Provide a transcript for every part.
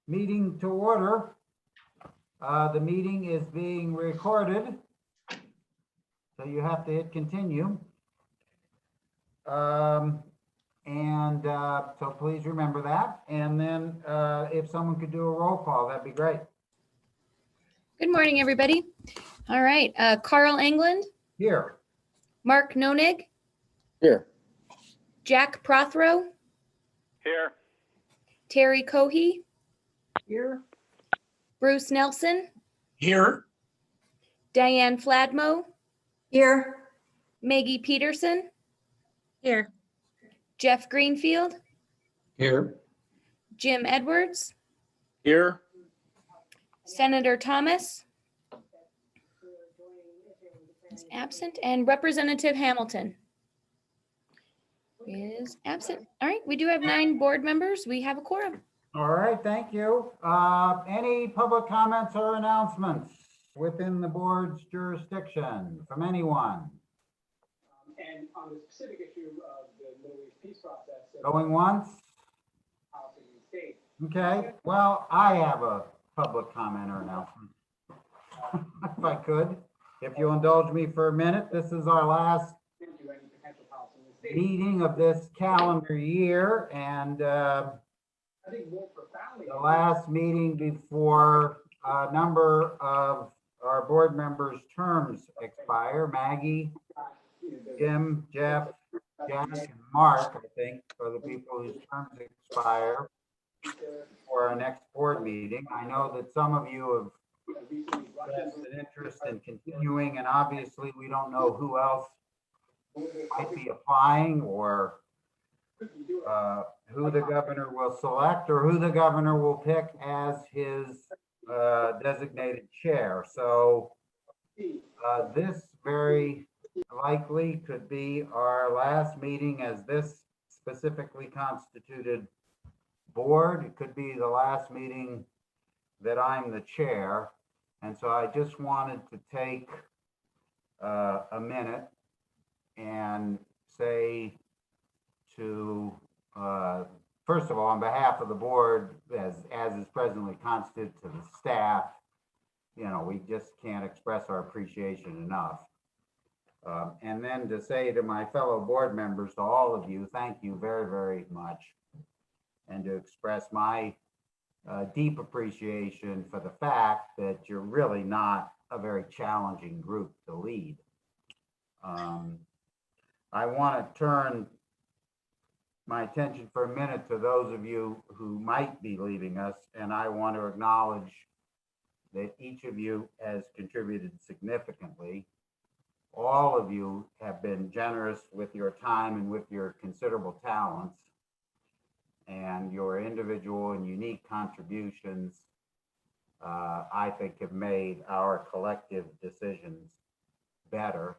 Meeting to order. The meeting is being recorded, so you have to hit continue. So please remember that. And then if someone could do a roll call, that'd be great. Good morning, everybody. All right, Carl England, Here. Mark Nonig, Here. Jack Prothrow, Here. Terry Cohey, Here. Bruce Nelson, Here. Diane Fladmo, Here. Maggie Peterson, Here. Jeff Greenfield, Here. Jim Edwards, Here. Senator Thomas is absent, and Representative Hamilton is absent. All right, we do have 9 board members. We have a quorum. All right, thank you. Any public comments or announcements within the board's jurisdiction from anyone? And on the specific issue of the Middle East peace process. Going once? Policy in the state. Okay, well, I have a public comment or announcement. If I could, if you'll indulge me for a minute, this is our last Into any potential policy in the state. meeting of this calendar year, and I think more profoundly. the last meeting before a number of our board members' terms expire. Maggie, Jim, Jeff, Jack, and Mark, I think, are the people whose terms expire for our next board meeting. I know that some of you have expressed an interest in continuing, and obviously we don't know who else might be applying or who the governor will select or who the governor will pick as his designated chair. So this very likely could be our last meeting as this specifically constituted board. It could be the last meeting that I'm the chair. And so I just wanted to take a minute and say to, first of all, on behalf of the board, as is presently constituted, to the staff, you know, we just can't express our appreciation enough. And then to say to my fellow board members, to all of you, thank you very, very much. And to express my deep appreciation for the fact that you're really not a very challenging group to lead. I want to turn my attention for a minute to those of you who might be leaving us, and I want to acknowledge that each of you has contributed significantly. All of you have been generous with your time and with your considerable talents, and your individual and unique contributions, I think, have made our collective decisions better.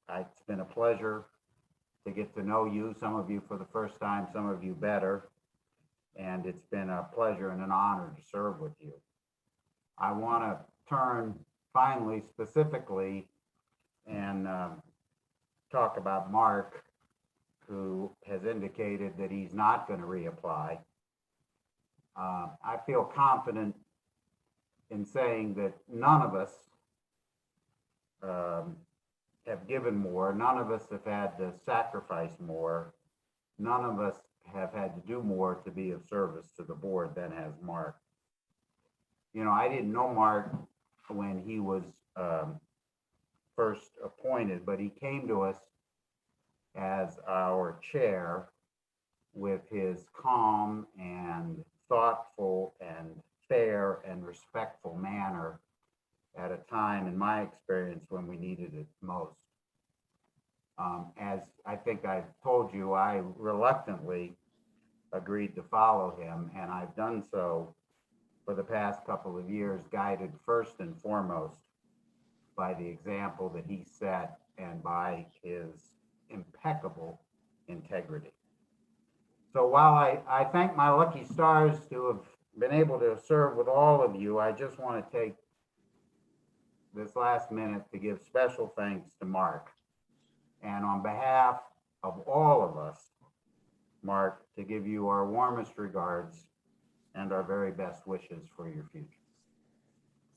It's been a pleasure to get to know you, some of you for the first time, some of you better, and it's been a pleasure and an honor to serve with you. I want to turn finally specifically and talk about Mark, who has indicated that he's not going to reapply. I feel confident in saying that none of us have given more. None of us have had to sacrifice more. None of us have had to do more to be of service to the board than has Mark. You know, I didn't know Mark when he was first appointed, but he came to us as our chair with his calm and thoughtful and fair and respectful manner at a time, in my experience, when we needed it most. As I think I've told you, I reluctantly agreed to follow him, and I've done so for the past couple of years, guided first and foremost by the example that he set and by his impeccable integrity. So while I thank my lucky stars to have been able to serve with all of you, I just want to take this last minute to give special thanks to Mark. And on behalf of all of us, Mark, to give you our warmest regards and our very best wishes for your future.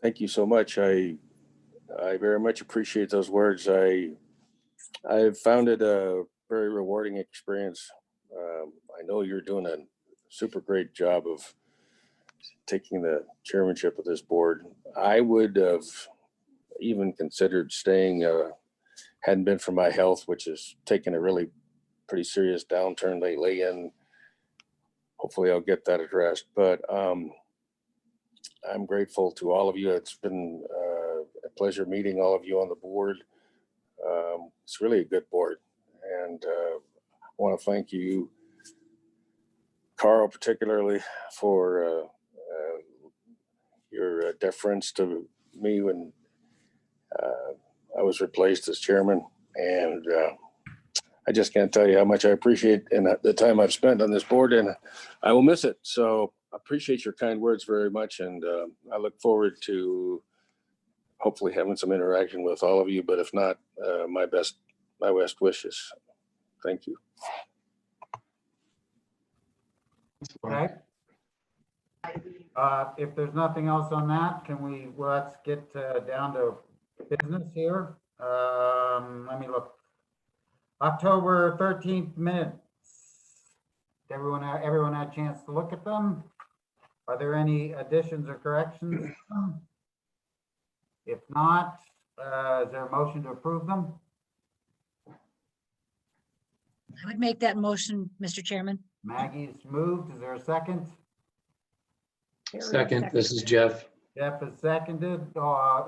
Thank you so much. I very much appreciate those words. I've found it a very rewarding experience. I know you're doing a super great job of taking the chairmanship of this board. I would have even considered staying, hadn't been for my health, which has taken a really pretty serious downturn lately, and hopefully I'll get that addressed. But I'm grateful to all of you. It's been a pleasure meeting all of you on the board. It's really a good board, and I want to thank you, Carl, particularly for your deference to me when I was replaced as chairman, and I just can't tell you how much I appreciate the time I've spent on this board, and I will miss it. So I appreciate your kind words very much, and I look forward to hopefully having some interaction with all of you, but if not, my best wishes. Thank you. Okay. If there's nothing else on that, let's get down to business here. Let me look. October 13th minutes. Everyone had a chance to look at them? Are there any additions or corrections? If not, is there a motion to approve them? I would make that motion, Mr. Chairman. Maggie's moved. Is there a second? Second, this is Jeff. Jeff is seconded.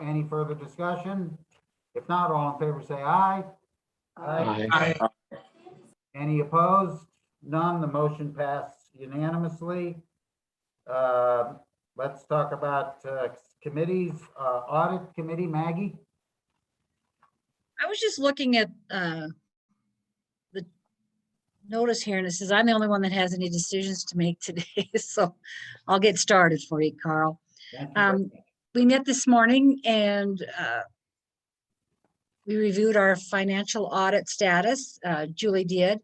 Any further discussion? If not, all in favor say aye. Aye. Any opposed? None. The motion passed unanimously. Let's talk about committees. Audit committee, Maggie? I was just looking at the notice here, and it says I'm the only one that has any decisions to make today. So I'll get started for you, Carl. Thank you. We met this morning and we reviewed our financial audit status. Julie did,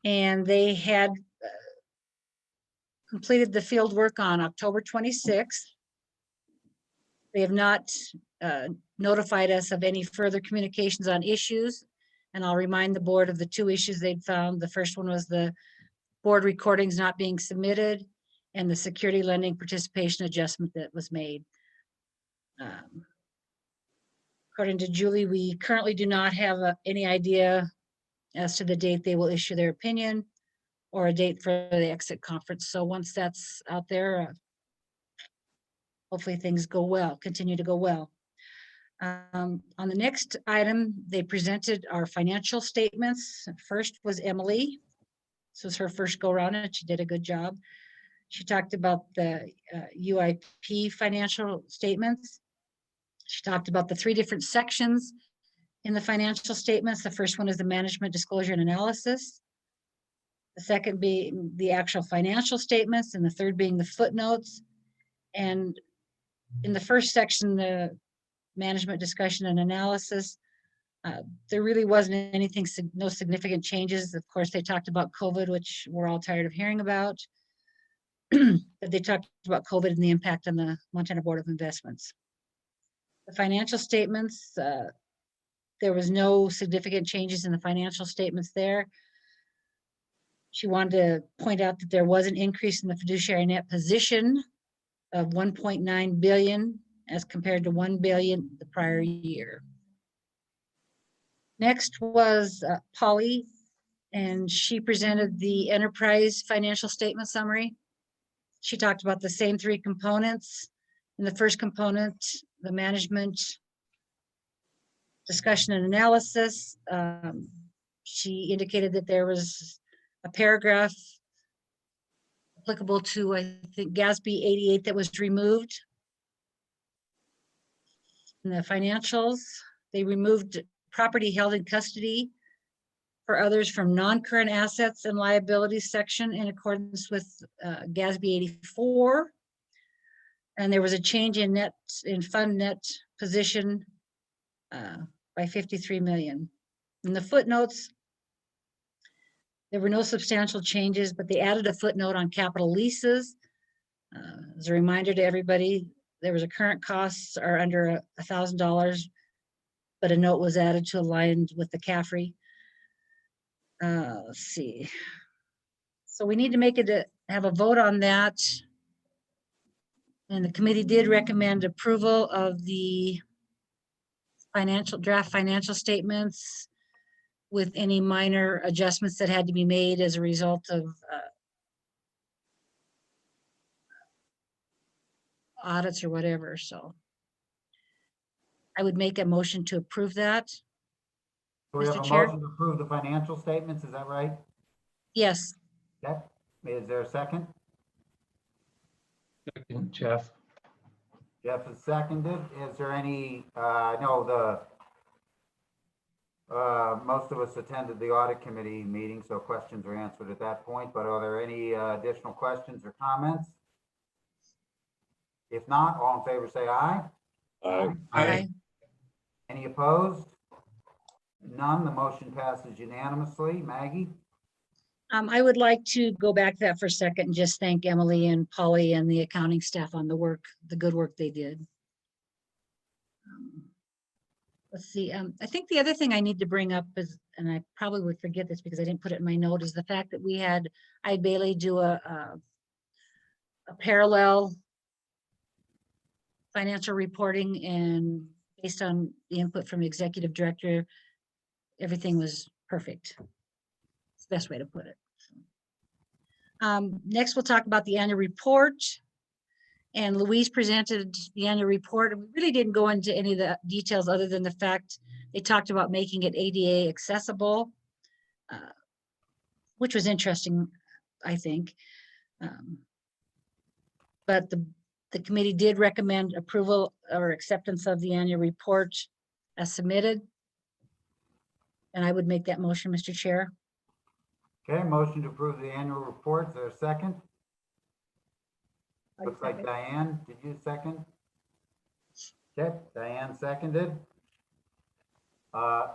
and they had completed the field work on October 26th. They have not notified us of any further communications on issues. And I'll remind the board of the two issues they'd found. The first one was the board recordings not being submitted and the security lending participation adjustment that was made. According to Julie, we currently do not have any idea as to the date they will issue their opinion or a date for the exit conference. So once that's out there, hopefully things go well, continue to go well. On the next item, they presented our financial statements. First was Emily. This was her first go around and she did a good job. She talked about the UIP financial statements. She talked about the three different sections in the financial statements. The first one is the management disclosure and analysis. The second being the actual financial statements, and the third being the footnotes. And in the first section, the management discussion and analysis, there really wasn't anything, no significant changes. Of course, they talked about COVID, which we're all tired of hearing about. But they talked about COVID and the impact on the Montana Board of Investments. The financial statements, there was no significant changes in the financial statements there. She wanted to point out that there was an increase in the fiduciary net position of 1.9 billion as compared to 1 billion the prior year. Next was Polly, and she presented the enterprise financial statement summary. She talked about the same three components. In the first component, the management discussion and analysis, she indicated that there was a paragraph applicable to, I think, GASB 88 that was removed. In the financials, they removed property held in custody for others from non-current assets and liabilities section in accordance with GASB 84. And there was a change in fund net position by 53 million. In the footnotes, There were no substantial changes, but they added a footnote on capital leases. As a reminder to everybody, there was a current costs are under $1,000, but a note was added to align with the CAFRE. Let's see. So we need to make it, have a vote on that. And the committee did recommend approval of the draft financial statements with any minor adjustments that had to be made as a result of audits or whatever, so. I would make a motion to approve that. So we have Mr. a Chair? motion to approve the financial statements, is that right? Yes, Okay, is there a second? Second, Jeff. Jeff is seconded. Is there any, I know most of us attended the audit committee meeting, so questions are answered at that point, but are there any additional questions or comments? If not, all in favor say aye. aye. Any opposed? None. The motion passes unanimously. Maggie? I would like to go back to that for a second and just thank Emily and Polly and the accounting staff on the good work they did. Let's see, I think the other thing I need to bring up is, and I probably would forget this because I didn't put it in my note, is the fact that we had Bailey do a parallel financial reporting, and based on the input from the executive director, everything was perfect. It's the best way to put it. Next, we'll talk about the annual report. And Louise presented the annual report, and we really didn't go into any of the details other than the fact they talked about making it ADA accessible, which was interesting, I think. But the committee did recommend approval or acceptance of the annual report as submitted. And I would make that motion, Mr. Chair. Okay, motion to approve the annual report. Is there a second? Looks like Diane, did you second? Okay, Diane seconded.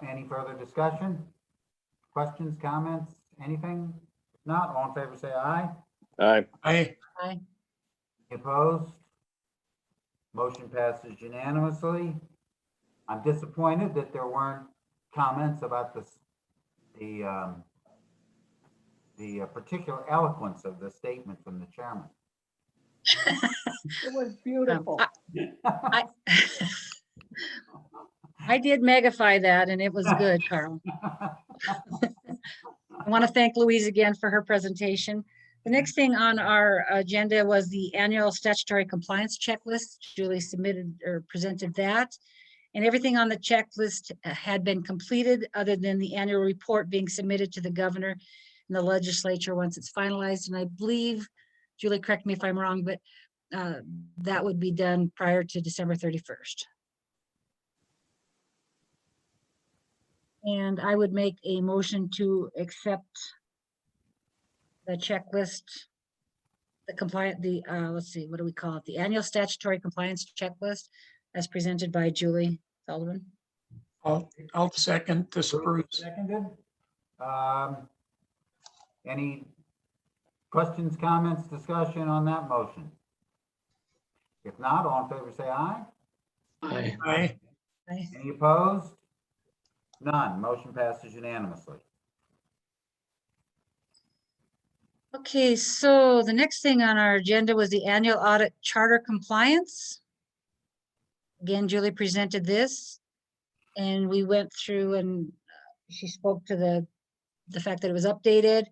Any further discussion? Questions, comments, anything? If not, all in favor say aye. Aye. Aye. Any opposed? Motion passes unanimously. I'm disappointed that there weren't comments about the particular eloquence of the statement from the chairman. It was beautiful. I did magnify that, and it was good, Carl. I want to thank Louise again for her presentation. The next thing on our agenda was the annual statutory compliance checklist. Julie submitted or presented that. And everything on the checklist had been completed other than the annual report being submitted to the governor and the legislature once it's finalized. And I believe, Julie, correct me if I'm wrong, but that would be done prior to December 31st. And I would make a motion to accept the checklist, let's see, what do we call it? The annual statutory compliance checklist as presented by Julie Feldman. I'll second this approval. Seconded. Any questions, comments, discussion on that motion? If not, all in favor say aye. Aye. Aye. Any opposed? None. Motion passes unanimously. Okay, so the next thing on our agenda was the annual audit charter compliance. Again, Julie presented this, and we went through and she spoke to the fact that it was updated.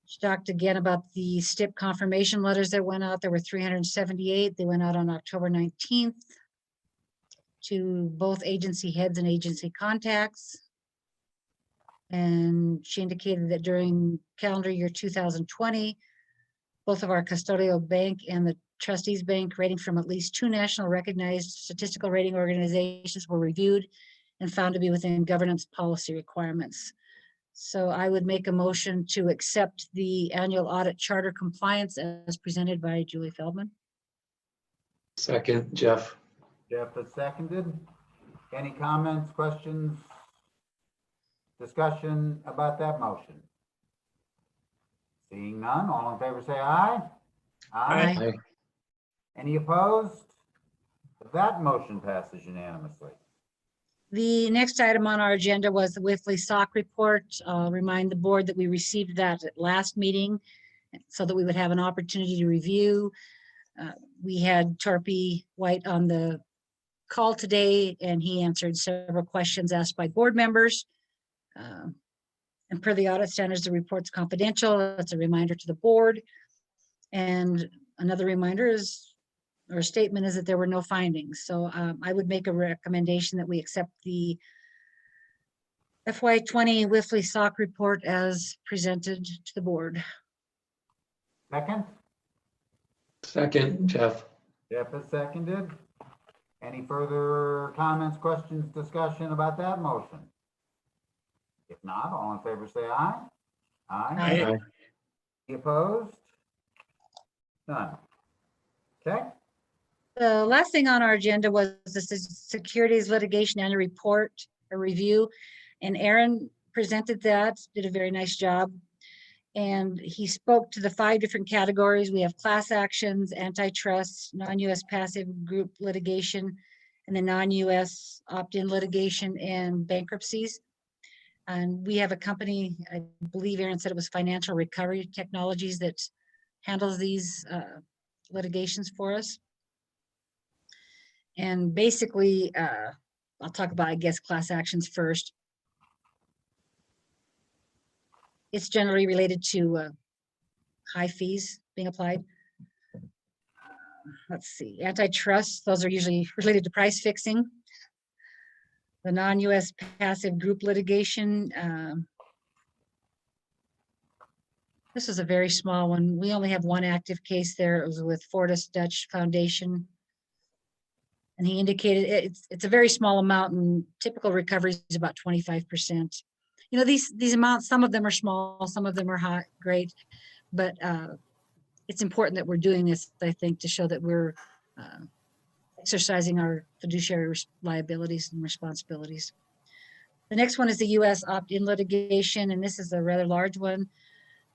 She talked again about the STIP confirmation letters that went out. There were 378. They went out on October 19th to both agency heads and agency contacts. And she indicated that during calendar year 2020, both of our custodial bank and the trustees bank rating from at least 2 national recognized statistical rating organizations were reviewed and found to be within governance policy requirements. So I would make a motion to accept the annual audit charter compliance as presented by Julie Feldman. Second, Jeff. Jeff has seconded. Any comments, questions? discussion about that motion? Seeing none, all in favor say aye. Aye. Aye. Any opposed? That motion passes unanimously. The next item on our agenda was the Whiffley Sock Report. I'll remind the board that we received that at last meeting so that we would have an opportunity to review. We had Torpy White on the call today, and he answered several questions asked by board members. And per the audit standards, the report's confidential. That's a reminder to the board. And another reminder is, or statement is that there were no findings. So I would make a recommendation that we accept the FY20 Whiffley Sock Report as presented to the board. Second, Second, Jeff. Jeff has seconded. Any further comments, questions, discussion about that motion? If not, all in favor say aye. Aye. Aye. Any opposed? None. Okay, The last thing on our agenda was the securities litigation and a report, a review. And Aaron presented that, did a very nice job. And he spoke to the 5 different categories. We have class actions, antitrust, non-US passive group litigation, and the non-US opt-in litigation and bankruptcies. And we have a company, I believe Aaron said it was Financial Recovery Technologies, that handles these litigations for us. And basically, I'll talk about, I guess, class actions first. It's generally related to high fees being applied. Let's see, antitrust, those are usually related to price fixing. The non-US passive group litigation. This is a very small one. We only have one active case there. It was with Fortis Dutch Foundation. And he indicated it's a very small amount, and typical recovery is about 25%. You know, these amounts, some of them are small, some of them are high, great, but it's important that we're doing this, I think, to show that we're exercising our fiduciary liabilities and responsibilities. The next one is the U.S. opt-in litigation, and this is a rather large one.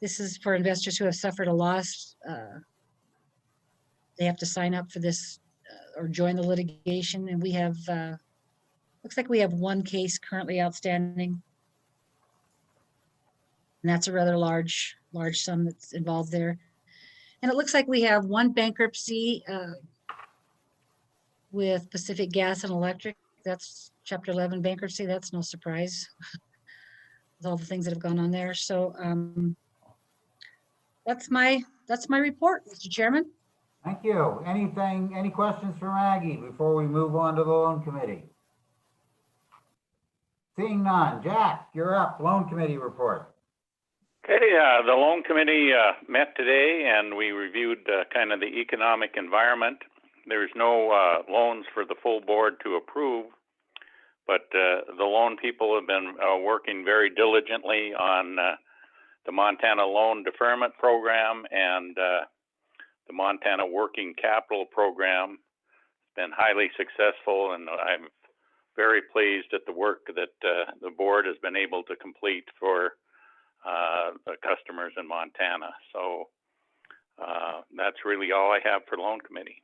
This is for investors who have suffered a loss. They have to sign up for this or join the litigation, and we have, looks like we have one case currently outstanding. And that's a rather large sum that's involved there. And it looks like we have one bankruptcy with Pacific Gas and Electric. That's Chapter 11 bankruptcy. That's no surprise with all the things that have gone on there. So that's my report, Mr. Chairman. thank you. Any questions for Maggie before we move on to the loan committee? Seeing none. Jack, you're up. Loan committee report. Okay, the loan committee met today and we reviewed kind of the economic environment. There's no loans for the full board to approve, but the loan people have been working very diligently on the Montana Loan Deferment Program and the Montana Working Capital Program. It's been highly successful, and I'm very pleased at the work that the board has been able to complete for the customers in Montana. So that's really all I have for loan committee.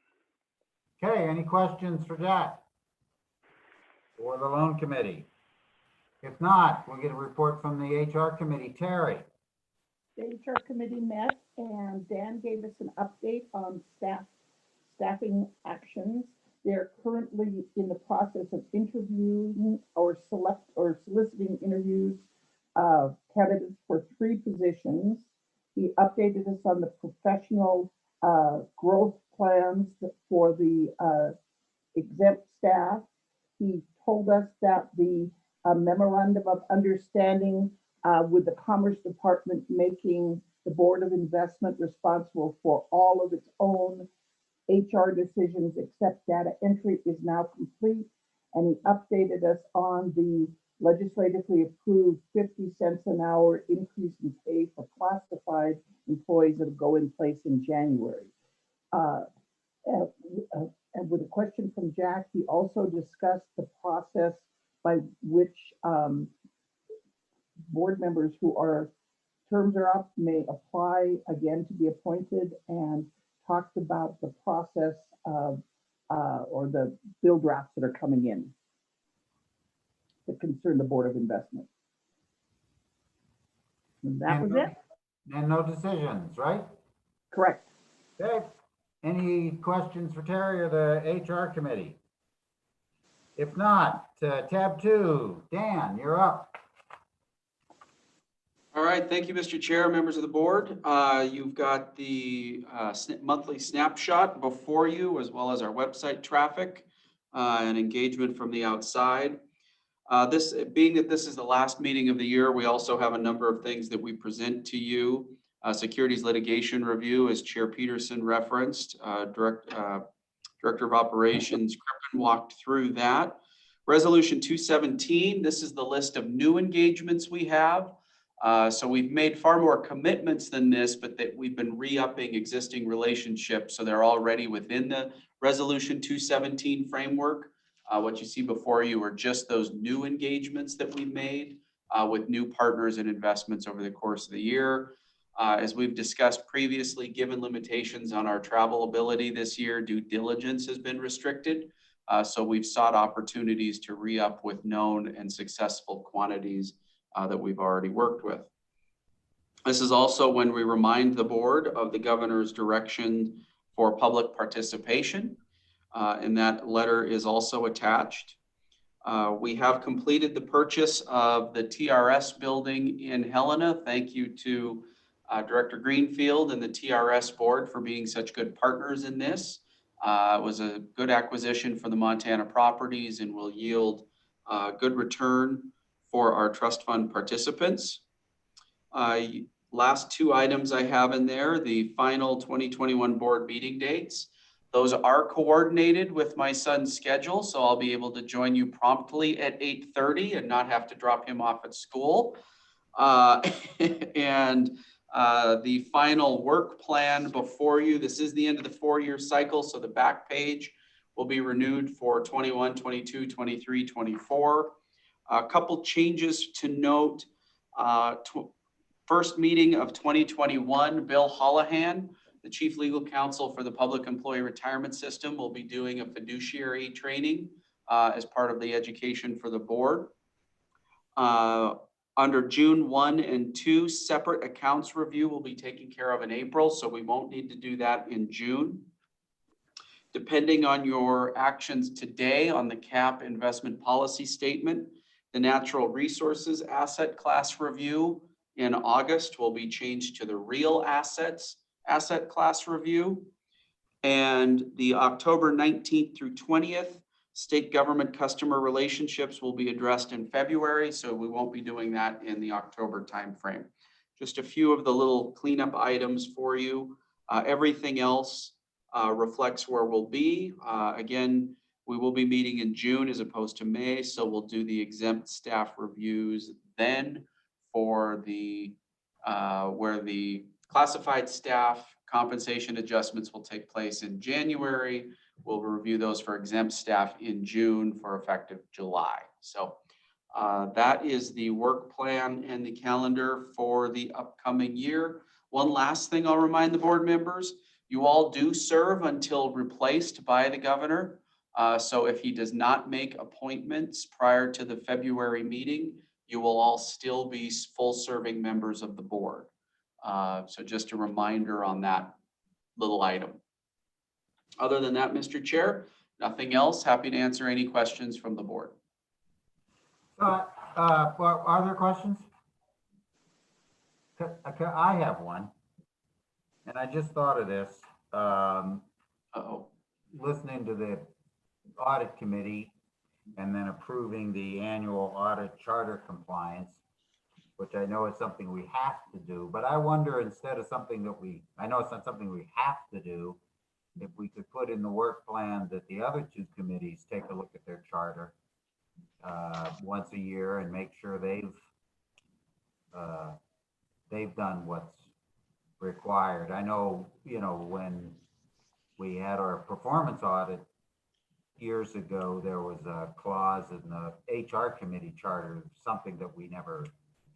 Okay, any questions for Jack? Or the loan committee? If not, we'll get a report from the HR committee. Terry? The HR committee met and Dan gave us an update on staffing actions. They're currently in the process of interviewing or soliciting interviews of candidates for 3 positions. He updated us on the professional growth plans for the exempt staff. He told us that the memorandum of understanding with the Commerce Department making the Board of Investment responsible for all of its own HR decisions except data entry is now complete. And he updated us on the legislatively approved 50 cents an hour increase in pay for classified employees that will go in place in January. And with a question from Jack, he also discussed the process by which board members who are, terms are up may apply again to be appointed, and talked about the process of, or the bill drafts that are coming in that concern the Board of Investment. And that was it? And no decisions, right? Correct. Okay. Any questions for Terry or the HR committee? If not, tab 2, Dan, you're up. All right, thank you, Mr. Chair, members of the board. You've got the monthly snapshot before you, as well as our website traffic and engagement from the outside. This being that this is the last meeting of the year, we also have a number of things that we present to you. Securities litigation review, as Chair Peterson referenced, Director of Operations Crippen walked through that. Resolution 217, this is the list of new engagements we have. So we've made far more commitments than this, but that we've been re-upping existing relationships. So they're already within the Resolution 217 framework. What you see before you are just those new engagements that we've made with new partners and investments over the course of the year. As we've discussed previously, given limitations on our travel ability this year, due diligence has been restricted. So we've sought opportunities to re-up with known and successful quantities that we've already worked with. This is also when we remind the board of the governor's direction for public participation. And that letter is also attached. We have completed the purchase of the TRS building in Helena. Thank you to Director Greenfield and the TRS board for being such good partners in this. It was a good acquisition for the Montana properties and will yield good return for our trust fund participants. Last two items I have in there, the final 2021 board meeting dates. Those are coordinated with my son's schedule, so I'll be able to join you promptly at 8:30 and not have to drop him off at school. The final work plan before you, this is the end of the 4-year cycle, so the back page will be renewed for 21, 22, 23, 24. A couple changes to note. First meeting of 2021, Bill Holohan, the Chief Legal Counsel for the Public Employee Retirement System, will be doing a fiduciary training as part of the education for the board. Under June 1 and 2, separate accounts review will be taken care of in April, so we won't need to do that in June. Depending on your actions today on the CAP investment policy statement, the natural resources asset class review in August will be changed to the real assets asset class review. And the October 19th through 20th, state government customer relationships will be addressed in February, so we won't be doing that in the October timeframe. Just a few of the little cleanup items for you. Everything else reflects where we'll be. Again, we will be meeting in June as opposed to May, so we'll do the exempt staff reviews then for the where the classified staff compensation adjustments will take place in January. We'll review those for exempt staff in June for effective July. So that is the work plan and the calendar for the upcoming year. One last thing I'll remind the board members, you all do serve until replaced by the governor. So if he does not make appointments prior to the February meeting, you will all still be full serving members of the board. So just a reminder on that little item. Other than that, Mr. Chair, nothing else. Happy to answer any questions from the board. Well, are there questions? I have one, and I just thought of this. Listening to the audit committee and then approving the annual audit charter compliance, which I know is something we have to do, but I wonder, instead of something that I know it's not something we have to do, if we could put in the work plan that the other two committees take a look at their charter once a year and make sure they've done what's required. I know, when we had our performance audit years ago, there was a clause in the HR committee charter, something that we never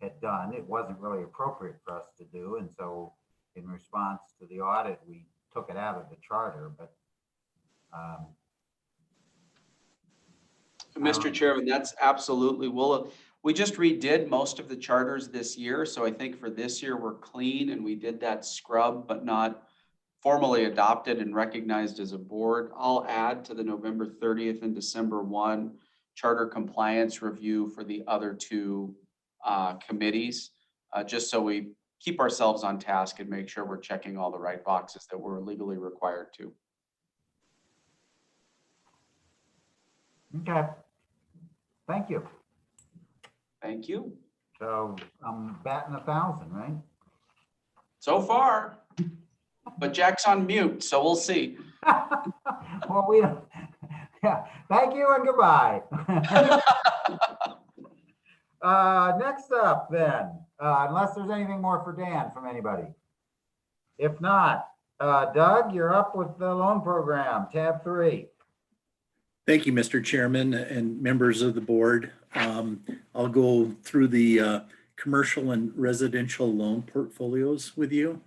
had done. It wasn't really appropriate for us to do, and so in response to the audit, we took it out of the charter, but Mr. Chairman, that's absolutely, we just redid most of the charters this year, so I think for this year, we're clean, and we did that scrub, but not formally adopted and recognized as a board. I'll add to the November 30th and December 1 charter compliance review for the other two committees, just so we keep ourselves on task and make sure we're checking all the right boxes that we're legally required to. okay. Thank you. Thank you. So I'm batting 1,000, right? So far, but Jack's on mute, so we'll see. Well, we don't, yeah, thank you and goodbye. Next up then, unless there's anything more for Dan from anybody. If not, Doug, you're up with the loan program, tab 3. Thank you, Mr. Chairman and members of the board. I'll go through the commercial and residential loan portfolios with you.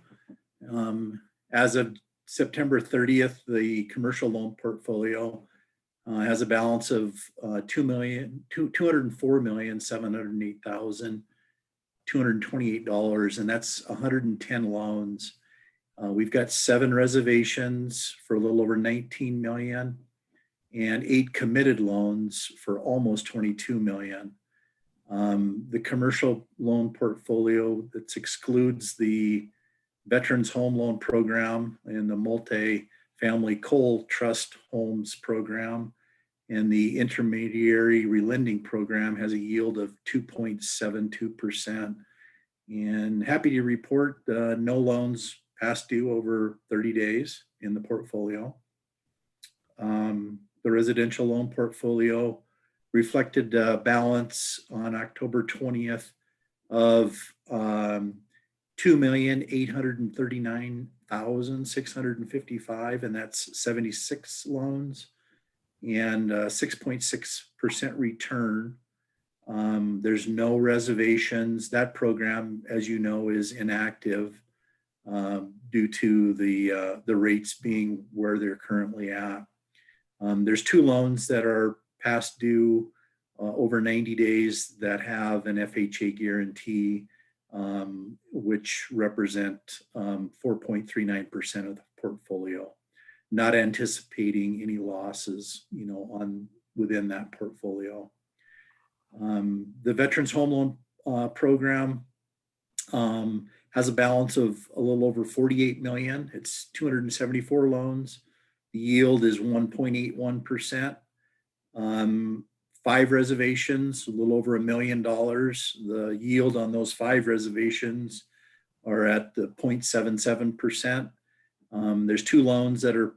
As of September 30th, the commercial loan portfolio has a balance of $204,708,228, and that's 110 loans. We've got 7 reservations for a little over 19 million. And 8 committed loans for almost 22 million. The commercial loan portfolio that excludes the Veterans Home Loan Program and the multi-family Cole Trust Homes Program and the Intermediary Relending Program has a yield of 2.72%. And happy to report no loans past due over 30 days in the portfolio. The residential loan portfolio reflected balance on October 20th of $2,839,655, and that's 76 loans and 6.6% return. There's no reservations. That program, as you know, is inactive due to the rates being where they're currently at. There's 2 loans that are past due over 90 days that have an FHA guarantee, which represent 4.39% of the portfolio. Not anticipating any losses, within that portfolio. The Veterans Home Loan Program has a balance of a little over 48 million. It's 274 loans. The yield is 1.81%. 5 reservations, a little over $1 million. The yield on those 5 reservations are at the 0.77%. There's 2 loans that are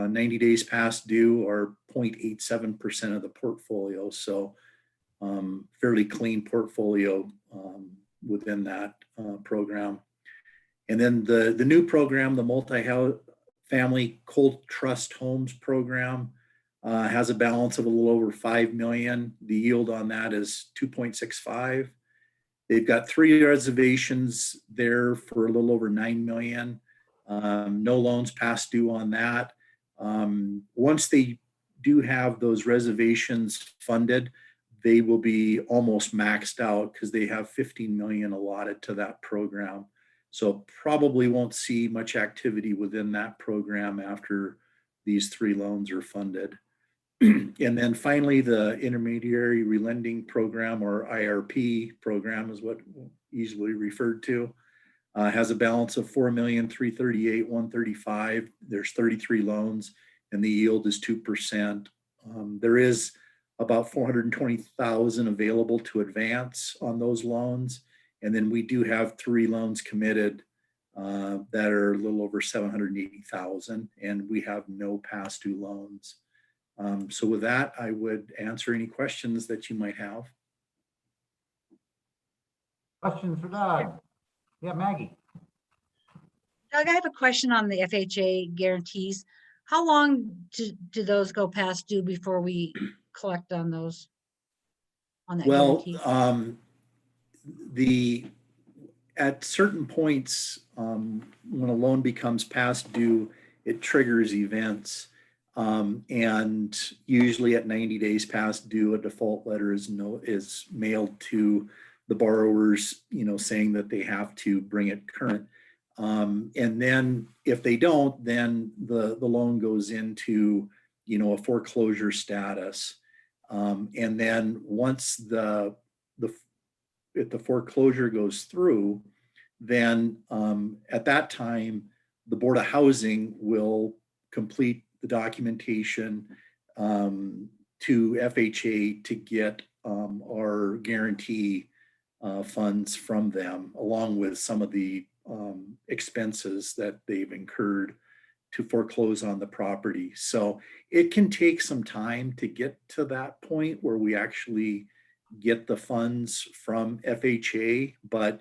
90 days past due, or 0.87% of the portfolio. So fairly clean portfolio within that program. And then the new program, the multi-family Cole Trust Homes Program, has a balance of a little over 5 million. The yield on that is 2.65. They've got 3 reservations there for a little over 9 million. No loans past due on that. Once they do have those reservations funded, they will be almost maxed out because they have 15 million allotted to that program. So probably won't see much activity within that program after these 3 loans are funded. And then finally, the Intermediary Relending Program, or IRP program is what easily referred to, has a balance of 4,338,135. There's 33 loans and the yield is 2%. There is about 420,000 available to advance on those loans. And then we do have 3 loans committed that are a little over 780,000, and we have no past due loans. So with that, I would answer any questions that you might have. Questions for Doug? Yeah, Maggie. Doug, I have a question on the FHA guarantees. How long do those go past due before we collect on those? On that Well, guarantee? at certain points, when a loan becomes past due, it triggers events. And usually at 90 days past due, a default letter is mailed to the borrowers, saying that they have to bring it current. And then if they don't, then the loan goes into, a foreclosure status. And then once if the foreclosure goes through, then at that time, the Board of Housing will complete the documentation to FHA to get our guarantee funds from them, along with some of the expenses that they've incurred to foreclose on the property. So it can take some time to get to that point where we actually get the funds from FHA, but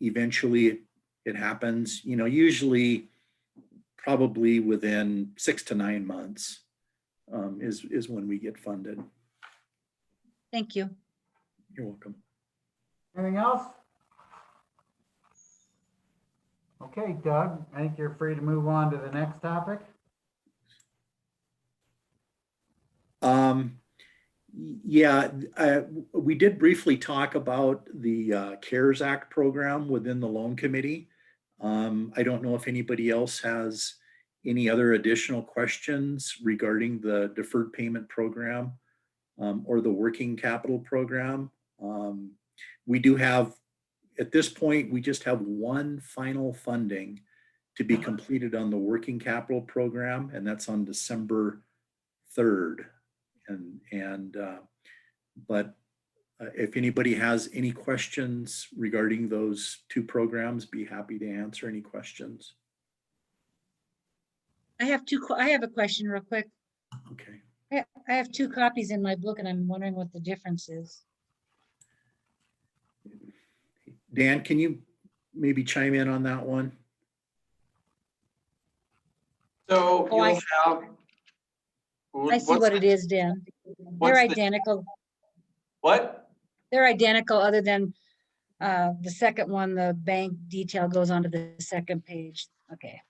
eventually it happens, usually probably within 6 to 9 months is when we get funded. Thank you. You're welcome. Anything else? Okay, Doug, I think you're free to move on to the next topic. Yeah, we did briefly talk about the CARES Act program within the loan committee. I don't know if anybody else has any other additional questions regarding the deferred payment program or the working capital program. We do have, at this point, we just have one final funding to be completed on the working capital program, and that's on December 3rd. But if anybody has any questions regarding those two programs, be happy to answer any questions. I have a question real quick. Okay. I have 2 copies in my book and I'm wondering what the difference is. Dan, can you maybe chime in on that one? So Oh, you'll have. I see what it is, Dan. They're identical. What? They're identical other than the second one, the bank detail goes onto the second page. Okay.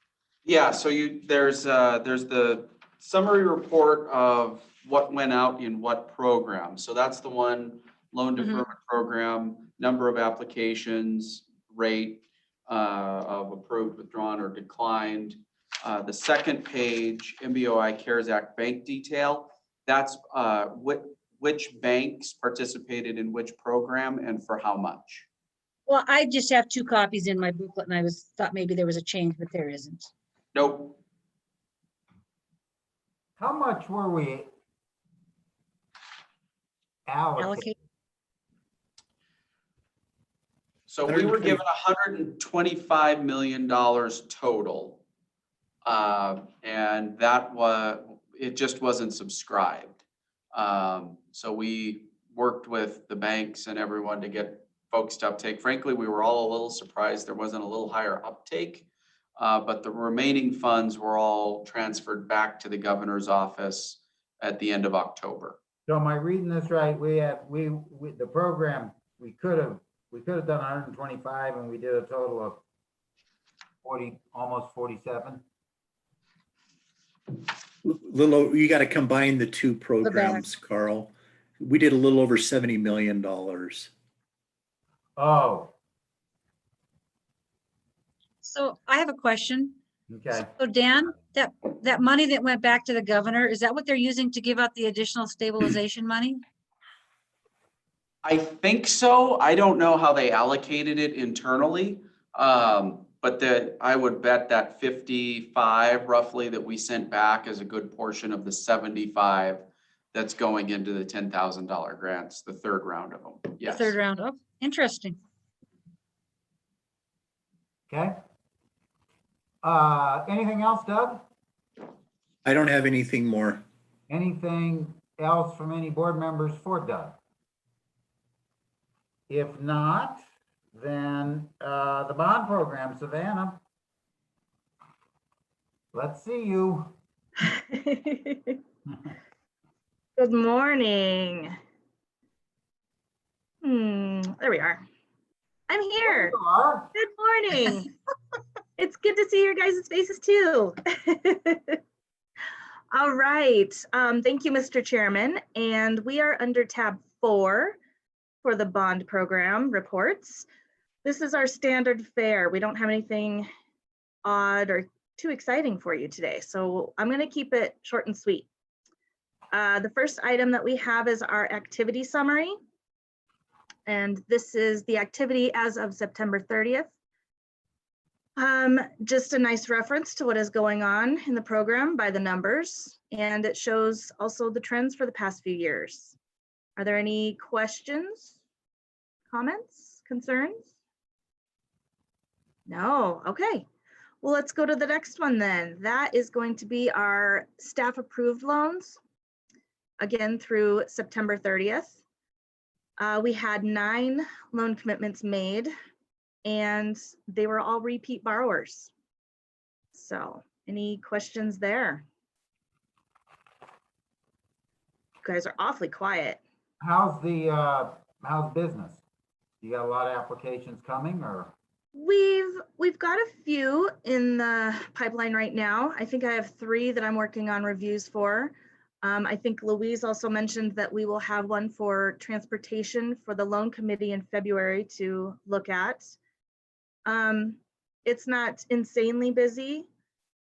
Yeah, so there's the summary report of what went out in what program. So that's the one, loan deferment program, number of applications, rate of approved, withdrawn, or declined. The second page, MBOI CARES Act bank detail, that's which banks participated in which program and for how much. Well, I just have 2 copies in my booklet and I thought maybe there was a change, but there isn't. Nope. How much were we allocated? So we were given $125 million total. And it just wasn't subscribed. So we worked with the banks and everyone to get folks to uptake. Frankly, we were all a little surprised there wasn't a little higher uptake, but the remaining funds were all transferred back to the governor's office at the end of October. So am I reading this right? The program, we could have done 125 and we did a total of 40, almost 47. You got to combine the two programs, Carl. We did a little over $70 million. Oh, So I have a question. okay. So Dan, that money that went back to the governor, is that what they're using to give out the additional stabilization money? I think so. I don't know how they allocated it internally. But I would bet that 55 roughly that we sent back is a good portion of the 75 that's going into the $10,000 grants, the third round of them. Yes. The third round. Oh, interesting. Okay. Anything else, Doug? I don't have anything more. Anything else from any board members for Doug? If not, then the bond program, Savannah. Let's see you. Good morning. There we are. I'm here. You are. Good morning. It's good to see your guys' faces too. All right. Thank you, Mr. Chairman. And we are under tab 4 for the bond program reports. This is our standard fare. We don't have anything odd or too exciting for you today. So I'm going to keep it short and sweet. The first item that we have is our activity summary. And this is the activity as of September 30th. Just a nice reference to what is going on in the program by the numbers, and it shows also the trends for the past few years. Are there any questions, comments, concerns? No, okay. Well, let's go to the next one then. That is going to be our staff approved loans, again through September 30th. We had 9 loan commitments made, and they were all repeat borrowers. So any questions there? You guys are awfully quiet. How's business? You got a lot of applications coming, or? We've got a few in the pipeline right now. I think I have 3 that I'm working on reviews for. I think Louise also mentioned that we will have one for transportation for the loan committee in February to look at. It's not insanely busy,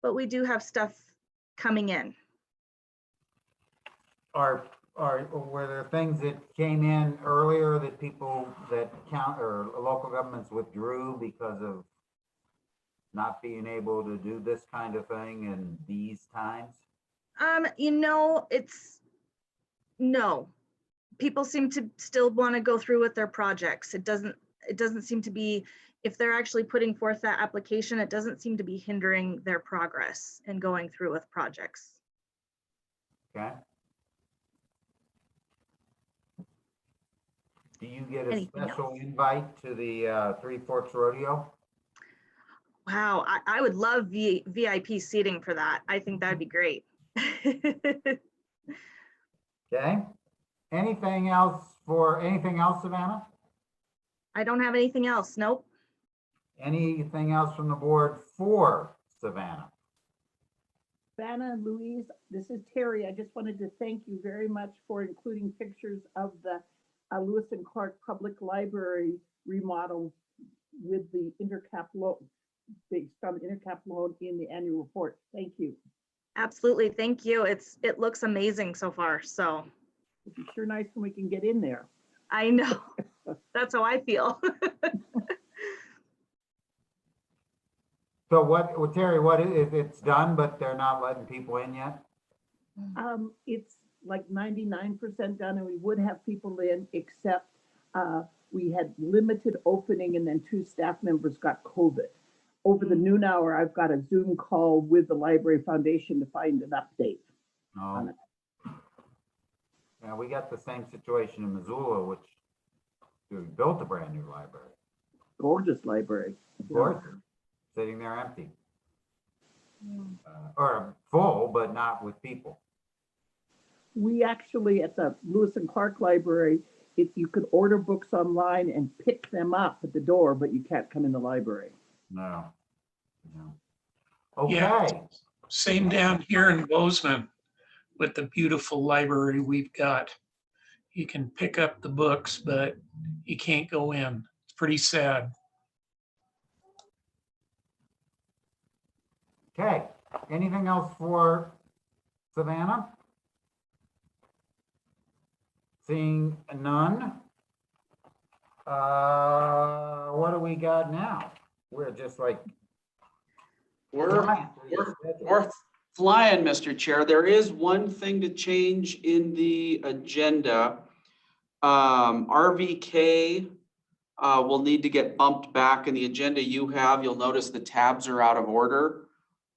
but we do have stuff coming in. Were there things that came in earlier that local governments withdrew because of not being able to do this kind of thing in these times? No. People seem to still want to go through with their projects. It doesn't seem to be, if they're actually putting forth that application, it doesn't seem to be hindering their progress in going through with projects. Okay. Do you get a Anything special invite to the Three Forks Rodeo? Wow, I would love VIP seating for that. I think that'd be great. Okay. Anything else, Savannah? I don't have anything else. Nope. Anything else from the board for Savannah? Savannah, Louise, this is Terry. I just wanted to thank you very much for including pictures of the Lewis and Clark Public Library remodel with the intercap loan, based on the intercap loan in the annual report. Thank you. Absolutely. Thank you. It looks amazing so far. So It's sure nice when we can get in there. I know. That's how I feel. So Terry, what if it's done, but they're not letting people in yet? It's like 99% done, and we would have people in, except we had limited opening, and then 2 staff members got COVID. Over the noon hour, I've got a Zoom call with the Library Foundation to find an update on it. Yeah, we got the same situation in Missoula, which we built a brand new library. Gorgeous library. Gorgeous, sitting there empty. Or full, but not with people. We actually, at the Lewis and Clark Library, you could order books online and pick them up at the door, but you can't come in the library. No. Yeah. Okay. Same down here in Bozeman with the beautiful library we've got. You can pick up the books, but you can't go in. It's pretty sad. Okay. Anything else for Savannah? Seeing none. What do we got now? We're just like. We're flying, Mr. Chair. There is one thing to change in the agenda. RVK will need to get bumped back in the agenda you have. You'll notice the tabs are out of order.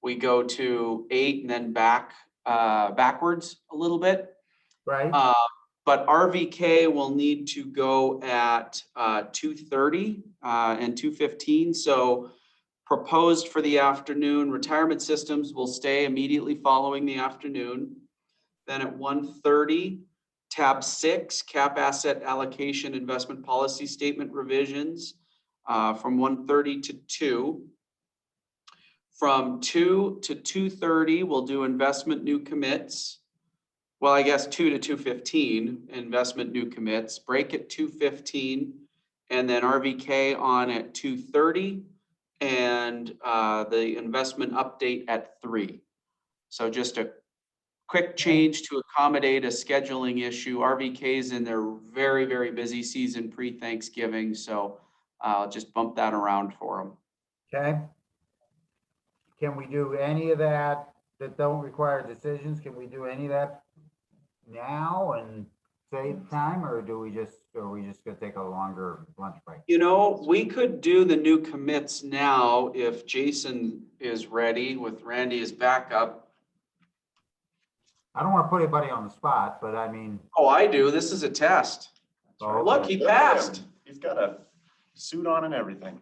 We go to 8 and then backwards a little bit. Right. But RVK will need to go at 2:30 and 2:15. So proposed for the afternoon, retirement systems will stay immediately following the afternoon. Then at 1:30, tab 6, cap asset allocation investment policy statement revisions from 1:30 to 2. From 2 to 2:30, we'll do investment new commits. Well, I guess 2 to 2:15, investment new commits, break at 2:15, and then RVK on at 2:30, and the investment update at 3. So just a quick change to accommodate a scheduling issue. RVK's in their very, very busy season pre-Thanksgiving, so I'll just bump that around for them. Okay. Can we do any of that don't require decisions? Can we do any of that now and save time, or are we just gonna take a longer lunch break? You know, we could do the new commits now if Jason is ready with Randy as backup. I don't want to put anybody on the spot, but I mean. Oh, I do. This is a test. Oh, Look, he passed. He's got a suit on and everything.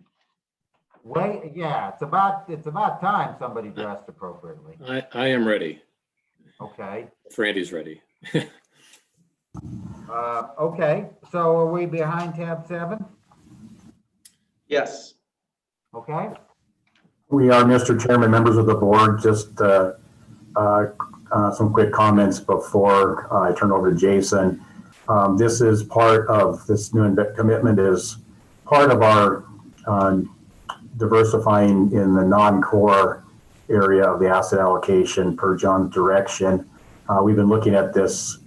Wait, yeah, it's about time somebody dressed appropriately. I am ready. Okay. If Randy's ready. Okay, so are we behind tab 7? Yes. Okay, We are, Mr. Chairman, members of the board, just some quick comments before I turn over to Jason. This is part of, this new commitment is part of our diversifying in the non-core area of the asset allocation per John's direction. We've been looking at this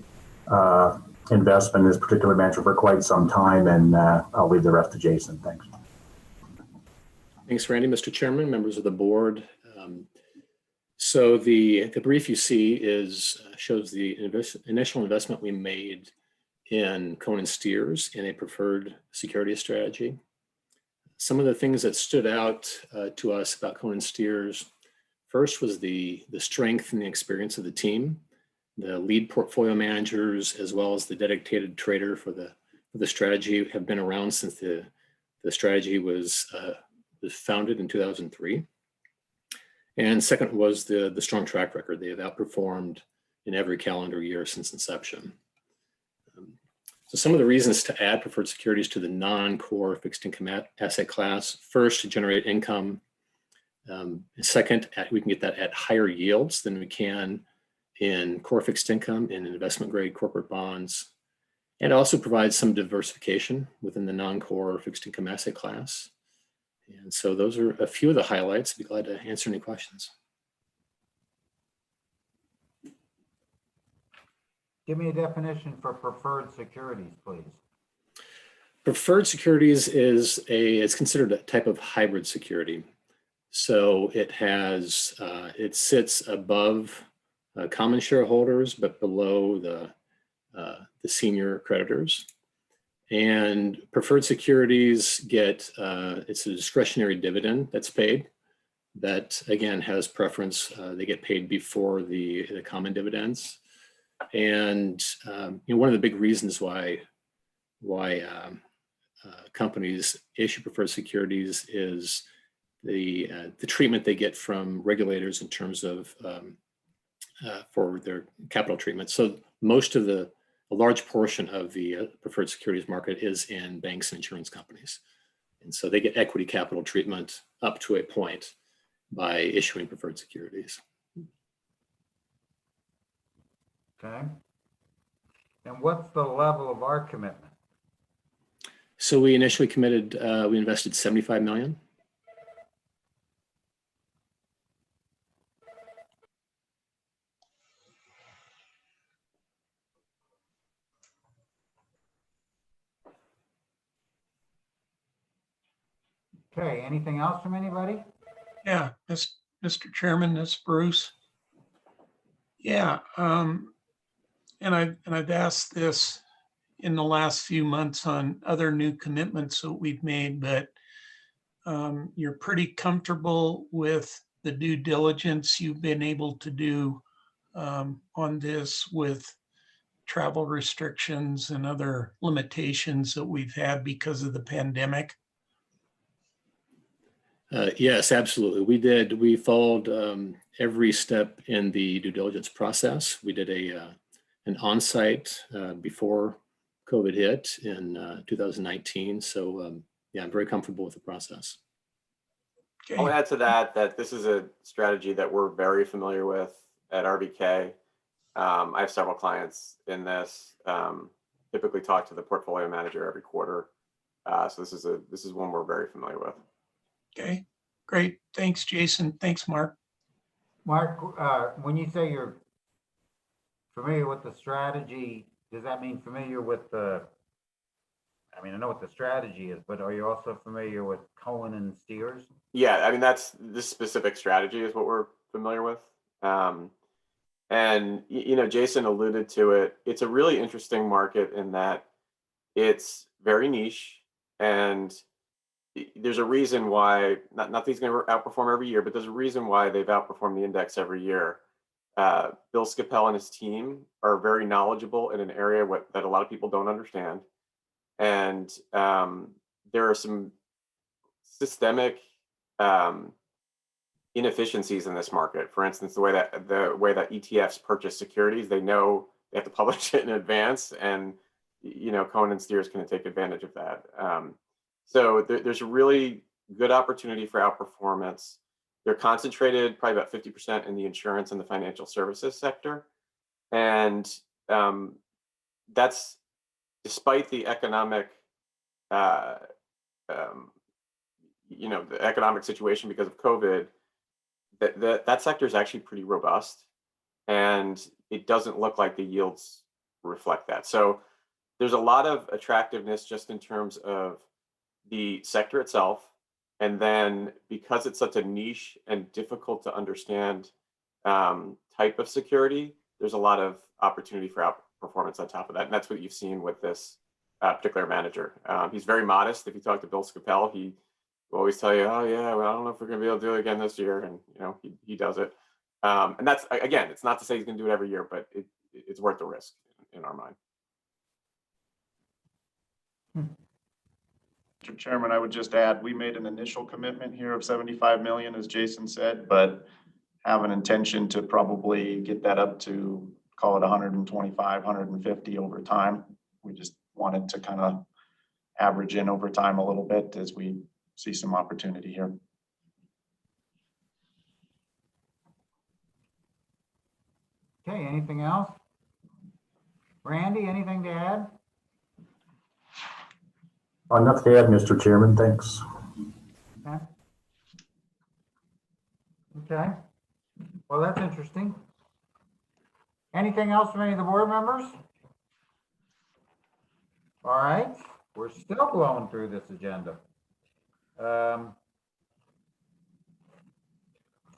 investment, this particular venture for quite some time, and I'll leave the rest to Jason. Thanks. Thanks, Randy. Mr. Chairman, members of the board. So the brief you see shows the initial investment we made in Cohen Steers in a preferred security strategy. Some of the things that stood out to us about Cohen Steers, first was the strength and the experience of the team, the lead portfolio managers, as well as the dedicated trader for the strategy have been around since the strategy was founded in 2003. And second was the strong track record. They have outperformed in every calendar year since inception. So some of the reasons to add preferred securities to the non-core fixed income asset class: first, to generate income. Second, we can get that at higher yields than we can in core fixed income and investment grade corporate bonds, and also provides some diversification within the non-core fixed income asset class. And so those are a few of the highlights. I'd be glad to answer any questions. give me a definition for preferred securities, please. Preferred securities it's considered a type of hybrid security. So it sits above common shareholders, but below the senior creditors. And preferred securities get, it's a discretionary dividend that's paid that, again, has preference. They get paid before the common dividends. And one of the big reasons why companies issue preferred securities is the treatment they get from regulators in terms of for their capital treatment. So a large portion of the preferred securities market is in banks and insurance companies. And so they get equity capital treatment up to a point by issuing preferred securities. Okay. And what's the level of our commitment? So we initially committed, we invested $75 million. Okay, anything else from anybody? Yeah, Mr. Chairman, this is Bruce. Yeah, and I've asked this in the last few months on other new commitments that we've made, but you're pretty comfortable with the due diligence you've been able to do on this with travel restrictions and other limitations that we've had because of the pandemic? Yes, absolutely. We did. We followed every step in the due diligence process. We did an on-site before COVID hit in 2019. So yeah, I'm very comfortable with the process. I'll Okay, add to that, that this is a strategy that we're very familiar with at RBK. I have several clients in this, typically talk to the portfolio manager every quarter. So this is one we're very familiar with. okay, great. Thanks, Jason. Thanks, Mark. Mark, when you say you're familiar with the strategy, does that mean familiar with the, I mean, I know what the strategy is, but are you also familiar with Cohen and Steers? Yeah, I mean, this specific strategy is what we're familiar with. And, Jason alluded to it. It's a really interesting market in that it's very niche, and there's a reason why, not that he's going to outperform every year, but there's a reason why they've outperformed the index every year. Bill Scapell and his team are very knowledgeable in an area that a lot of people don't understand. And there are some systemic inefficiencies in this market. For instance, the way that ETFs purchase securities, they know they have to publish it in advance, and Cohen and Steers can take advantage of that. So there's a really good opportunity for outperformance. They're concentrated probably about 50% in the insurance and the financial services sector, and that's despite the economic the economic situation because of COVID. That sector is actually pretty robust, and it doesn't look like the yields reflect that. So there's a lot of attractiveness just in terms of the sector itself. And then because it's such a niche and difficult to understand type of security, there's a lot of opportunity for outperformance on top of that. And that's what you've seen with this particular manager. He's very modest. If you talk to Bill Scapell, he will always tell you, oh yeah, well, I don't know if we're going to be able to do it again this year. And he does it. And that's, again, it's not to say he's going to do it every year, but it's worth the risk in our mind. Mr. Chairman, I would just add, we made an initial commitment here of 75 million, as Jason said, but have an intention to probably get that up to, call it 125, 150 over time. We just wanted to kind of average in over time a little bit as we see some opportunity here. Okay, anything else? Randy, anything to add? Nothing to add, Mr. Chairman. Thanks. Okay. Okay. Well, that's interesting. Anything else from any of the board members? All right, we're still blowing through this agenda.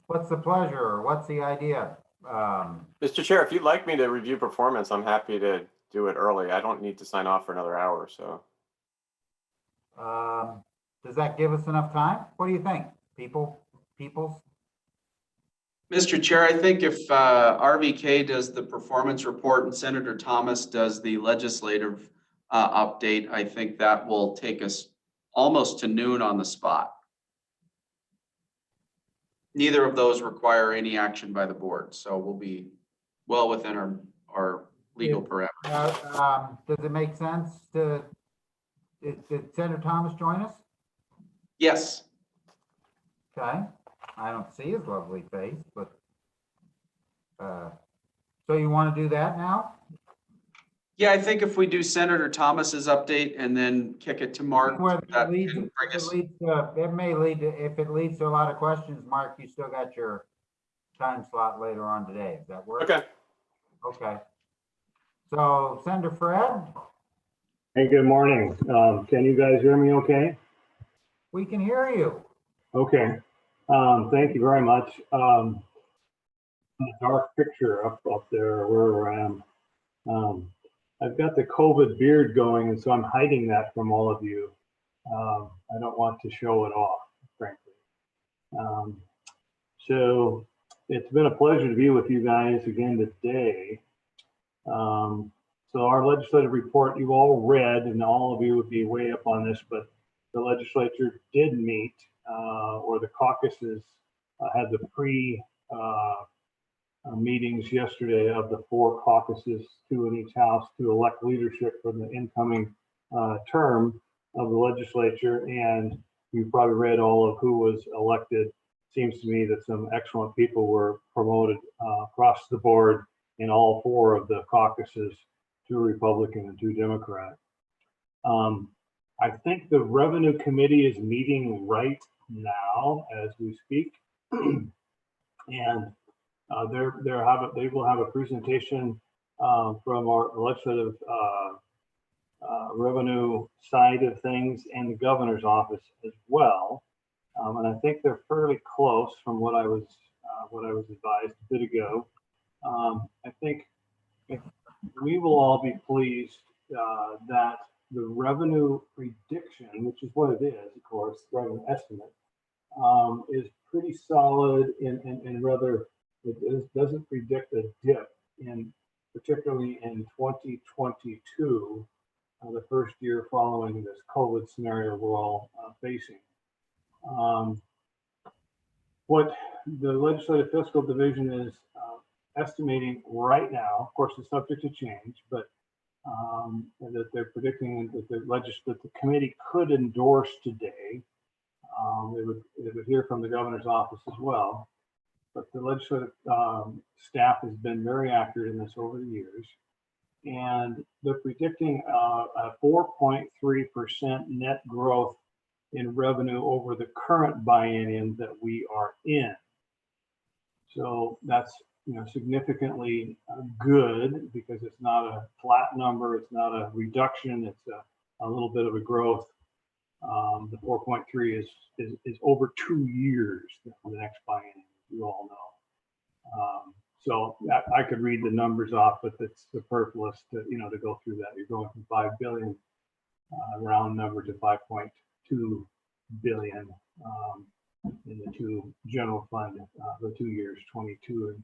What's the pleasure, or what's the idea? Mr. Chair, if you'd like me to review performance, I'm happy to do it early. I don't need to sign off for another hour, so. Does that give us enough time? What do you think, peoples? Mr. Chair, I think if RVK does the performance report and Senator Thomas does the legislative update, I think that will take us almost to noon on the spot. Neither of those require any action by the board, so we'll be well within our legal parameters. Does it make sense to, did Senator Thomas join us? Yes. Okay, I don't see his lovely face, but, so you want to do that now? Yeah, I think if we do Senator Thomas's update and then kick it to Mark. It may lead to, if it leads to a lot of questions, Mark, you still got your time slot later on today. Does that work? Okay. Okay. So Senator Fred? Hey, good morning. Can you guys hear me okay? We can hear you. Okay. Thank you very much. A dark picture up there where I am. I've got the COVID beard going, and so I'm hiding that from all of you. I don't want to show it off, frankly. So it's been a pleasure to be with you guys again today. So our legislative report you've all read, and all of you would be way up on this, but the legislature did meet, or the caucuses had the meetings yesterday of the 4 caucuses, 2 in each house, to elect leadership for the incoming term. of the legislature, and you've probably read all of who was elected. Seems to me that some excellent people were promoted across the board in all 4 of the caucuses, 2 Republican and 2 Democrat. I think the Revenue Committee is meeting right now as we speak, and they will have a presentation from our legislative revenue side of things and the governor's office as well. And I think they're fairly close from what I was advised a bit ago. I think we will all be pleased that the revenue prediction, which is what it is, of course, revenue estimate, is pretty solid and rather doesn't predict a dip particularly in 2022, the first year following this COVID scenario we're all facing. What the Legislative Fiscal Division is estimating right now, of course, it's subject to change, but that they're predicting that the committee could endorse today. They would hear from the governor's office as well. But the legislative staff has been very accurate in this over the years. And they're predicting a 4.3% net growth in revenue over the current biennium that we are in. So that's significantly good because it's not a flat number, it's not a reduction, it's a little bit of a growth. The 4.3 is over 2 years for the next biennium, you all know. So I could read the numbers off, but it's superfluous to go through that. You're going from 5 billion round number to 5.2 billion in the 2 general fund, the 2 years, 22 and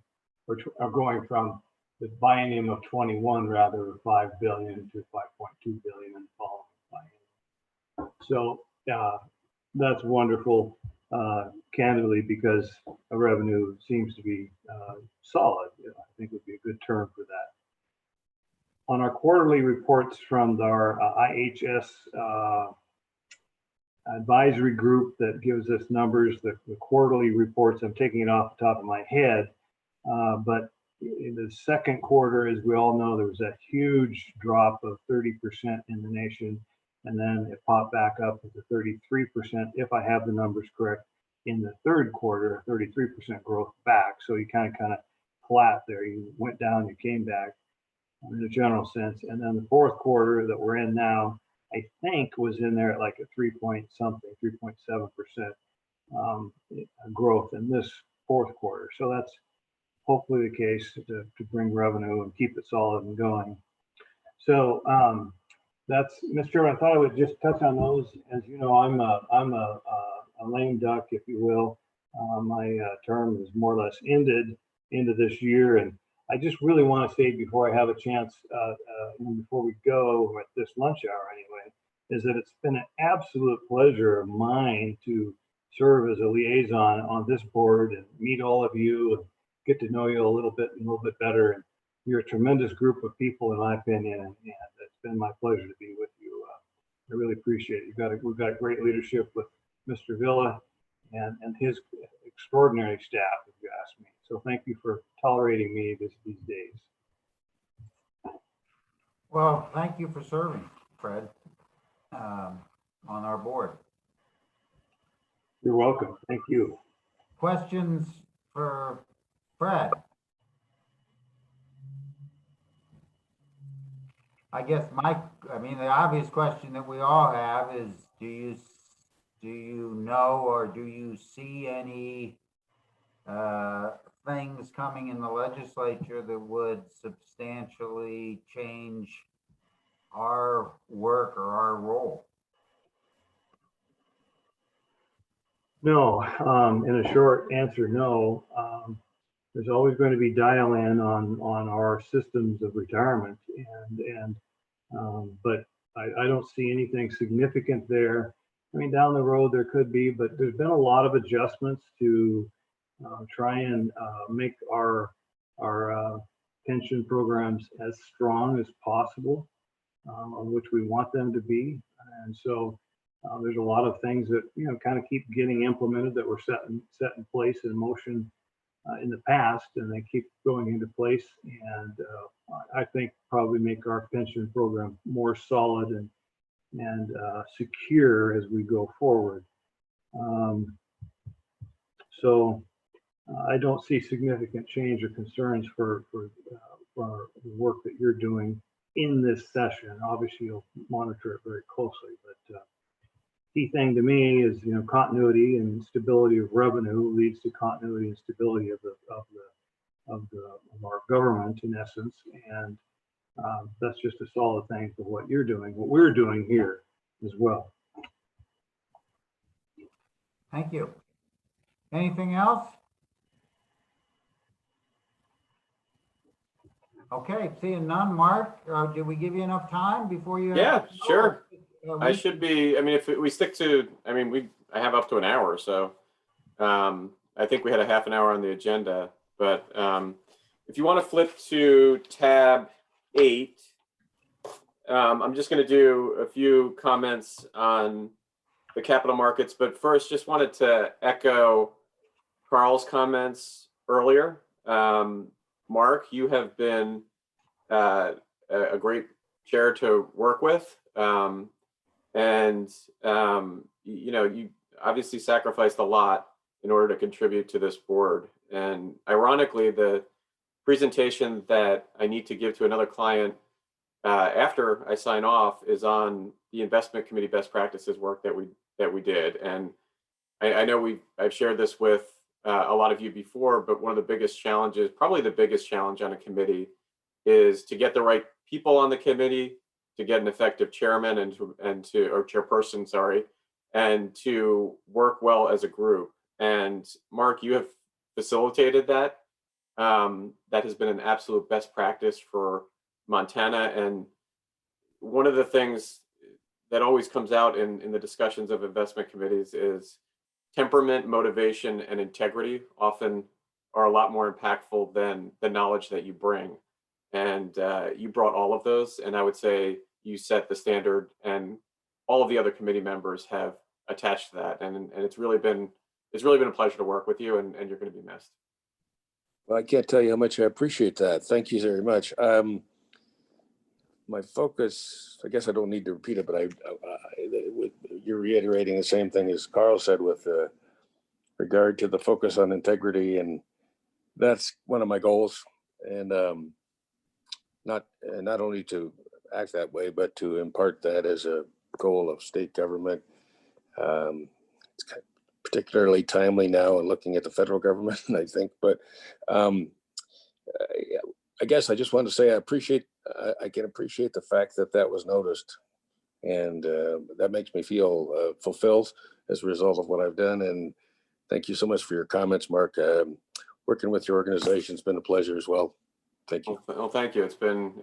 are going from the biennium of 21 rather 5 billion to 5.2 billion in the following biennium. So that's wonderful, candidly, because revenue seems to be solid. I think would be a good term for that. On our quarterly reports from our IHS advisory group that gives us numbers, the quarterly reports, I'm taking it off the top of my head, but in the second quarter, as we all know, there was that huge drop of 30% in the nation, and then it popped back up to 33%, if I have the numbers correct, in the third quarter, 33% growth back. So you kind of flat there. You went down, you came back in a general sense. And then the fourth quarter that we're in now, I think was in there at like a 3.7% growth in this fourth quarter. So that's hopefully the case to bring revenue and keep it solid and going. So that's, Mr. Chairman, I thought I would just touch on those. As you know, I'm a lame duck, if you will. My term is more or less ended into this year, and I just really want to say before I have a chance, before we go at this lunch hour anyway, is that it's been an absolute pleasure of mine to serve as a liaison on this board and meet all of you and get to know you a little bit better. And you're a tremendous group of people, in my opinion, and it's been my pleasure to be with you. I really appreciate it. We've got great leadership with Mr. Villa and his extraordinary staff, if you ask me. So thank you for tolerating me these days. Well, thank you for serving, Fred, on our board. You're welcome. Thank you. Questions for Fred? I guess the obvious question that we all have is, do you know or do you see any things coming in the legislature that would substantially change our work or our role? No, in a short answer, no. There's always going to be dial-in on our systems of retirement, but I don't see anything significant there. I mean, down the road there could be, but there's been a lot of adjustments to try and make our pension programs as strong as possible, on which we want them to be. And so there's a lot of things that, you know, kind of keep getting implemented that were set in place in motion in the past, and they keep going into place. And I think probably make our pension program more solid and secure as we go forward. So I don't see significant change or concerns for the work that you're doing in this session. Obviously, you'll monitor it very closely, but key thing to me is, you know, continuity and stability of revenue leads to continuity and stability of our government in essence, and that's just a solid thing for what you're doing, what we're doing here as well. Thank you. Anything else? Okay, seeing none. Mark, did we give you enough time before you? Yeah, sure. I We- should be, I mean, if we stick to, I mean, I have up to an hour, so I think we had a half an hour on the agenda, but if you want to flip to tab 8, I'm just going to do a few comments on the capital markets, but first just wanted to echo Carl's comments earlier. Mark, you have been a great chair to work with. And you know, you obviously sacrificed a lot in order to contribute to this board. And ironically, the presentation that I need to give to another client after I sign off is on the investment committee best practices work that we did. And I know I've shared this with a lot of you before, but one of the biggest challenges, probably the biggest challenge on a committee, is to get the right people on the committee, to get an effective chairman or chairperson, sorry, and to work well as a group. And Mark, you have facilitated that. That has been an absolute best practice for Montana. And one of the things that always comes out in the discussions of investment committees is temperament, motivation, and integrity often are a lot more impactful than the knowledge that you bring. And you brought all of those, and I would say you set the standard, and all of the other committee members have attached to that. And it's really been a pleasure to work with you, and you're going to be missed. Well, I can't tell you how much I appreciate that. Thank you very much. My focus, I guess I don't need to repeat it, but you're reiterating the same thing as Carl said with regard to the focus on integrity, and that's one of my goals. And not only to act that way, but to impart that as a goal of state government. It's kind of particularly timely now in looking at the federal government, I think. But I guess I just want to say I can appreciate the fact that was noticed, and that makes me feel fulfilled as a result of what I've done. And thank you so much for your comments, Mark. Working with your organization has been a pleasure as well. Thank you. Well, thank you. It's been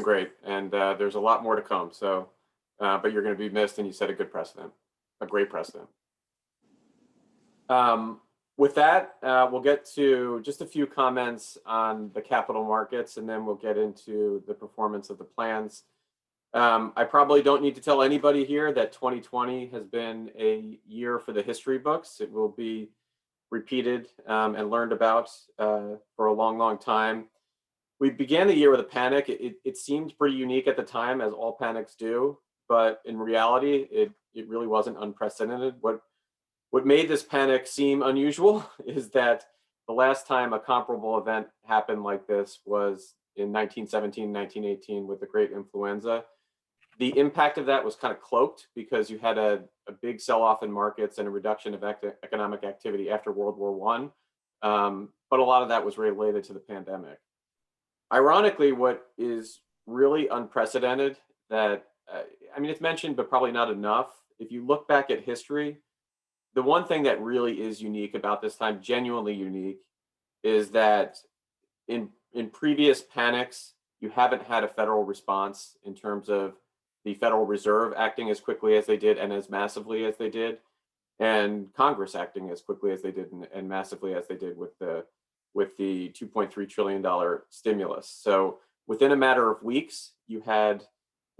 great, and there's a lot more to come. So, but you're going to be missed, and you set a good precedent, a great precedent. With that, we'll get to just a few comments on the capital markets, and then we'll get into the performance of the plans. I probably don't need to tell anybody here that 2020 has been a year for the history books. It will be repeated and learned about for a long, long time. We began the year with a panic. It seemed pretty unique at the time, as all panics do, but in reality, it really wasn't unprecedented. What made this panic seem unusual is that the last time a comparable event happened like this was in 1917, 1918 with the Great Influenza. The impact of that was kind of cloaked because you had a big sell-off in markets and a reduction of economic activity after World War I. But a lot of that was related to the pandemic. Ironically, what is really unprecedented that, I mean, it's mentioned, but probably not enough. If you look back at history, the one thing that really is unique about this time, genuinely unique, is that in previous panics, you haven't had a federal response in terms of the Federal Reserve acting as quickly as they did and as massively as they did, and Congress acting as quickly as they did and massively as they did with the $2.3 trillion stimulus. So within a matter of weeks, you had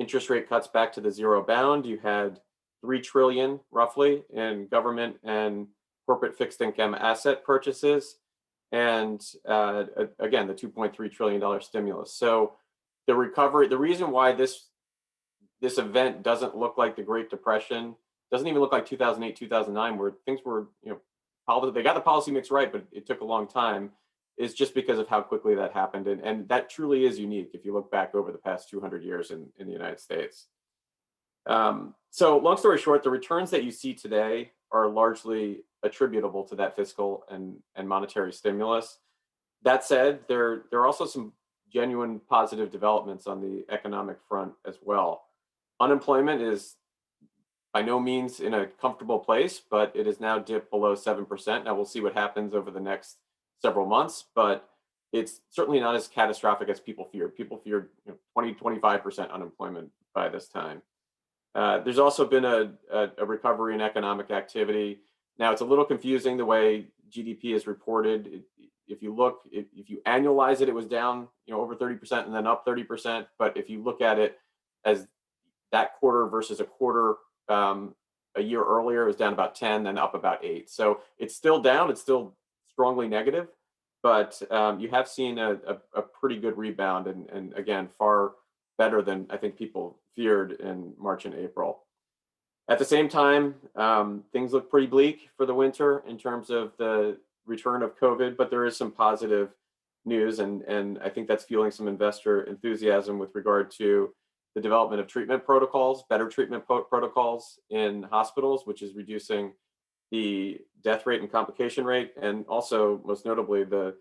interest rate cuts back to the zero bound. You had 3 trillion roughly in government and corporate fixed income asset purchases. And again, the $2.3 trillion stimulus. So the recovery, the reason why this event doesn't look like the Great Depression, doesn't even look like 2008, 2009, where things were, they got the policy mix right, but it took a long time, is just because of how quickly that happened. And that truly is unique if you look back over the past 200 years in the United States. So long story short, the returns that you see today are largely attributable to that fiscal and monetary stimulus. That said, there are also some genuine positive developments on the economic front as well. Unemployment is by no means in a comfortable place, but it is now dipped below 7%. Now we'll see what happens over the next several months, but it's certainly not as catastrophic as people feared. People feared 20, 25% unemployment by this time. There's also been a recovery in economic activity. Now it's a little confusing the way GDP is reported. If you annualize it, it was down over 30% and then up 30%. But if you look at it as that quarter versus a quarter a year earlier, it was down about 10, then up about 8. So it's still down. It's still strongly negative, but you have seen a pretty good rebound, and again, far better than I think people feared in March and April. At the same time, things look pretty bleak for the winter in terms of the return of COVID, but there is some positive news, and I think that's fueling some investor enthusiasm with regard to the development of treatment protocols, better treatment protocols in hospitals, which is reducing the death rate and complication rate, and also most notably the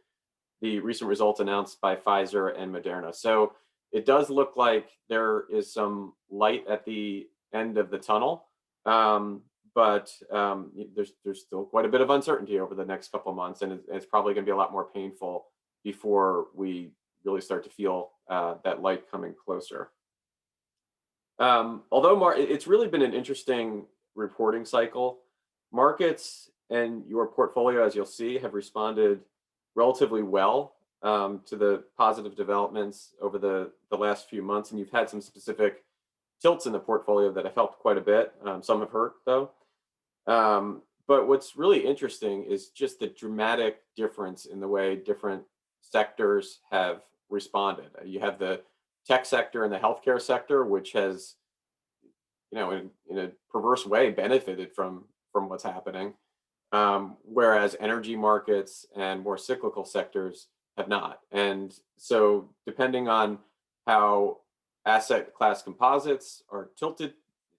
recent results announced by Pfizer and Moderna. So it does look like there is some light at the end of the tunnel, but there's still quite a bit of uncertainty over the next couple of months, and it's probably going to be a lot more painful before we really start to feel that light coming closer. Although it's really been an interesting reporting cycle. Markets and your portfolio, as you'll see, have responded relatively well to the positive developments over the last few months, and you've had some specific tilts in the portfolio that have helped quite a bit. Some have hurt though. But what's really interesting is just the dramatic difference in the way different sectors have responded. You have the tech sector and the healthcare sector, which has, in a perverse way, benefited from what's happening, whereas energy markets and more cyclical sectors have not. And so depending on how asset class composites are tilted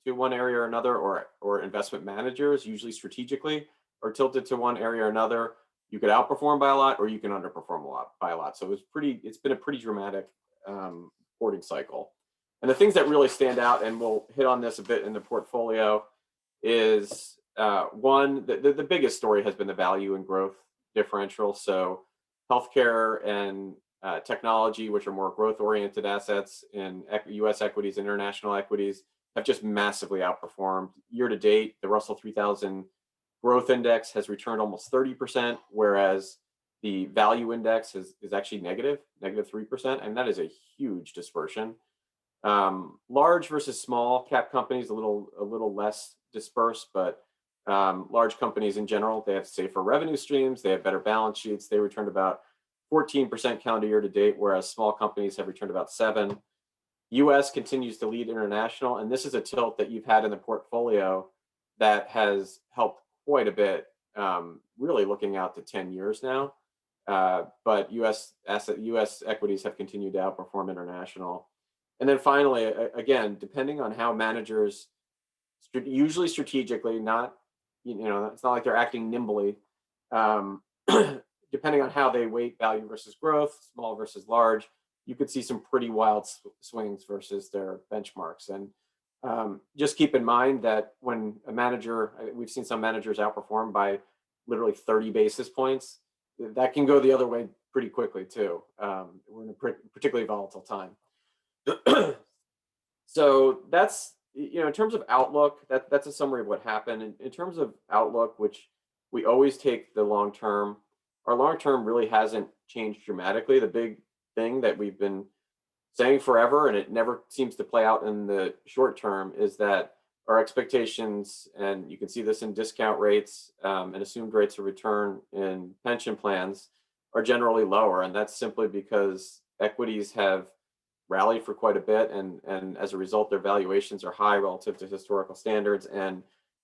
to one area or another, or investment managers, usually strategically, are tilted to one area or another, you could outperform by a lot or you can underperform by a lot. So it's been a pretty dramatic reporting cycle. And the things that really stand out, and we'll hit on this a bit in the portfolio, is one, the biggest story has been the value and growth differential. So healthcare and technology, which are more growth-oriented assets in U.S. equities, international equities, have just massively outperformed. Year to date, the Russell 3000 Growth Index has returned almost 30%, whereas the Value Index is actually negative 3%, and that is a huge dispersion. Large versus small cap companies, a little less dispersed, but large companies in general, they have safer revenue streams, they have better balance sheets. They returned about 14% calendar year to date, whereas small companies have returned about 7%. US continues to lead international, and this is a tilt that you've had in the portfolio that has helped quite a bit, really looking out to 10 years now. But US equities have continued to outperform international. And then finally, again, depending on how managers, usually strategically, not, it's not like they're acting nimbly, depending on how they weight value versus growth, small versus large, you could see some pretty wild swings versus their benchmarks. And just keep in mind that when a manager, we've seen some managers outperform by literally 30 basis points, that can go the other way pretty quickly too. We're in a particularly volatile time. So that's, in terms of outlook, that's a summary of what happened. In terms of outlook, which we always take the long term, our long term really hasn't changed dramatically. The big thing that we've been saying forever, and it never seems to play out in the short term, is that our expectations, and you can see this in discount rates and assumed rates of return in pension plans, are generally lower. And that's simply because equities have rallied for quite a bit, and as a result, their valuations are high relative to historical standards, and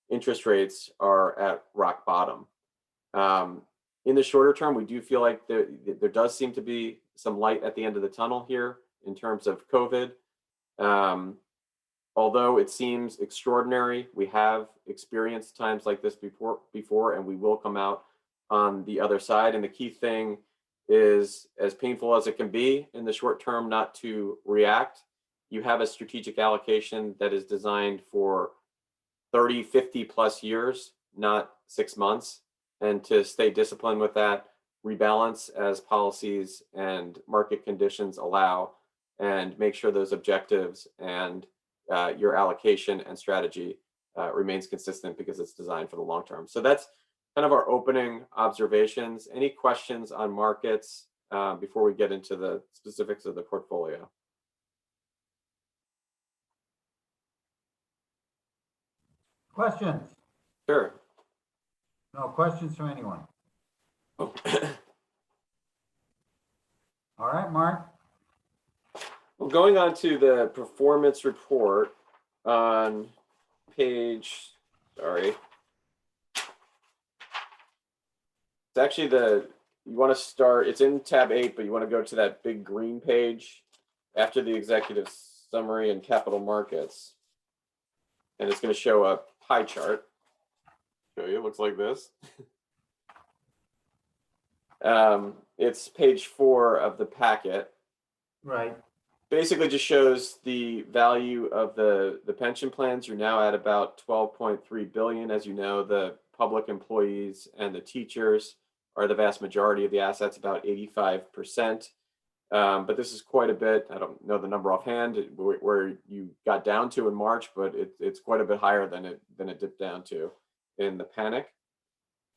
interest rates are at rock bottom. In the shorter term, we do feel like there does seem to be some light at the end of the tunnel here in terms of COVID. Although it seems extraordinary, we have experienced times like this before, and we will come out on the other side. And the key thing is, as painful as it can be in the short term, not to react. You have a strategic allocation that is designed for 30, 50 plus years, not 6 months, and to stay disciplined with that, rebalance as policies and market conditions allow, and make sure those objectives and your allocation and strategy remains consistent, because it's designed for the long term. So that's kind of our opening observations. Any questions on markets before we get into the specifics of the portfolio? Questions? Sure. No questions from anyone? Oh. All right, Mark. Well, going on to the performance report on page, sorry. It's actually you want to start, it's in tab 8, but you want to go to that big green page after the executive summary and capital markets. And it's going to show a pie chart. Show you, it looks like this. It's page 4 of the packet. Right. Basically just shows the value of the pension plans. You're now at about 12.3 billion. As you know, the public employees and the teachers are the vast majority of the assets, about 85%. But this is quite a bit. I don't know the number offhand where you got down to in March, but it's quite a bit higher than it dipped down to in the panic.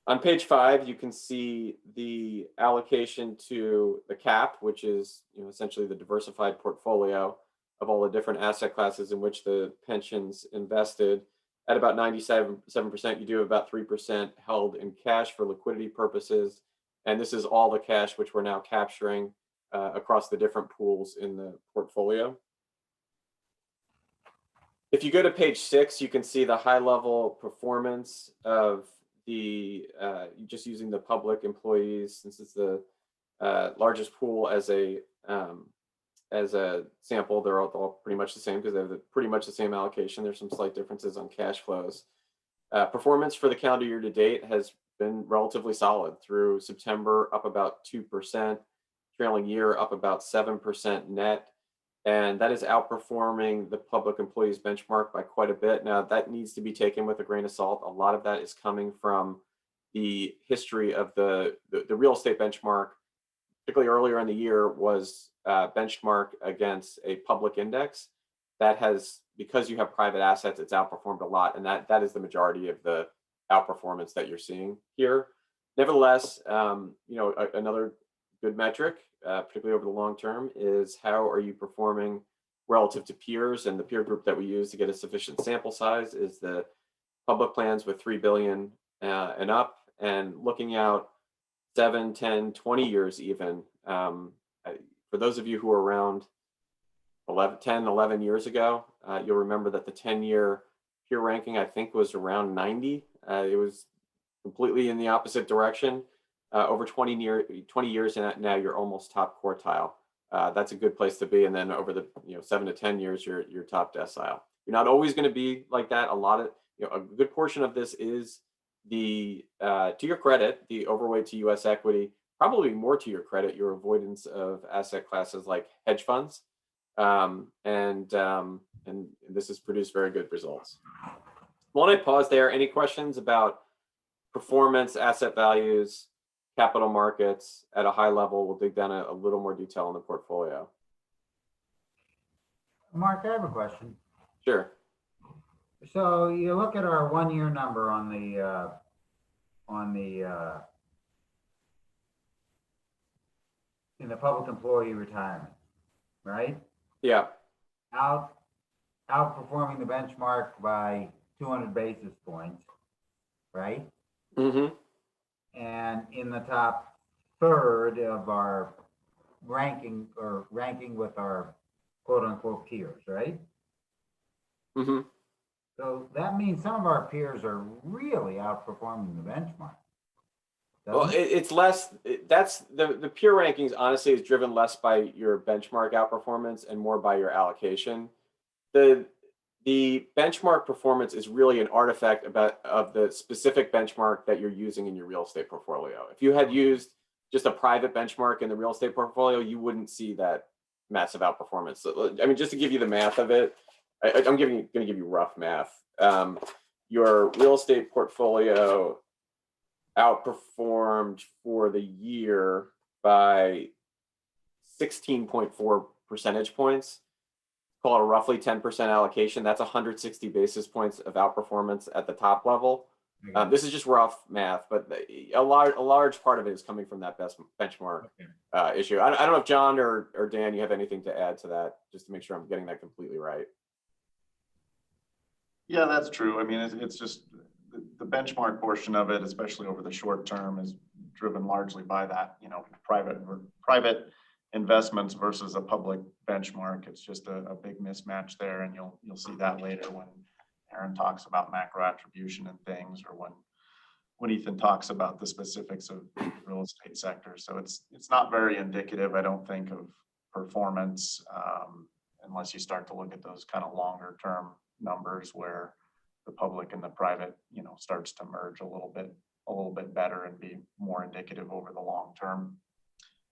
On page 5, you can see the allocation to the CAP, which is essentially the diversified portfolio of all the different asset classes in which the pensions invested. At about 97%, you do have about 3% held in cash for liquidity purposes. And this is all the cash which we're now capturing across the different pools in the portfolio. If you go to page 6, you can see the high level performance of the just using the public employees, since it's the largest pool as a sample. They're all pretty much the same because they have pretty much the same allocation. There's some slight differences on cash flows. Performance for the calendar year to date has been relatively solid through September, up about 2%, trailing year up about 7% net. And that is outperforming the public employees benchmark by quite a bit. Now, that needs to be taken with a grain of salt. A lot of that is coming from the history of the real estate benchmark, particularly earlier in the year, was benchmarked against a public index. That has, because you have private assets, it's outperformed a lot. And that is the majority of the outperformance that you're seeing here. Nevertheless, another good metric, particularly over the long term, is how are you performing relative to peers? And the peer group that we use to get a sufficient sample size is the public plans with 3 billion and up, and looking out 7, 10, 20 years even. For those of you who were around 10, 11 years ago, you'll remember that the 10-year peer ranking, I think, was around 90. It was completely in the opposite direction. Over 20 years now, you're almost top quartile. That's a good place to be. And then over the 7 to 10 years, you're top decile. You're not always going to be like that. A good portion of this is to your credit, the overweight to U.S. equity. Probably more to your credit, your avoidance of asset classes like hedge funds, and this has produced very good results. Why don't I pause there? Any questions about performance, asset values, capital markets at a high level? We'll dig down a little more detail in the portfolio. Mark, I have a question. Sure. So you look at our 1-year number on the in the public employee retirement, right? Yeah. Outperforming the benchmark by 200 basis points, right? Mm-hmm. And in the top third of our ranking with our quote unquote peers, right? Mm-hmm. So that means some of our peers are really outperforming the benchmark. Well, it's less, that's the peer rankings honestly is driven less by your benchmark outperformance and more by your allocation. The benchmark performance is really an artifact of the specific benchmark that you're using in your real estate portfolio. If you had used just a private benchmark in the real estate portfolio, you wouldn't see that massive outperformance. So, I mean, just to give you the math of it, I'm going to give you rough math. Your real estate portfolio outperformed for the year by 16.4 percentage points. Call it a roughly 10% allocation. That's 160 basis points of outperformance at the top level. This is just rough math, but a large part of it is coming from that best benchmark issue. I don't know if John or Dan, you have anything to add to that, just to make sure I'm getting that completely right. Yeah, that's true. I mean, it's just the benchmark portion of it, especially over the short term, is driven largely by that, you know, private investments versus a public benchmark. It's just a big mismatch there, and you'll see that later when Aaron talks about macro attribution and things, or when Ethan talks about the specifics of the real estate sector. So it's not very indicative, I don't think, of performance unless you start to look at those kind of longer term numbers where the public and the private, you know, starts to merge a little bit better and be more indicative over the long term.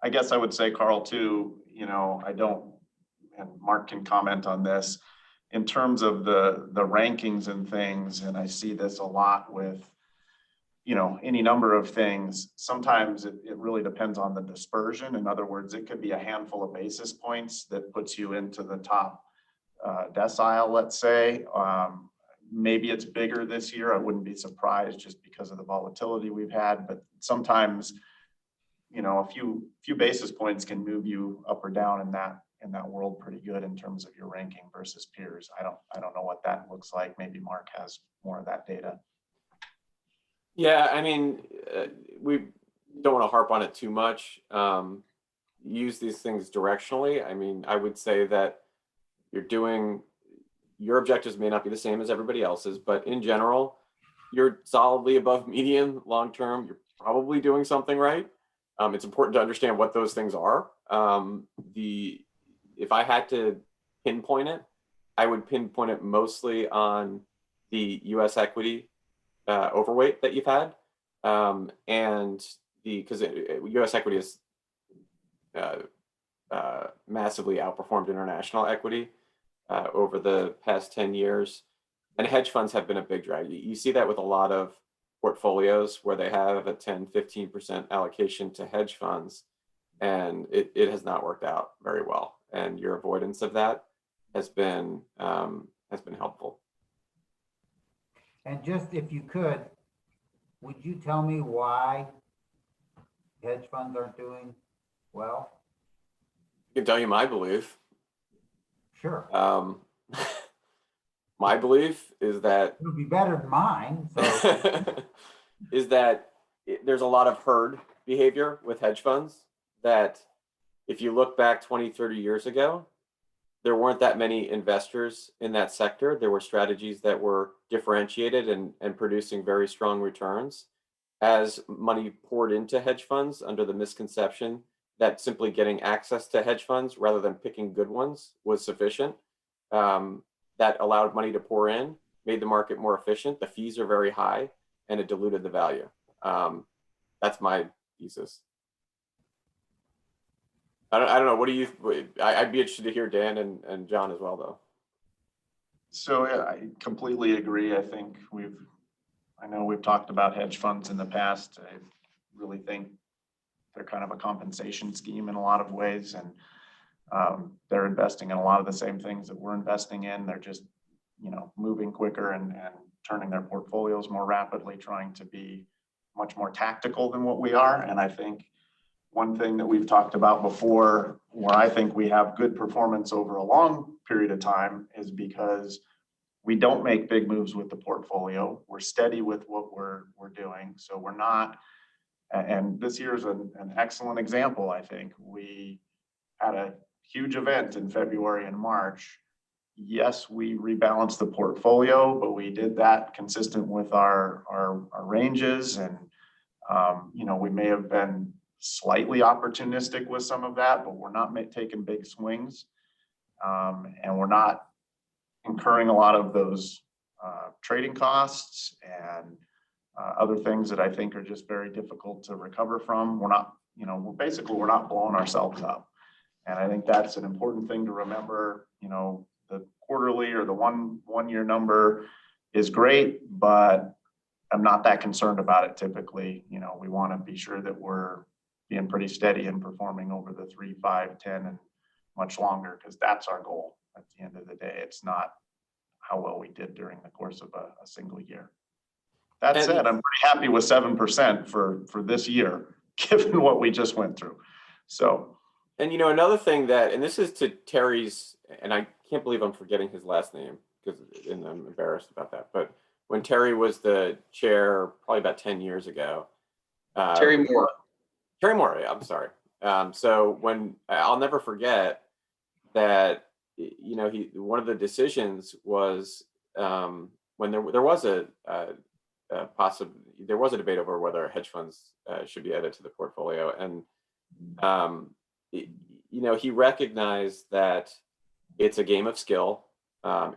I guess I would say, Carl, too, you know, and Mark can comment on this, in terms of the rankings and things, and I see this a lot with, you know, any number of things. Sometimes it really depends on the dispersion. In other words, it could be a handful of basis points that puts you into the top decile, let's say. Maybe it's bigger this year. I wouldn't be surprised just because of the volatility we've had, but sometimes, you know, a few basis points can move you up or down in that world pretty good in terms of your ranking versus peers. I don't know what that looks like. Maybe Mark has more of that data. Yeah, I mean, we don't want to harp on it too much. Use these things directionally. I mean, I would say that your objectives may not be the same as everybody else's, but in general, you're solidly above median long term. You're probably doing something right. It's important to understand what those things are. If I had to pinpoint it, I would pinpoint it mostly on the U.S. equity overweight that you've had, and because U.S. equity is massively outperformed international equity over the past 10 years. And hedge funds have been a big drag. You see that with a lot of portfolios where they have a 10, 15% allocation to hedge funds, and it has not worked out very well. And your avoidance of that has been helpful. And just if you could, would you tell me why hedge funds aren't doing well? I can tell you my belief. Sure. My belief is that it'll be better than mine. So. Is that there's a lot of herd behavior with hedge funds, that if you look back 20, 30 years ago, there weren't that many investors in that sector. There were strategies that were differentiated and producing very strong returns. As money poured into hedge funds under the misconception that simply getting access to hedge funds rather than picking good ones was sufficient, that allowed money to pour in, made the market more efficient. The fees are very high, and it diluted the value. That's my thesis. I don't know. What do you? I'd be interested to hear Dan and John as well, though. So yeah, I completely agree. I think I know we've talked about hedge funds in the past. I really think they're kind of a compensation scheme in a lot of ways, and they're investing in a lot of the same things that we're investing in. They're just, you know, moving quicker and turning their portfolios more rapidly, trying to be much more tactical than what we are. And I think one thing that we've talked about before, where I think we have good performance over a long period of time, is because we don't make big moves with the portfolio. We're steady with what we're doing. So we're not, and this year is an excellent example, I think. We had a huge event in February and March. Yes, we rebalanced the portfolio, but we did that consistent with our ranges. And, you know, we may have been slightly opportunistic with some of that, but we're not taking big swings. And we're not incurring a lot of those trading costs and other things that I think are just very difficult to recover from. We're not, you know, we're not blowing ourselves up. And I think that's an important thing to remember. You know, the quarterly or the one year number is great, but I'm not that concerned about it typically. You know, we want to be sure that we're being pretty steady and performing over the 3, 5, 10 and much longer, because that's our goal at the end of the day. It's not how well we did during the course of a single year. That said, I'm pretty happy with 7% for this year, given what we just went through. So, and you know, another thing that, and this is to Terry's, and I can't believe I'm forgetting his last name and I'm embarrassed about that. But when Terry was the chair, probably about 10 years ago, Terry Moore. Terry Moore, yeah, I'm sorry. So when I'll never forget that, you know, one of the decisions was when there was a debate over whether hedge funds should be added to the portfolio, and you know, he recognized that it's a game of skill.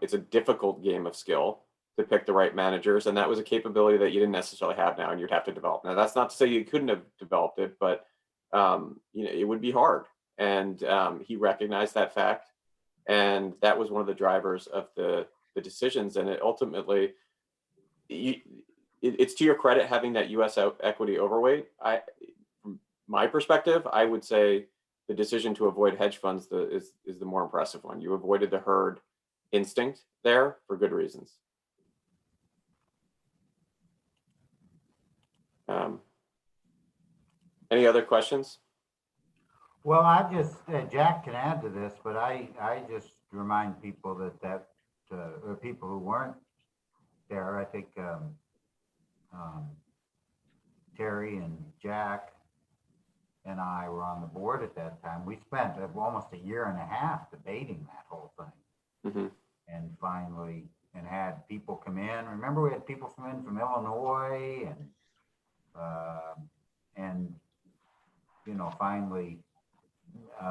It's a difficult game of skill to pick the right managers, and that was a capability that you didn't necessarily have now, and you'd have to develop. Now, that's not to say you couldn't have developed it, but you know, it would be hard. And he recognized that fact, and that was one of the drivers of the decisions. And it ultimately, it's to your credit having that U.S. equity overweight. From my perspective, I would say the decision to avoid hedge funds is the more impressive one. You avoided the herd instinct there for good reasons. Any other questions? Well, I just, Jack can add to this, but I just remind people that or people who weren't there, I think Terry and Jack and I were on the board at that time. We spent almost a year and a half debating that whole thing. Mm-hmm. And finally, and had people come in. Remember, we had people come in from Illinois and you know, finally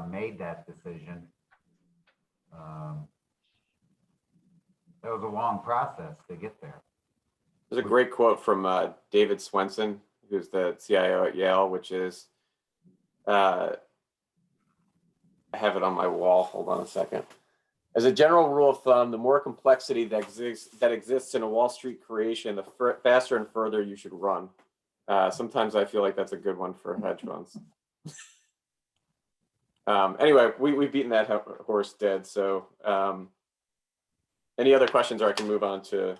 made that decision. It was a long process to get there. There's a great quote from David Swenson, who's the CIO at Yale, which is, I have it on my wall. Hold on a second. As a general rule of thumb, the more complexity that exists in a Wall Street creation, the faster and further you should run. Sometimes I feel like that's a good one for hedge funds. Anyway, we've beaten that horse dead. So any other questions, or I can move on to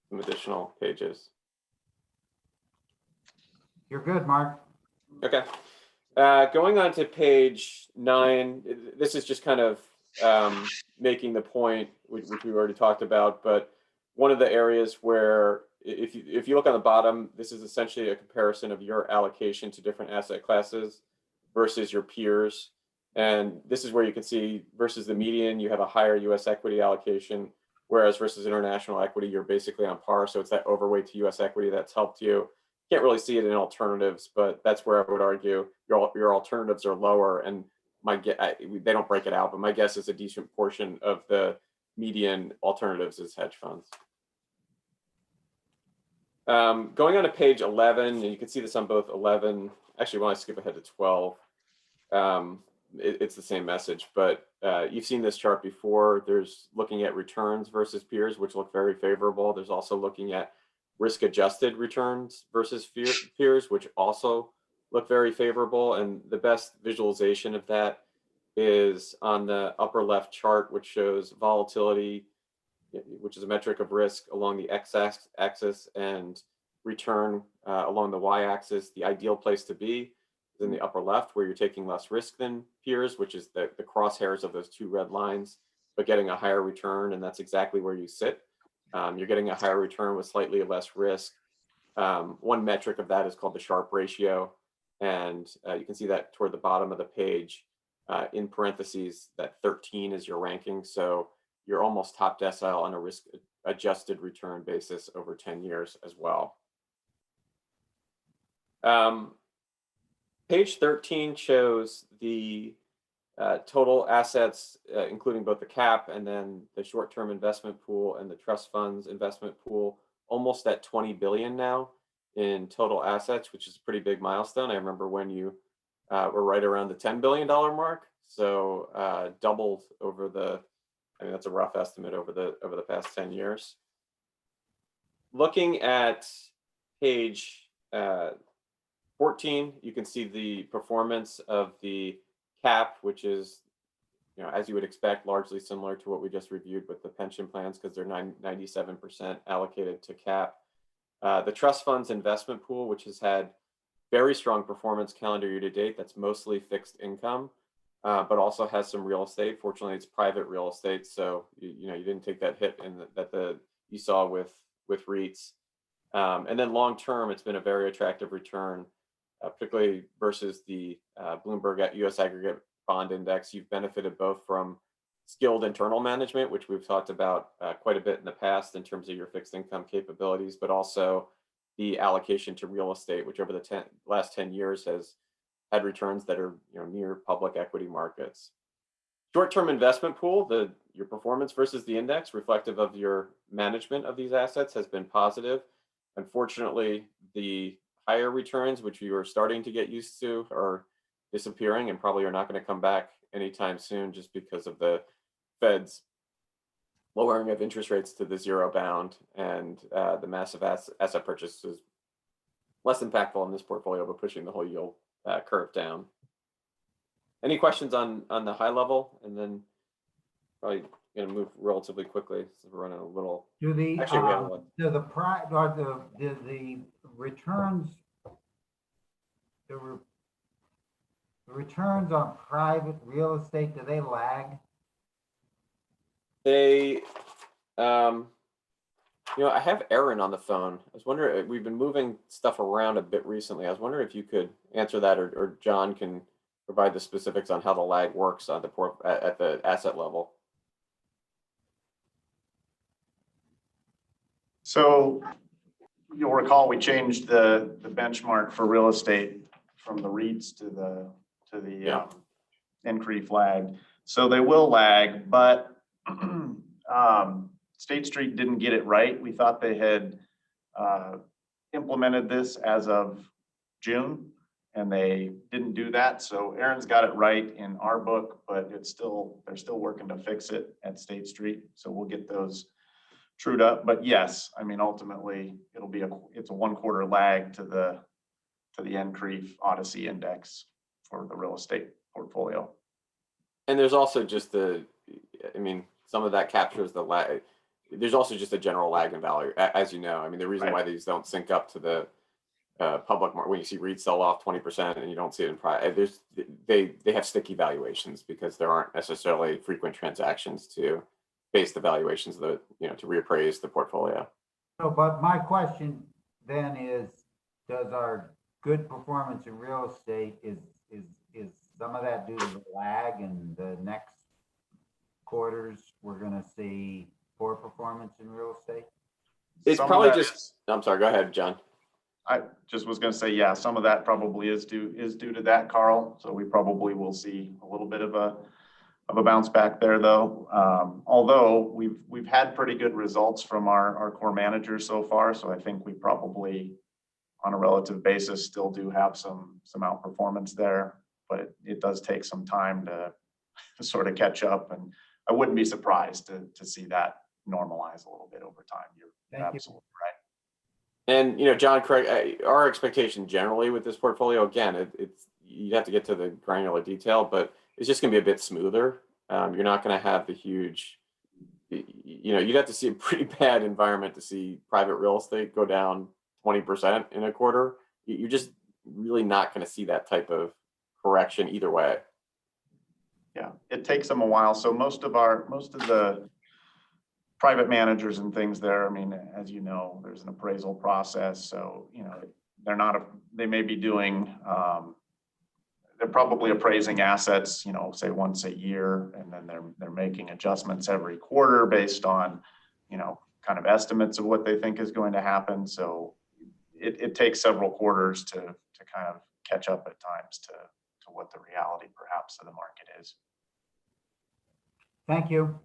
some additional pages. You're good, Mark. Okay. Going on to page 9, this is just kind of making the point, which we already talked about, but one of the areas where if you look on the bottom, this is essentially a comparison of your allocation to different asset classes versus your peers. And this is where you can see versus the median, you have a higher US equity allocation, whereas versus international equity, you're basically on par. So it's that overweight to US equity that's helped you. Can't really see it in alternatives, but that's where I would argue your alternatives are lower. And they don't break it out, but my guess is a decent portion of the median alternatives is hedge funds. Going on to page 11, and you can see this on both 11. Actually, when I skip ahead to 12, it's the same message, but you've seen this chart before. There's looking at returns versus peers, which look very favorable. There's also looking at risk-adjusted returns versus peers, which also look very favorable. And the best visualization of that is on the upper left chart, which shows volatility, which is a metric of risk along the x-axis, and return along the y-axis, the ideal place to be. is in the upper left, where you're taking less risk than peers, which is the crosshairs of those two red lines, but getting a higher return, and that's exactly where you sit. You're getting a higher return with slightly less risk. One metric of that is called the Sharpe ratio, and you can see that toward the bottom of the page. In parentheses, that 13 is your ranking, so you're almost top decile on a risk-adjusted return basis over 10 years as well. Page 13 shows the total assets, including both the cap and then the short-term investment pool and the trust funds investment pool, almost at 20 billion now in total assets, which is a pretty big milestone. I remember when you were right around the $10 billion mark. So doubled over the, I mean, that's a rough estimate over the past 10 years. Looking at page 14, you can see the performance of the cap, which is, you know, as you would expect, largely similar to what we just reviewed with the pension plans, because they're 97% allocated to cap. The trust funds investment pool, which has had very strong performance calendar year to date, that's mostly fixed income, but also has some real estate. Fortunately, it's private real estate, so you didn't take that hit that you saw with REITs. And then long term, it's been a very attractive return, particularly versus the Bloomberg US Aggregate Bond Index. You've benefited both from skilled internal management, which we've talked about quite a bit in the past in terms of your fixed income capabilities, but also the allocation to real estate, which over the last 10 years has had returns that are near public equity markets. Short-term investment pool, your performance versus the index, reflective of your management of these assets, has been positive. Unfortunately, the higher returns, which you are starting to get used to, are disappearing and probably are not going to come back anytime soon, just because of the Fed's lowering of interest rates to the zero bound and the massive asset purchases, less impactful in this portfolio, but pushing the whole yield curve down. Any questions on the high level? And then probably going to move relatively quickly, so we're running a little. Do the Actually, we have a lot. do the returns the returns on private real estate, do they lag? They, I have Aaron on the phone. I was wondering, we've been moving stuff around a bit recently. I was wondering if you could answer that, or John can provide the specifics on how the lag works on at the asset level. So you'll recall we changed the benchmark for real estate from the REITs to the NCREIF lag. So they will lag, but State Street didn't get it right. We thought they had implemented this as of June, and they didn't do that. So Aaron's got it right in our book, but they're still working to fix it at State Street. So we'll get those trued up. But yes, I mean, ultimately it's a 1 quarter lag to the NCREIF Odyssey index for the real estate portfolio. And there's also just some of that captures the lag. There's also just a general lag in value, as you know. I mean, the reason why these don't sync up to the public market, when you see REITs sell off 20% and you don't see it in private, they have sticky valuations because there aren't necessarily frequent transactions to base the valuations to reappraise the portfolio. No, but my question then is, does our good performance in real estate is some of that due to the lag, and the next quarters we're going to see poor performance in real estate? It's probably just, I'm sorry, go ahead, John. I just was going to say, yeah, some of that probably is due to that, Carl. So we probably will see a little bit of a bounce back there, though. Although we've had pretty good results from our core managers so far, so I think we probably, on a relative basis, still do have some outperformance there. But it does take some time to sort of catch up, and I wouldn't be surprised to see that normalize a little bit over time. You're absolutely right. And John, correct. Our expectation generally with this portfolio, again, you have to get to the granular detail, but it's just going to be a bit smoother. You're not going to have the huge, you'd have to see a pretty bad environment to see private real estate go down 20% in a quarter. You're just really not going to see that type of correction either way. Yeah, it takes them a while. So most of the private managers and things there, I mean, as you know, there's an appraisal process. So, you know, they may be doing, they're probably appraising assets, you know, say once a year, and then they're making adjustments every quarter based on, you know, kind of estimates of what they think is going to happen. So it takes several quarters to kind of catch up at times to what the reality perhaps of the market is. Thank you.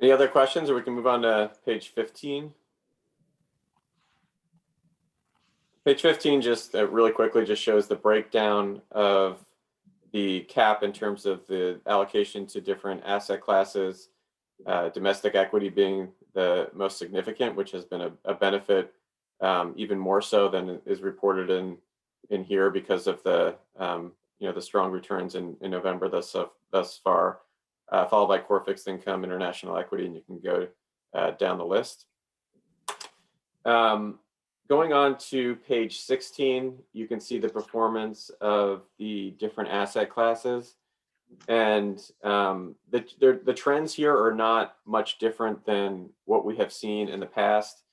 Any other questions, or we can move on to page 15? Page 15 just really quickly just shows the breakdown of the cap in terms of the allocation to different asset classes, domestic equity being the most significant, which has been a benefit even more so than is reported in here because of the you know, the strong returns in November thus far, followed by core fixed income, international equity, and you can go down the list. Going on to page 16, you can see the performance of the different asset classes. And the trends here are not much different than what we have seen in the past.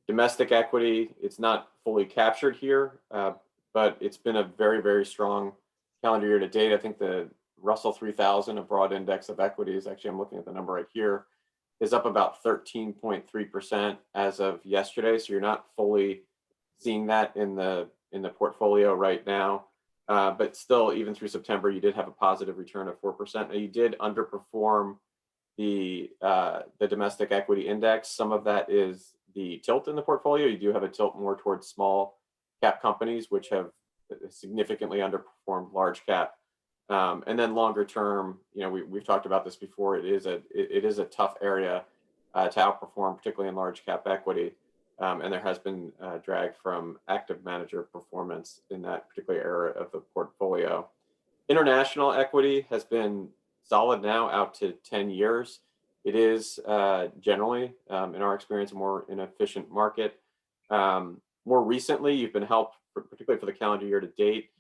Domestic equity, it's not fully captured here, but it's been a very, very strong calendar year to date. I think the Russell 3000, a broad index of equities, actually I'm looking at the number right here, is up about 13.3% as of yesterday. So you're not fully seeing that in the portfolio right now. But still, even through September, you did have a positive return of 4%. Now, you did underperform the domestic equity index. Some of that is the tilt in the portfolio. You do have a tilt more towards small cap companies, which have significantly underperformed large cap. And then longer term, you know, we've talked about this before. It is a tough area to outperform, particularly in large cap equity. And there has been a drag from active manager performance in that particular area of the portfolio. International equity has been solid now out to 10 years. It is generally, in our experience, a more inefficient market. More recently, you've been helped, particularly for the calendar year to date.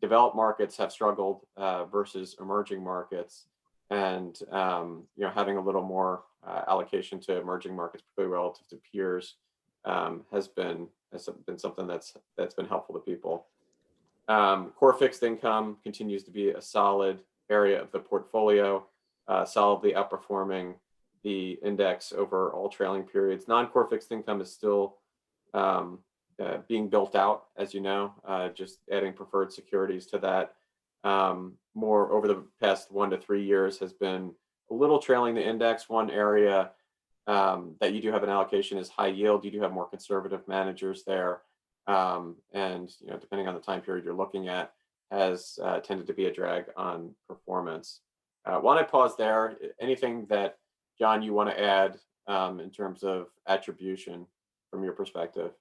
Developed markets have struggled versus emerging markets, and you know, having a little more allocation to emerging markets, particularly relative to peers, has been something that's been helpful to people. Core fixed income continues to be a solid area of the portfolio, solidly outperforming the index over all trailing periods. Non-core fixed income is still being built out, as you know, just adding preferred securities to that. More over the past 1 to 3 years has been a little trailing the index. One area that you do have an allocation is high yield. You do have more conservative managers there. And you know, depending on the time period you're looking at, has tended to be a drag on performance. Why don't I pause there? Anything that, John, you want to add in terms of attribution from your perspective?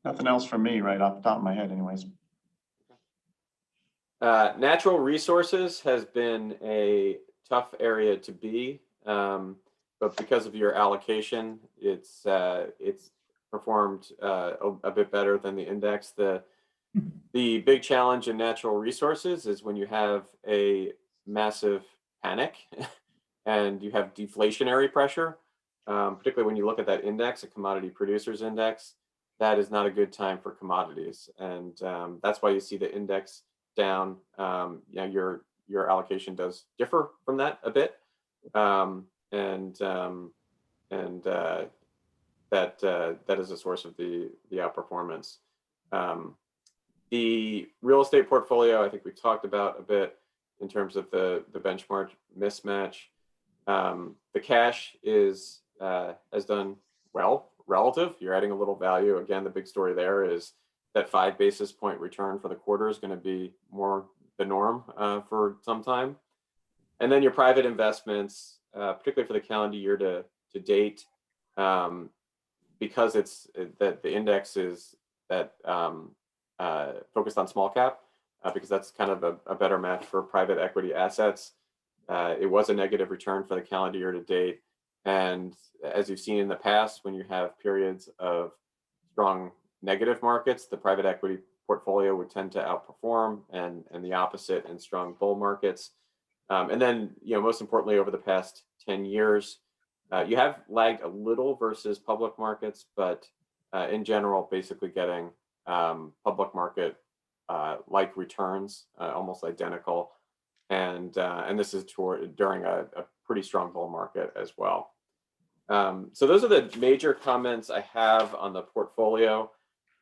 Nothing else from me right off the top of my head anyways. Natural resources has been a tough area to be, but because of your allocation, it's performed a bit better than the index. The big challenge in natural resources is when you have a massive panic and you have deflationary pressure, particularly when you look at that index, a commodity producers index. That is not a good time for commodities, and that's why you see the index down. You know, your allocation does differ from that a bit, that is a source of the outperformance. The real estate portfolio, I think we talked about a bit in terms of the benchmark mismatch. The cash has done well relative. You're adding a little value. Again, the big story there is that 5 basis point return for the quarter is going to be more the norm for some time. And then your private investments, particularly for the calendar year to date, because it's that the index is that focused on small cap, because that's kind of a better match for private equity assets. It was a negative return for the calendar year to date, And as you've seen in the past, when you have periods of strong negative markets, the private equity portfolio would tend to outperform, and the opposite in strong bull markets. And then, most importantly, over the past 10 years, you have lagged a little versus public markets, but in general, basically getting public market like returns, almost identical. And this is during a pretty strong bull market as well. So those are the major comments I have on the portfolio.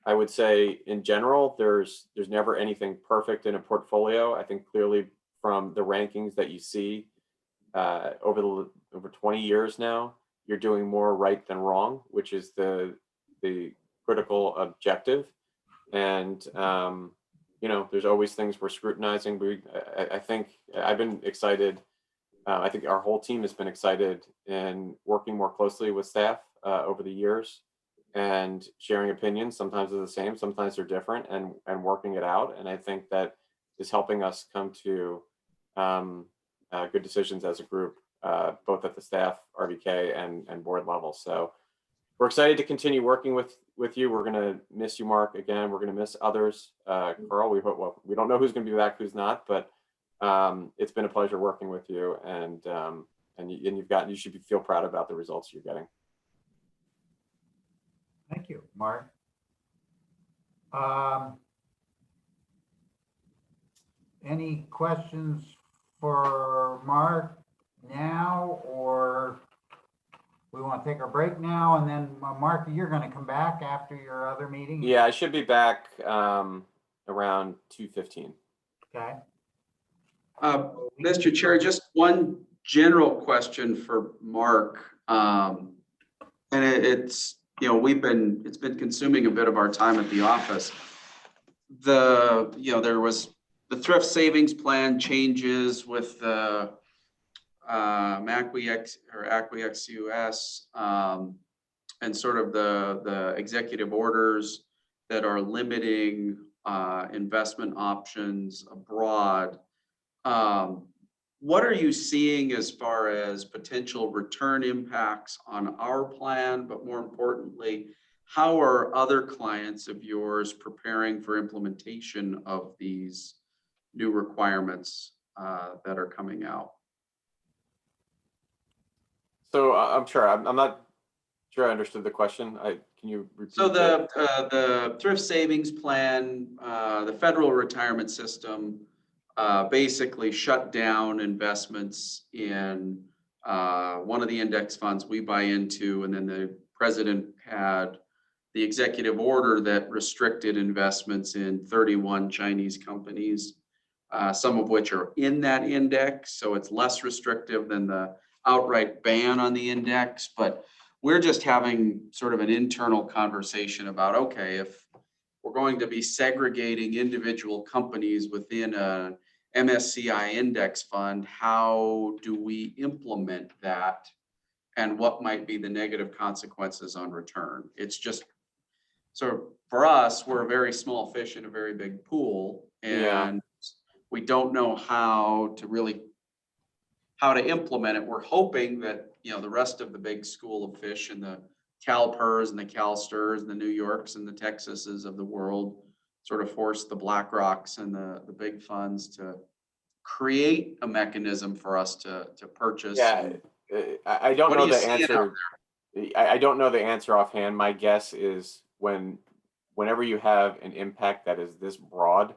I would say in general, there's never anything perfect in a portfolio. I think clearly from the rankings that you see over 20 years now, you're doing more right than wrong, which is the critical objective. And there's always things we're scrutinizing. I think I've been excited. I think our whole team has been excited in working more closely with staff over the years and sharing opinions. Sometimes they're the same, sometimes they're different, and working it out. And I think that is helping us come to good decisions as a group, both at the staff, RBK, and board level. So we're excited to continue working with you. We're going to miss you, Mark. Again, we're going to miss others. Carl, we hope, well, we don't know who's going to be back, who's not, but it's been a pleasure working with you, and you should feel proud about the results you're getting. Thank you, Mark. Any questions for Mark now, or we want to take our break now, and then Mark, you're going to come back after your other meeting? Yeah, I should be back around 2:15. Okay. Mr. Chair, just one general question for Mark. And it's been consuming a bit of our time at the office. There was the thrift savings plan changes with the Acquiesce US, and sort of the executive orders that are limiting investment options abroad. What are you seeing as far as potential return impacts on our plan? But more importantly, how are other clients of yours preparing for implementation of these new requirements that are coming out? So I'm sure I'm not sure I understood the question. Can you repeat? So the thrift savings plan, the federal retirement system, basically shut down investments in one of the index funds we buy into, and then the president had the executive order that restricted investments in 31 Chinese companies, some of which are in that index, so it's less restrictive than the outright ban on the index. But we're just having sort of an internal conversation about, okay, if we're going to be segregating individual companies within a MSCI index fund, how do we implement that, and what might be the negative consequences on return? It's just, so for us, we're a very small fish in a very big pool, and we don't know how to implement it. We're hoping that, the rest of the big school of fish, and the CalPERS and the CalSTRS and the New Yorks and the Texases of the world, sort of force the BlackRocks and the big funds to create a mechanism for us to purchase. Yeah, I don't know the answer. I don't know the answer offhand. My guess is whenever you have an impact that is this broad,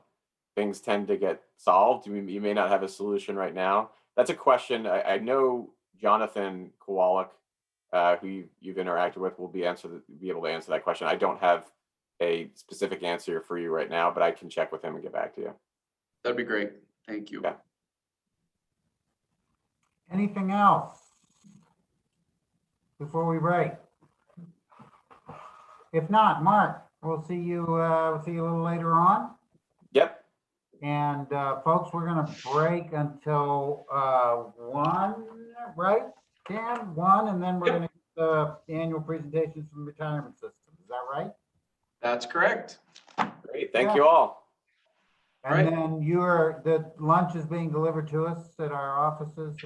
things tend to get solved. You may not have a solution right now. That's a question. I know Jonathan Kowalik, who you've interacted with, will be able to answer that question. I don't have a specific answer for you right now, but I can check with him and get back to you. That'd be great. Thank you. Yeah. Anything else before we break? If not, Mark, we'll see you a little later on. Yep. And folks, we're going to break until 1, right? 10, 1, and then we're going to get the annual presentations from the retirement system. Is that right? That's correct. Great. Thank you all. And then the lunch is being delivered to us at our offices.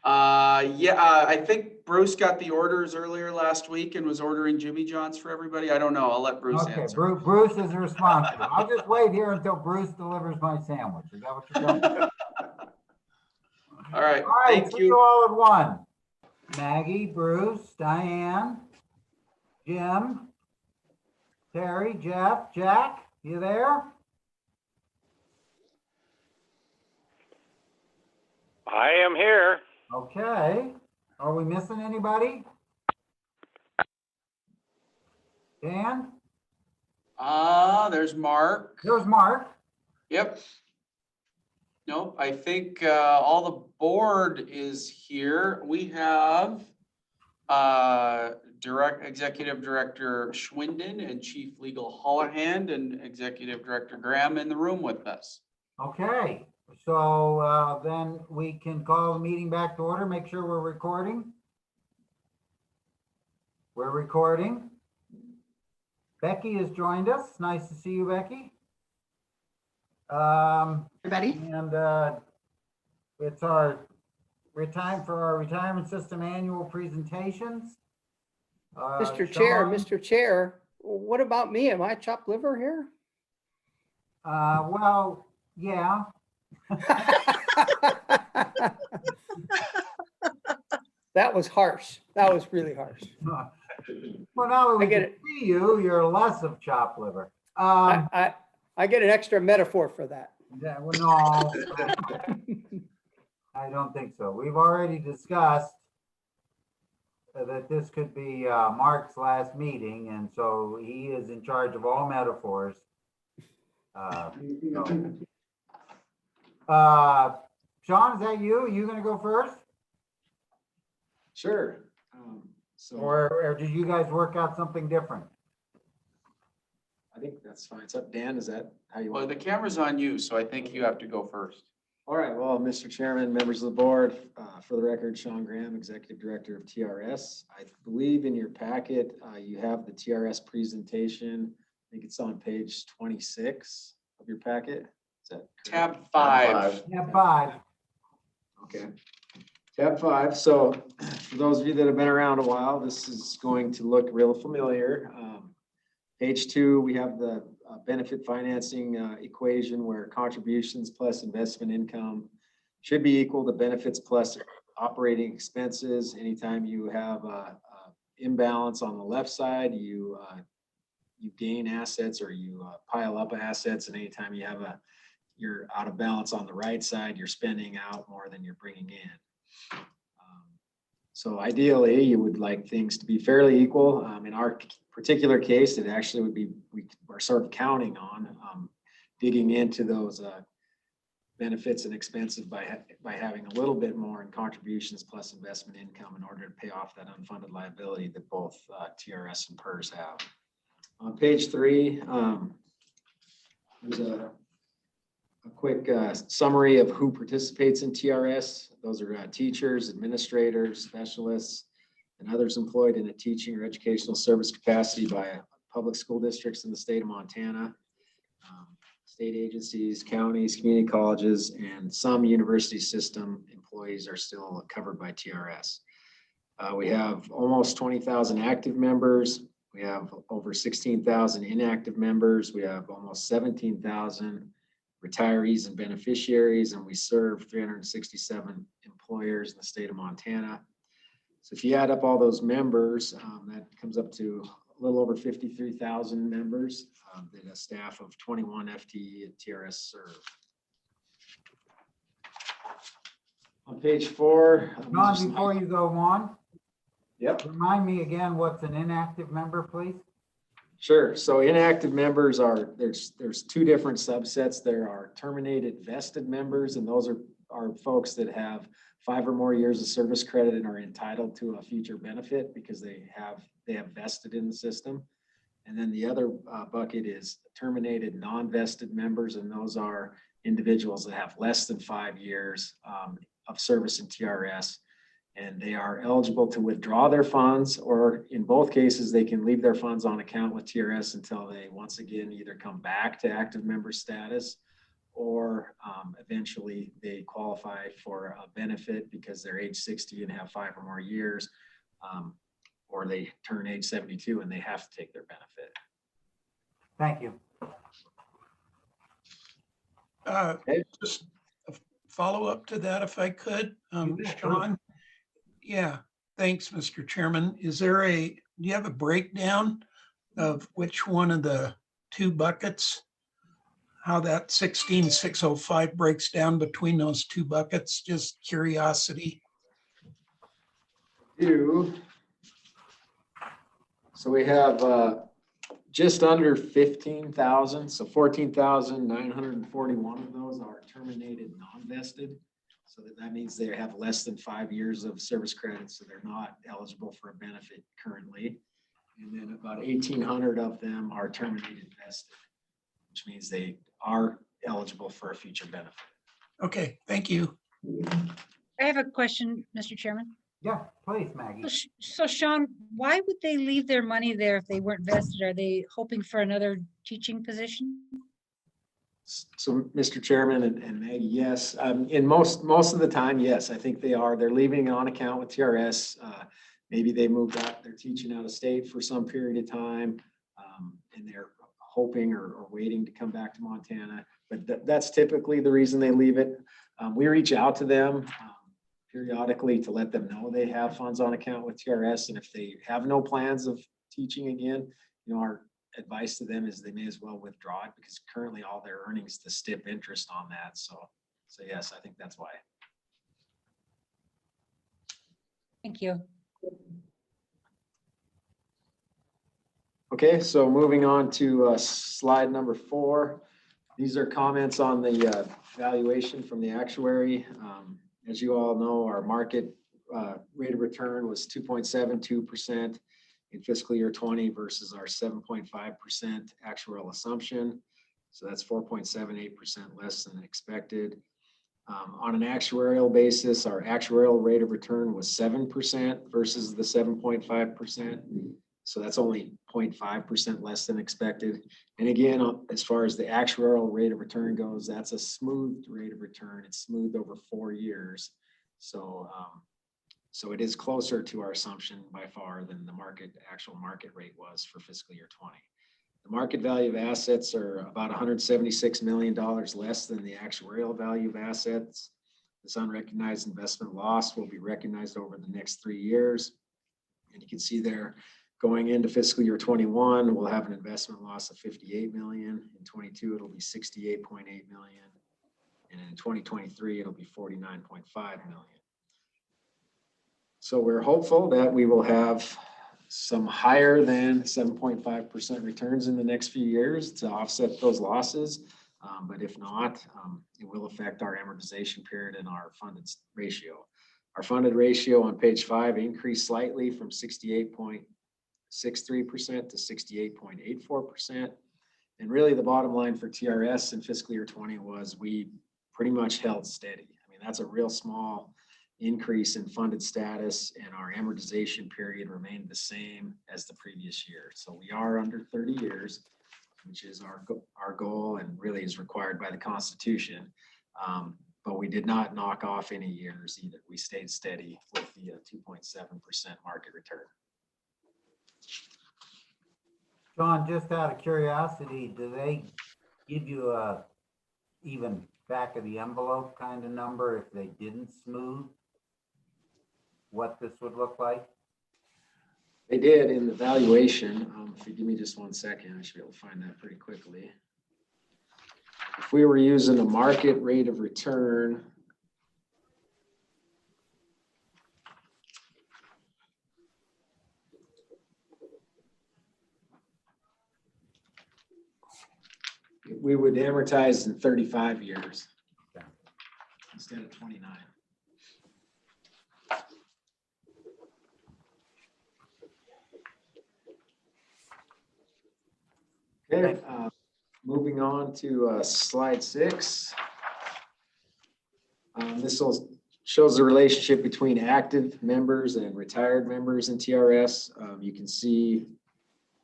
I think Bruce got the orders earlier last week and was ordering Jimmy John's for everybody. I don't know. I'll let Bruce Okay, answer. Bruce is responsible. I'll just wait here until Bruce delivers my sandwich. Is that what you're doing? All right, All right, thank see you. you all at one. Maggie, Bruce, Diane, Jim, Terry, Jeff, Jack, you there? I am here. Okay. Are we missing anybody? Dan? There's Mark. There's Mark. Yep. Nope, I think all the board is here. We have Executive Director Schwinden and Chief Legal Hollahan and Executive Director Graham in the room with us. Okay, so then we can call the meeting back to order. Make sure we're recording. We're recording. Becky has joined us. Nice to see you, Becky. Everybody. And it's our time for our retirement system annual presentations. Mr. Chair, what about me? Am I chopped liver here? Well, yeah. That was harsh. That was really harsh. Well, now that we I get can see you, you're less of chopped liver. I get an extra metaphor for that. Yeah, well, no, I don't think so. We've already discussed that this could be Mark's last meeting, and so he is in charge of all metaphors. Sean, is that you? Are you going to go first? Sure. Or did you guys work out something different? I think that's fine. It's up, Dan. Is that how you Well, want? the camera's on you, so I think you have to go first. All right. Well, Mr. Chairman, members of the board, for the record, Sean Graham, Executive Director of TRS. I believe in your packet, you have the TRS presentation. I think it's on page 26 of your packet. Is that correct? Tab 5. Tab 5. Okay. Tab 5. So for those of you that have been around a while, this is going to look real familiar. Page 2, we have the benefit financing equation where contributions plus investment income should be equal to benefits plus operating expenses. Anytime you have a imbalance on the left side, you gain assets or you pile up assets, and anytime you have you're out of balance on the right side, you're spending out more than you're bringing in. So ideally, you would like things to be fairly equal. In our particular case, it actually would be, we're sort of counting on digging into those benefits and expenses by having a little bit more in contributions plus investment income in order to pay off that unfunded liability that both TRS and PERS have. On page 3, there's a quick summary of who participates in TRS. Those are teachers, administrators, specialists, and others employed in a teaching or educational service capacity by public school districts in the state of Montana, state agencies, counties, community colleges, and some university system employees are still covered by TRS. We have almost 20,000 active members. We have over 16,000 inactive members. We have almost 17,000 retirees and beneficiaries, and we serve 367 employers in the state of Montana. So if you add up all those members, that comes up to a little over 53,000 members that a staff of 21 FTE at TRS serve. On page 4. John, before you go on. Yep. Remind me again, what's an inactive member, please? Sure. So inactive members are, there's 2 different subsets. There are terminated vested members, and those are folks that have 5 or more years of service credit and are entitled to a future benefit because they have vested in the system. And then the other bucket is terminated non-vested members, and those are individuals that have less than 5 years of service in TRS. And they are eligible to withdraw their funds, or in both cases, they can leave their funds on account with TRS until they once again either come back to active member status or eventually they qualify for a benefit because they're age 60 and have 5 or more years, or they turn age 72 and they have to take their benefit. Thank you. Just a follow-up to that, if I could, Sean. Yeah, thanks, Mr. Chairman. Do you have a breakdown of which one of the two buckets, how that 16,605 breaks down between those two buckets? Just curiosity. So we have just under 15,000, so 14,941 of those are terminated non-vested. So that means they have less than 5 years of service credit, so they're not eligible for a benefit currently. And then about 1,800 of them are terminated vested, which means they are eligible for a future benefit. Okay, thank you. I have a question, Mr. Chairman. Yeah, please, Maggie. So Sean, why would they leave their money there if they weren't vested? Are they hoping for another teaching position? So, Mr. Chairman and Maggie, yes, in most of the time, yes, I think they are. They're leaving it on account with TRS. Maybe they moved out, they're teaching out of state for some period of time, and they're hoping or waiting to come back to Montana. But that's typically the reason they leave it. We reach out to them periodically to let them know they have funds on account with TRS, and if they have no plans of teaching again, our advice to them is they may as well withdraw it, because currently all their earnings to stip interest on that. So yes, I think that's why. Thank you. Okay, so moving on to slide number 4. These are comments on the valuation from the actuary. As you all know, our market rate of return was 2.72% in fiscal year 20 versus our 7.5% actuarial assumption. So that's 4.78% less than expected. On an actuarial basis, our actuarial rate of return was 7% versus the 7.5%. So that's only 0.5% less than expected. And again, as far as the actuarial rate of return goes, that's a smooth rate of return. It's smoothed over 4 years. So, so it is closer to our assumption by far than the actual market rate was for fiscal year 20. The market value of assets are about $176 million less than the actuarial value of assets. This unrecognized investment loss will be recognized over the next 3 years. And you can see there, going into fiscal year 21, we'll have an investment loss of 58 million. In 22, it'll be 68.8 million. And in 2023, it'll be 49.5 million. So we're hopeful that we will have some higher than 7.5% returns in the next few years to offset those losses. But if not, it will affect our amortization period and our funded ratio. Our funded ratio on page 5 increased slightly from 68.63% to 68.84%. And really the bottom line for TRS in fiscal year 20 was we pretty much held steady. I mean, that's a real small increase in funded status, and our amortization period remained the same as the previous year. So we are under 30 years, which is our goal and really is required by the Constitution. But we did not knock off any years either. We stayed steady with the 2.7% market return. John, just out of curiosity, do they give you a even back of the envelope kind of number if they didn't smooth what this would look like? They did in the valuation. If you give me just 1 second, I should be able to find that pretty quickly. If we were using a market rate of return, we would amortize in 35 years instead of 29. Okay, moving on to slide 6. This shows the relationship between active members and retired members in TRS. You can see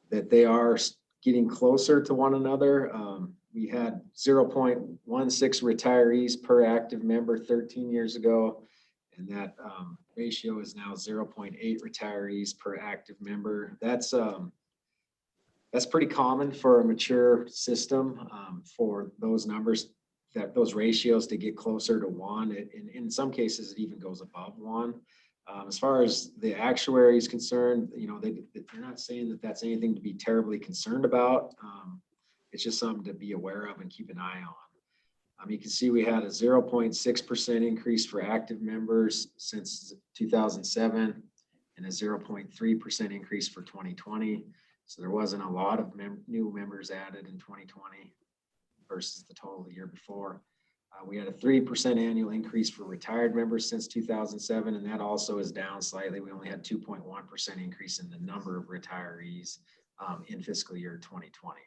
that they are getting closer to one another. We had 0.16 retirees per active member 13 years ago. And that ratio is now 0.8 retirees per active member. That's pretty common for a mature system, for those numbers, those ratios to get closer to 1. In some cases, it even goes above 1. As far as the actuary is concerned, you know, they're not saying that that's anything to be terribly concerned about. It's just something to be aware of and keep an eye on. You can see we had a 0.6% increase for active members since 2007 and a 0.3% increase for 2020. So there wasn't a lot of new members added in 2020 versus the total the year before. We had a 3% annual increase for retired members since 2007, and that also is down slightly. We only had 2.1% increase in the number of retirees in fiscal year 2020.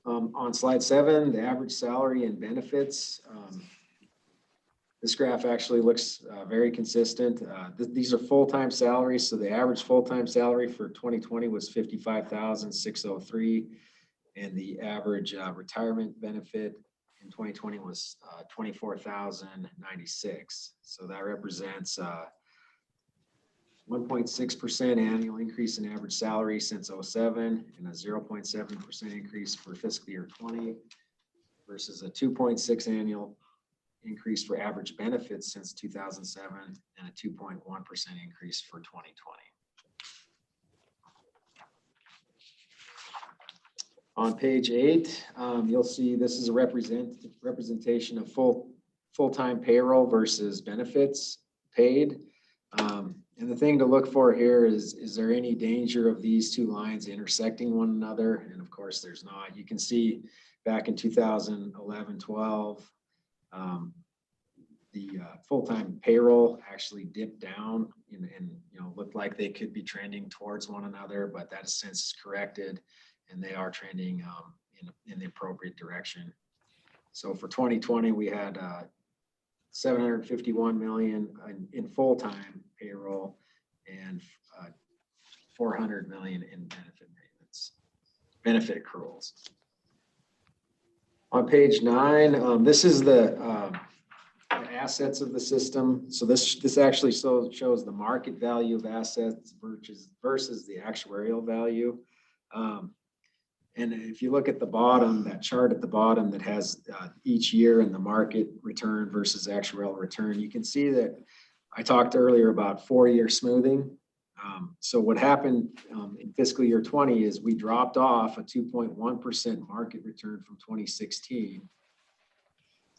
On slide 7, the average salary and benefits. This graph actually looks very consistent. These are full-time salaries. So the average full-time salary for 2020 was $55,603. And the average retirement benefit in 2020 was $24,096. So that represents 1.6% annual increase in average salary since 2007 and a 0.7% increase for fiscal year 20 versus a 2.6 annual increase for average benefits since 2007 and a 2.1% increase for 2020. On page 8, you'll see this is a representation of full-time payroll versus benefits paid. And the thing to look for here is there any danger of these two lines intersecting one another? And of course, there's not. You can see back in 2011-12, the full-time payroll actually dipped down and you know, looked like they could be trending towards one another, but that has since corrected and they are trending in the appropriate direction. So for 2020, we had 751 million in full-time payroll and 400 million in benefit accruals. On page 9, this is the assets of the system. So this actually shows the market value of assets versus the actuarial value. And if you look at the bottom, that chart at the bottom that has each year and the market return versus actuarial return, you can see that I talked earlier about 4-year smoothing. So what happened in fiscal year 20 is we dropped off a 2.1% market return from 2016.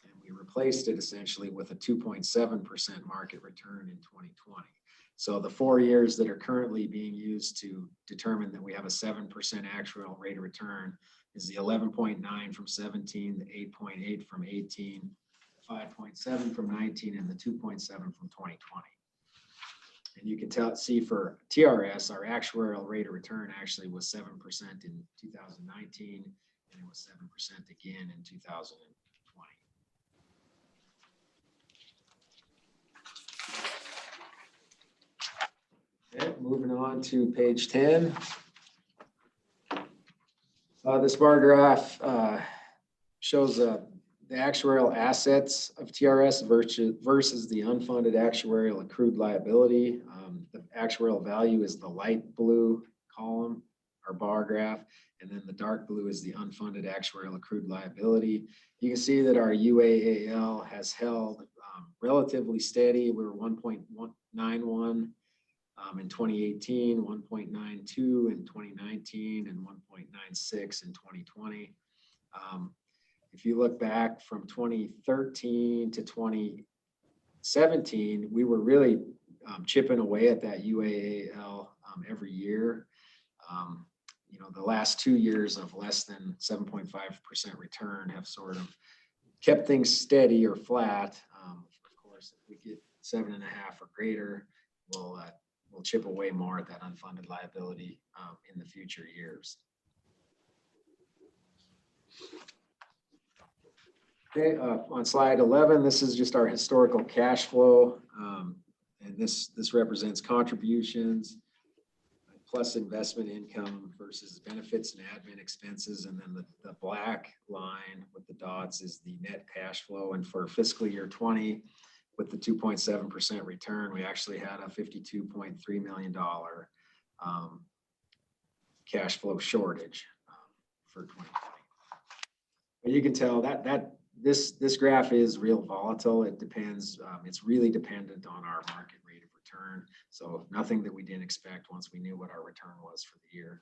And we replaced it essentially with a 2.7% market return in 2020. So the 4 years that are currently being used to determine that we have a 7% actuarial rate of return is the 11.9 from 17, the 8.8 from 18, 5.7 from 19, and the 2.7 from 2020. And you can see for TRS, our actuarial rate of return actually was 7% in 2019, and it was 7% again in 2020. Okay, moving on to page 10. This bar graph shows the actuarial assets of TRS versus the unfunded actuarial accrued liability. The actuarial value is the light blue column or bar graph, and then the dark blue is the unfunded actuarial accrued liability. You can see that our UAAL has held relatively steady. We were 1.91 in 2018, 1.92 in 2019, and 1.96 in 2020. If you look back from 2013 to 2017, we were really chipping away at that UAAL every year. You know, the last 2 years of less than 7.5% return have sort of kept things steady or flat. Of course, if we get 7.5 or greater, we'll chip away more at that unfunded liability in the future years. Okay, on slide 11, this is just our historical cash flow. And this represents contributions, plus investment income versus benefits and admin expenses. And then the black line with the dots is the net cash flow. And for fiscal year 20, with the 2.7% return, we actually had a $52.3 million cash flow shortage for 2020. But you can tell that this graph is real volatile. It depends. It's really dependent on our market rate of return. So nothing that we didn't expect once we knew what our return was for the year.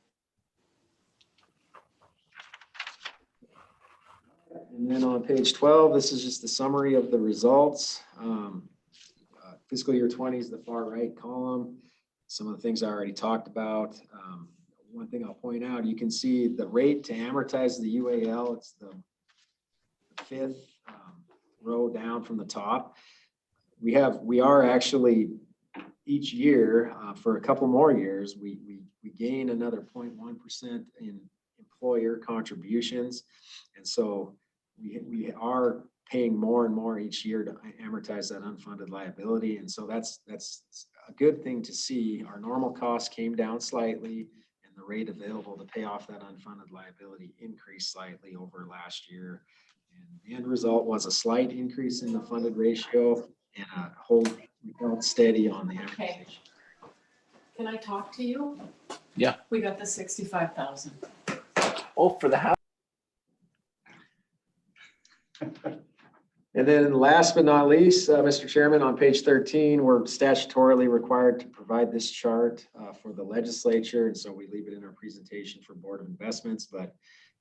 And then on page 12, this is just the summary of the results. Fiscal year 20 is the far right column. Some of the things I already talked about. One thing I'll point out, you can see the rate to amortize the UAL. It's the fifth row down from the top. We are actually each year for a couple more years, we gain another 0.1% in employer contributions. And so we are paying more and more each year to amortize that unfunded liability. And so that's a good thing to see. Our normal costs came down slightly and the rate available to pay off that unfunded liability increased slightly over last year. And the end result was a slight increase in the funded ratio and we held steady on the amortization. Okay. Can I talk to you? Yeah. We got the 65,000. Oh, for the house. And then last but not least, Mr. Chairman, on page 13, we're statutorily required to provide this chart for the legislature. And so we leave it in our presentation for Board of Investments. But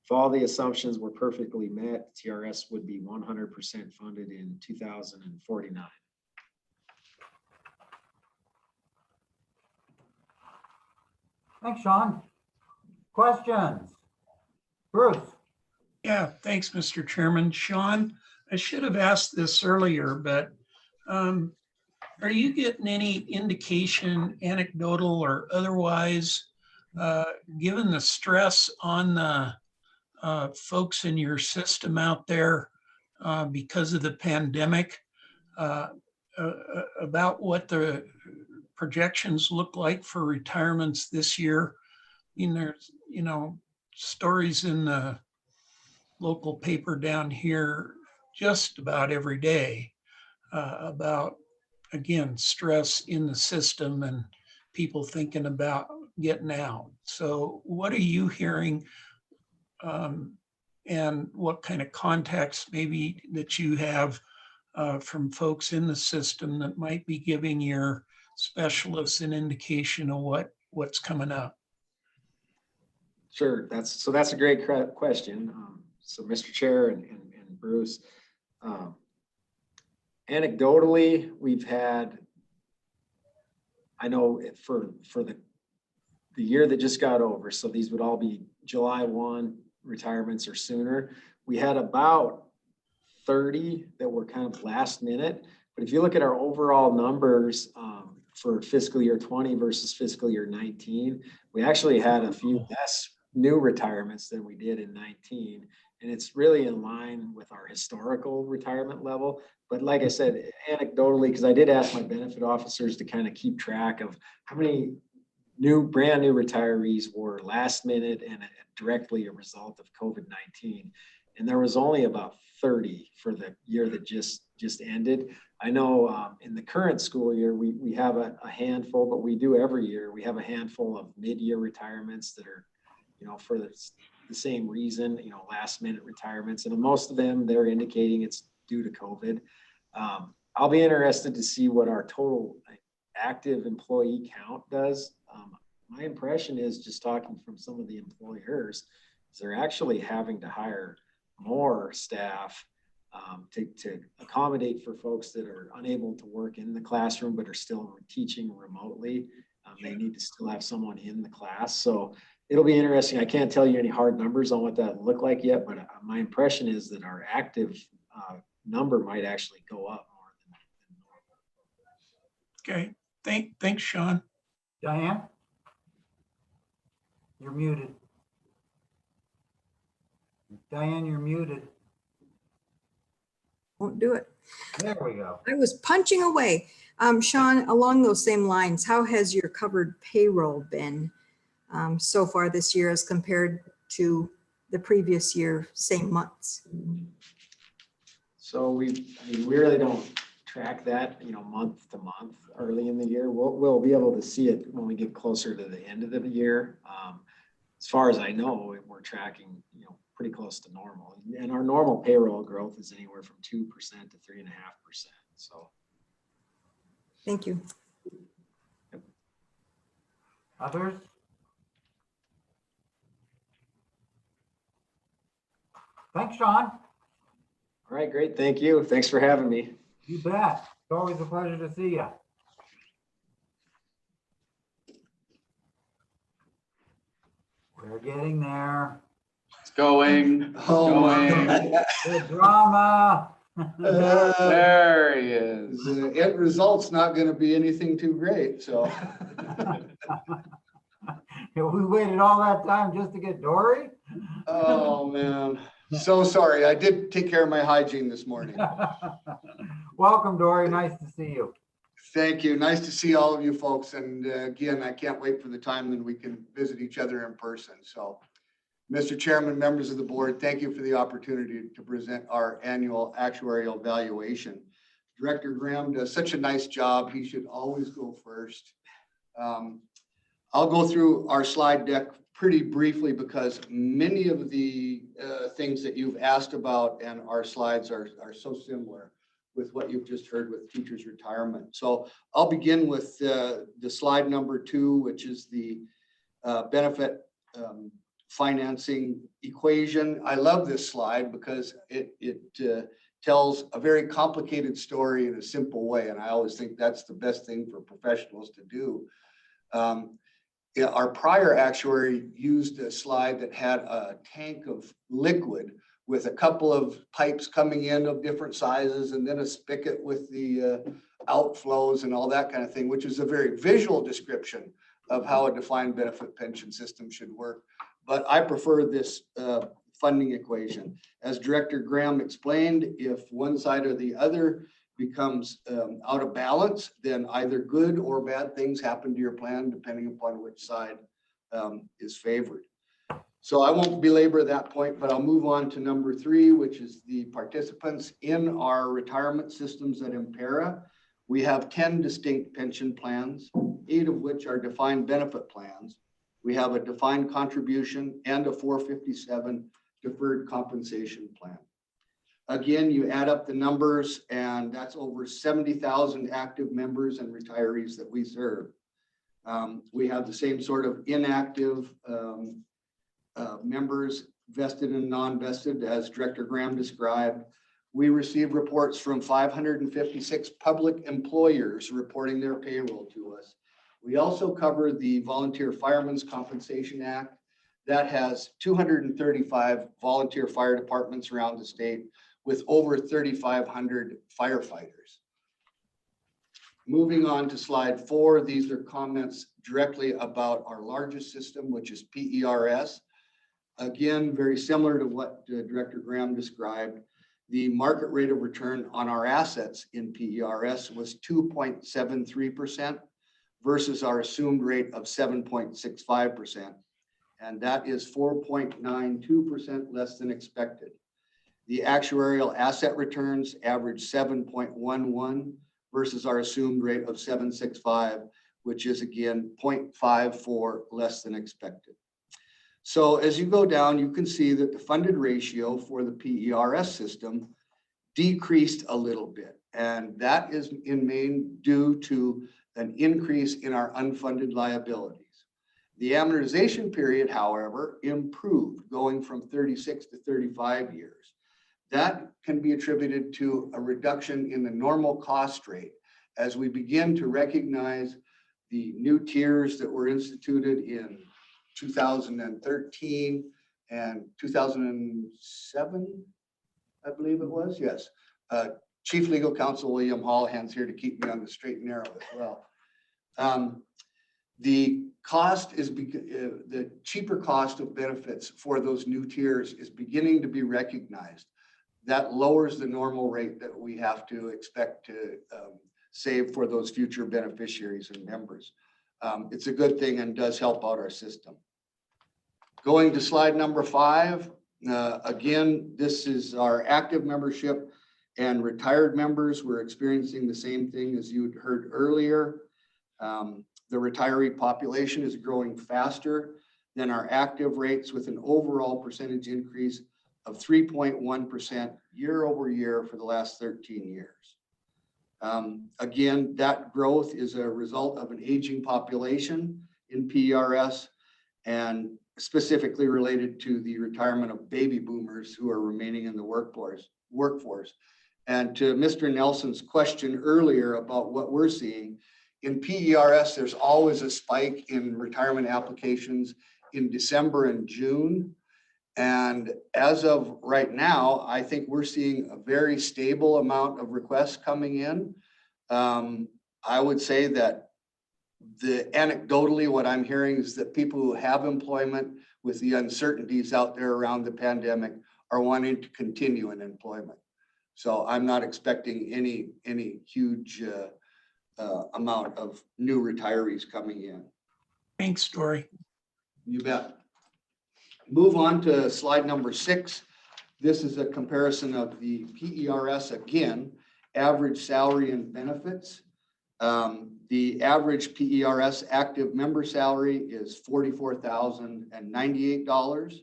if all the assumptions were perfectly met, TRS would be 100% funded in 2049. Thanks, Sean. Questions? Bruce? Yeah, thanks, Mr. Chairman. Sean, I should have asked this earlier, but are you getting any indication, anecdotal or otherwise, given the stress on the folks in your system out there because of the pandemic, about what the projections look like for retirements this year? I mean, there's, stories in the local paper down here just about every day about, again, stress in the system and people thinking about getting out. So what are you hearing and what kind of contacts maybe that you have from folks in the system that might be giving your specialists an indication of what's coming up? Sure, that's a great question. So Mr. Chair and Bruce, anecdotally, we've had, I know for the year that just got over, so these would all be July 1 retirements or sooner. We had about 30 that were kind of last minute. But if you look at our overall numbers for fiscal year 20 versus fiscal year 19, we actually had a few less new retirements than we did in 19. And it's really in line with our historical retirement level. But like I said, anecdotally, because I did ask my benefit officers to kind of keep track of how many brand new retirees were last minute and directly a result of COVID-19. And there was only about 30 for the year that just ended. I know in the current school year, we have a handful, but we do every year. We have a handful of mid-year retirements that are, for the same reason, last minute retirements. And most of them, they're indicating it's due to COVID. I'll be interested to see what our total active employee count does. My impression is, just talking from some of the employers, is they're actually having to hire more staff to accommodate for folks that are unable to work in the classroom but are still teaching remotely. They need to still have someone in the class. So it'll be interesting. I can't tell you any hard numbers on what that look like yet, but my impression is that our active number might actually go up more than Okay, thanks, Sean. Diane? You're muted. Diane, you're muted. Won't do it. There we go. I was punching away. Sean, along those same lines, how has your covered payroll been so far this year as compared to the previous year, same months. So we really don't track that, month to month early in the year. We'll be able to see it when we get closer to the end of the year. As far as I know, we're tracking, pretty close to normal. And our normal payroll growth is anywhere from 2% to 3.5%. So. Thank you. Others? Thanks, Sean. All right, great. Thank you. Thanks for having me. You bet. It's always a pleasure to see you. We're getting there. It's going. The drama. There he is. The end result's not gonna be anything too great, so. We waited all that time just to get Dory? Oh, man. So sorry. I did take care of my hygiene this morning. Welcome, Dory. Nice to see you. Thank you. Nice to see all of you folks. And again, I can't wait for the time that we can visit each other in person. So, Mr. Chairman, members of the board, thank you for the opportunity to present our annual actuarial valuation. Director Graham does such a nice job. He should always go first. I'll go through our slide deck pretty briefly because many of the things that you've asked about and our slides are so similar with what you've just heard with teachers retirement. So I'll begin with the slide number 2, which is the benefit financing equation. I love this slide because it tells a very complicated story in a simple way. And I always think that's the best thing for professionals to do. Our prior actuary used a slide that had a tank of liquid with a couple of pipes coming in of different sizes and then a spigot with the outflows and all that kind of thing, which is a very visual description of how a defined benefit pension system should work. But I prefer this funding equation. As Director Graham explained, if one side or the other becomes out of balance, then either good or bad things happen to your plan, depending upon which side is favored. So I won't belabor that point, but I'll move on to number 3, which is the participants in our retirement systems at Impera. We have 10 distinct pension plans, 8 of which are defined benefit plans. We have a defined contribution and a 457 deferred compensation plan. Again, you add up the numbers and that's over 70,000 active members and retirees that we serve. We have the same sort of inactive members, vested and non-vested, as Director Graham described. We receive reports from 556 public employers reporting their payroll to us. We also cover the Volunteer Firemen's Compensation Act. That has 235 volunteer fire departments around the state with over 3,500 firefighters. Moving on to slide 4, these are comments directly about our largest system, which is PERS. Again, very similar to what Director Graham described. The market rate of return on our assets in PERS was 2.73% versus our assumed rate of 7.65%. And that is 4.92% less than expected. The actuarial asset returns averaged 7.11 versus our assumed rate of 7.65, which is again 0.54 less than expected. So as you go down, you can see that the funded ratio for the PERS system decreased a little bit. And that is in main due to an increase in our unfunded liabilities. The amortization period, however, improved, going from 36 to 35 years. That can be attributed to a reduction in the normal cost rate as we begin to recognize the new tiers that were instituted in 2013 and 2007, I believe it was, yes. Chief Legal Counsel William Hallhand's here to keep me on the straight and narrow as well. The cost is, the cheaper cost of benefits for those new tiers is beginning to be recognized. That lowers the normal rate that we have to expect to save for those future beneficiaries and members. it's a good thing and does help out our system. Going to slide number 5. Again, this is our active membership and retired members. We're experiencing the same thing as you heard earlier. The retiree population is growing faster than our active rates, with an overall percentage increase of 3.1% year over year for the last 13 years. Again, that growth is a result of an aging population in PERS and specifically related to the retirement of baby boomers who are remaining in the workforce. And to Mr. Nelson's question earlier about what we're seeing, in PERS, there's always a spike in retirement applications in December and June. And as of right now, I think we're seeing a very stable amount of requests coming in. I would say that anecdotally, what I'm hearing is that people who have employment with the uncertainties out there around the pandemic are wanting to continue in employment. So I'm not expecting any huge amount of new retirees coming in. Thanks, Dory. You bet. Move on to slide number 6. This is a comparison of the PERS again, average salary and benefits. The average PERS active member salary is $44,098,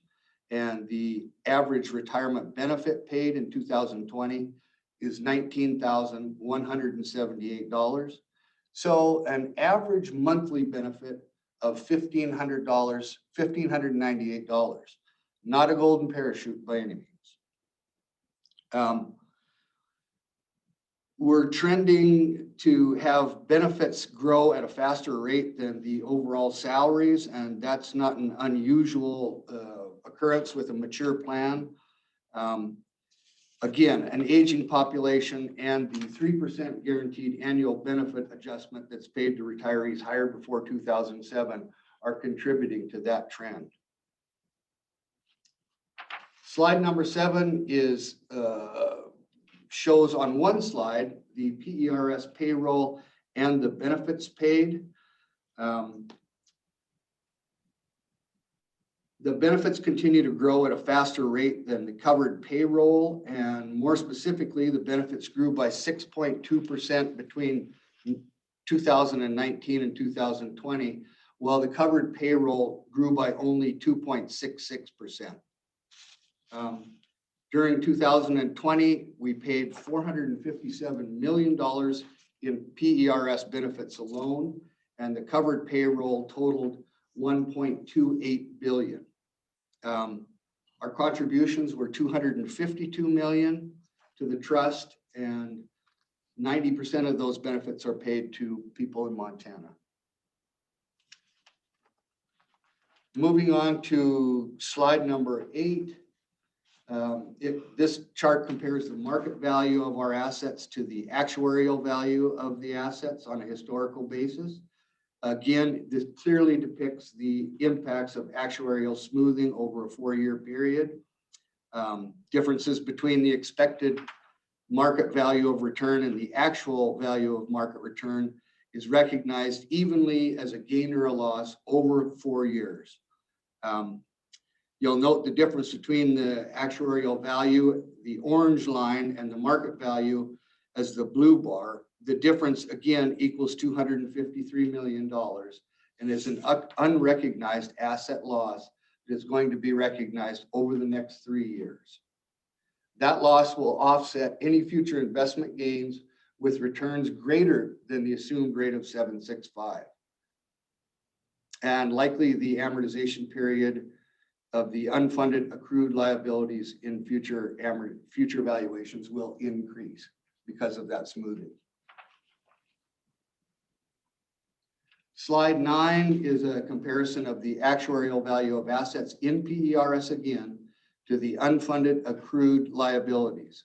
and the average retirement benefit paid in 2020 is $19,178. So an average monthly benefit of $1,598, not a golden parachute by any means. We're trending to have benefits grow at a faster rate than the overall salaries, and that's not an unusual occurrence with a mature plan. Again, an aging population and the 3% guaranteed annual benefit adjustment that's paid to retirees hired before 2007 are contributing to that trend. Slide number 7 is shows on one slide the PERS payroll and the benefits paid. The benefits continue to grow at a faster rate than the covered payroll, and more specifically, the benefits grew by 6.2% between 2019 and 2020, while the covered payroll grew by only 2.66%. During 2020, we paid $457 million in PERS benefits alone, and the covered payroll totaled $1.28 billion. Our contributions were $252 million to the trust, and 90% of those benefits are paid to people in Montana. Moving on to slide number 8. This chart compares the market value of our assets to the actuarial value of the assets on a historical basis. Again, this clearly depicts the impacts of actuarial smoothing over a 4-year period. Differences between the expected market value of return and the actual value of market return is recognized evenly as a gain or a loss over 4 years. You'll note the difference between the actuarial value, the orange line, and the market value as the blue bar. The difference again equals $253 million and is an unrecognized asset loss that is going to be recognized over the next 3 years. That loss will offset any future investment gains with returns greater than the assumed rate of 7.65. And likely the amortization period of the unfunded accrued liabilities in future valuations will increase because of that smoothing. Slide 9 is a comparison of the actuarial value of assets in PERS again to the unfunded accrued liabilities.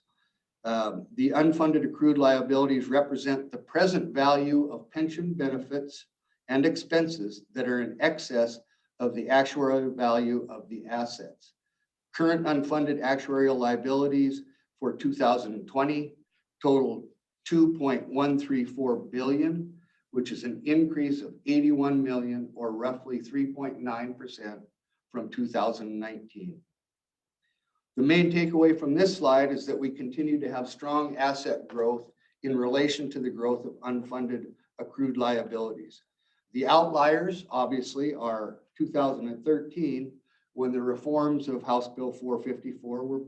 The unfunded accrued liabilities represent the present value of pension benefits and expenses that are in excess of the actuarial value of the assets. Current unfunded actuarial liabilities for 2020 totaled $2.134 billion, which is an increase of 81 million or roughly 3.9% from 2019. The main takeaway from this slide is that we continue to have strong asset growth in relation to the growth of unfunded accrued liabilities. The outliers, obviously, are 2013, when the reforms of House Bill 454 were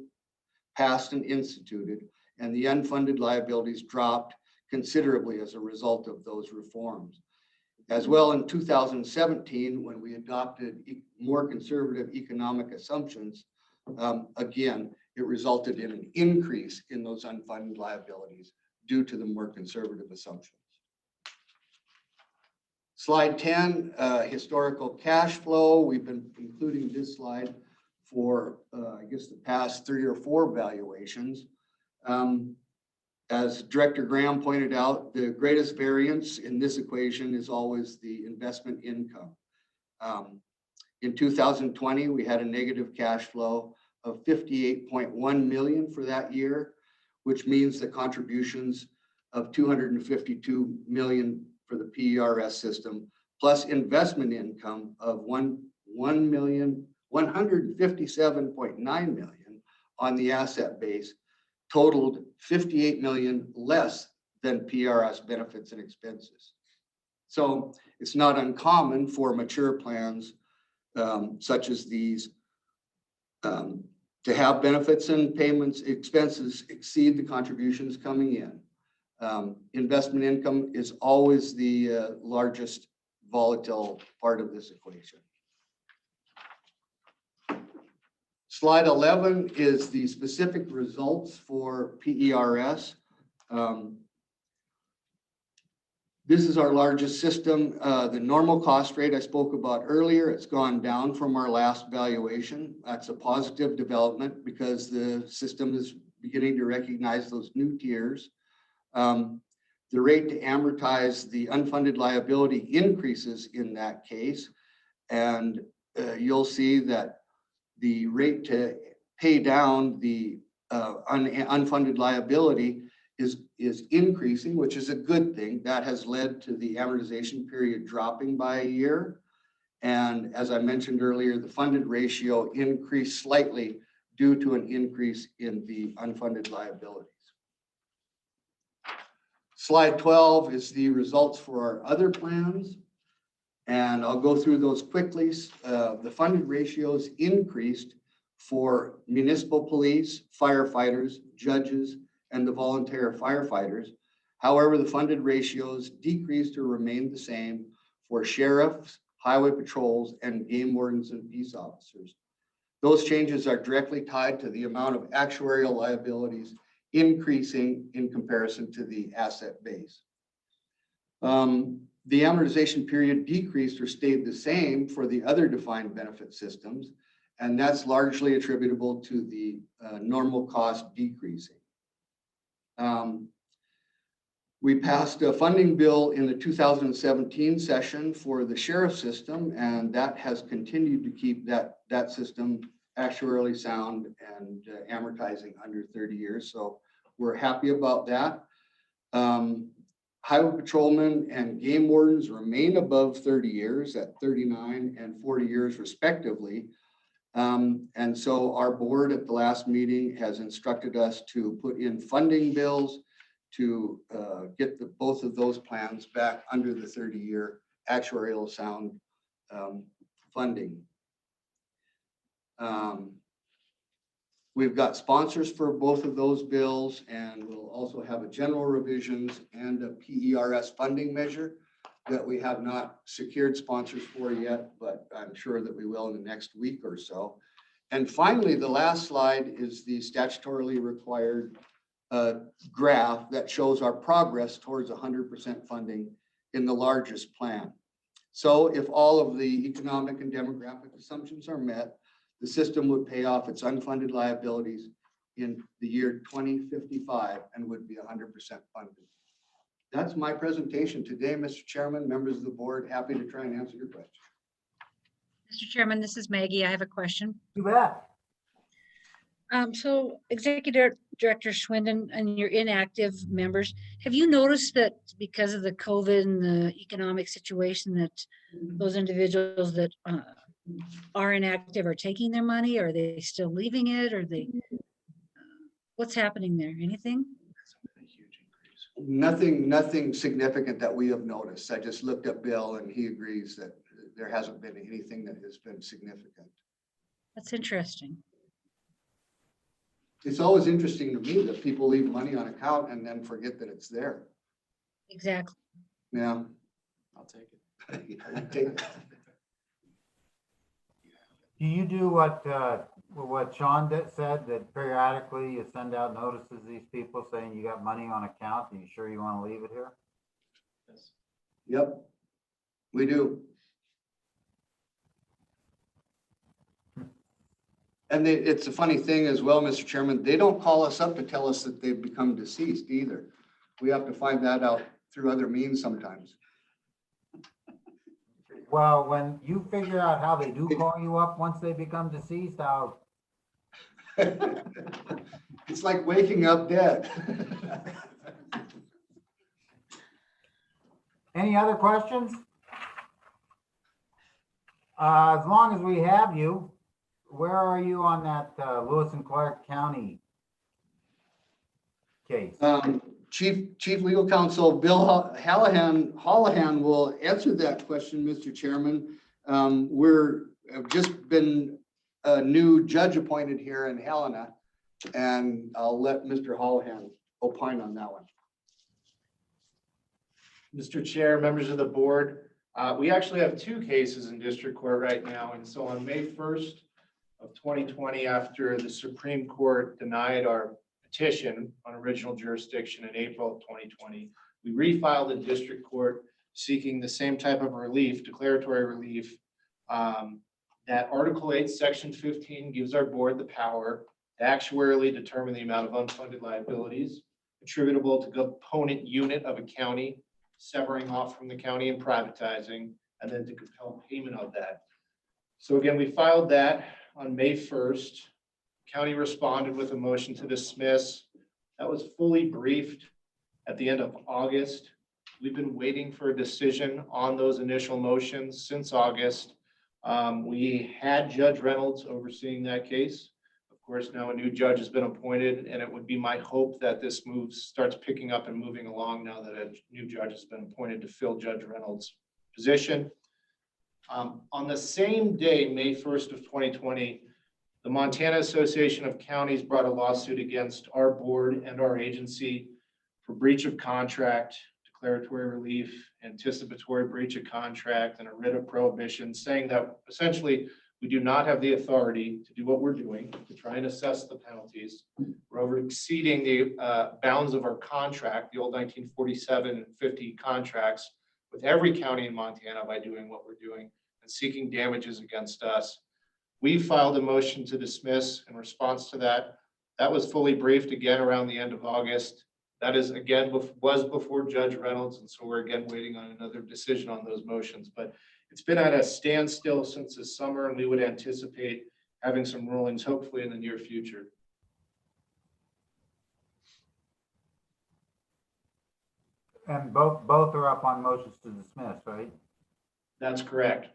passed and instituted, and the unfunded liabilities dropped considerably as a result of those reforms. As well, in 2017, when we adopted more conservative economic assumptions, again, it resulted in an increase in those unfunded liabilities due to the more conservative assumptions. Slide 10, historical cash flow. We've been including this slide for, I guess, the past 3 or 4 valuations. As Director Graham pointed out, the greatest variance in this equation is always the investment income. In 2020, we had a negative cash flow of 58.1 million for that year, which means the contributions of 252 million for the PERS system, plus investment income of 157.9 million on the asset base, totaled 58 million less than PRS benefits and expenses. So it's not uncommon for mature plans such as these to have benefits and payments expenses exceed the contributions coming in. Investment income is always the largest volatile part of this equation. Slide 11 is the specific results for PERS. This is our largest system. The normal cost rate I spoke about earlier, it's gone down from our last valuation. That's a positive development because the system is beginning to recognize those new tiers. The rate to amortize the unfunded liability increases in that case. And you'll see that the rate to pay down the unfunded liability is increasing, which is a good thing. That has led to the amortization period dropping by a year. And as I mentioned earlier, the funded ratio increased slightly due to an increase in the unfunded liabilities. Slide 12 is the results for our other plans. And I'll go through those quickly. The funded ratios increased for municipal police, firefighters, judges, and the volunteer firefighters. However, the funded ratios decreased or remained the same for sheriffs, highway patrols, and game wardens and peace officers. Those changes are directly tied to the amount of actuarial liabilities increasing in comparison to the asset base. The amortization period decreased or stayed the same for the other defined benefit systems, and that's largely attributable to the normal cost decreasing. We passed a funding bill in the 2017 session for the sheriff system, and that has continued to keep that system actuarially sound and amortizing under 30 years. So we're happy about that. Highway patrolmen and game wardens remain above 30 years at 39 and 40 years respectively. And so our board at the last meeting has instructed us to put in funding bills to get both of those plans back under the 30-year actuarial sound funding. We've got sponsors for both of those bills, and we'll also have a general revisions and a PERS funding measure that we have not secured sponsors for yet, but I'm sure that we will in the next week or so. And finally, the last slide is the statutorily required graph that shows our progress towards 100% funding in the largest plan. So if all of the economic and demographic assumptions are met, the system would pay off its unfunded liabilities in the year 2055 and would be 100% funded. That's my presentation today, Mr. Chairman, members of the board. Happy to try and answer your question. Mr. Chairman, this is Maggie. I have a question. You bet. So Executive Director Schwinden and your inactive members, have you noticed that because of the COVID and the economic situation that those individuals that are inactive are taking their money? Are they still leaving it? Are they, what's happening there? Anything? Nothing significant that we have noticed. I just looked at Bill and he agrees that there hasn't been anything that has been significant. That's interesting. It's always interesting to me that people leave money on account and then forget that it's there. Exactly. Yeah. I'll take it. Take it. Do you do what Sean said, that periodically you send out notices to these people saying you got money on account? Are you sure you want to leave it here? Yes. Yep, we do. And it's a funny thing as well, Mr. Chairman, they don't call us up to tell us that they've become deceased either. We have to find that out through other means sometimes. Well, when you figure out how they do call you up once they become deceased, I'll. It's like waking up dead. Any other questions? As long as we have you, where are you on that Lewis and Clark County case? Chief Legal Counsel Bill Hallahan will answer that question, Mr. Chairman. Have just been a new judge appointed here in Helena, and I'll let Mr. Hallahan opine on that one. Mr. Chair, members of the board, we actually have two cases in district court right now. And so on May 1st of 2020, after the Supreme Court denied our petition on original jurisdiction in April of 2020, we refiled in district court seeking the same type of relief, declaratory relief, that Article 8, Section 15 gives our board the power to actuarially determine the amount of unfunded liabilities attributable to component unit of a county, severing off from the county and privatizing, and then to compel payment of that. So again, we filed that on May 1st. County responded with a motion to dismiss. That was fully briefed at the end of August. We've been waiting for a decision on those initial motions since August. We had Judge Reynolds overseeing that case. Of course, now a new judge has been appointed, and it would be my hope that this starts picking up and moving along now that a new judge has been appointed to fill Judge Reynolds' position. On the same day, May 1st of 2020, the Montana Association of Counties brought a lawsuit against our board and our agency for breach of contract, declaratory relief, anticipatory breach of contract, and a writ of prohibition, saying that essentially we do not have the authority to do what we're doing, to try and assess the penalties. We're over exceeding the bounds of our contract, the old 1947 and 50 contracts, with every county in Montana by doing what we're doing and seeking damages against us. We filed a motion to dismiss in response to that. That was fully briefed again around the end of August. That is again was before Judge Reynolds, and so we're again waiting on another decision on those motions. But it's been at a standstill since this summer, and we would anticipate having some rulings hopefully in the near future. And both are up on motions to dismiss, right? That's correct.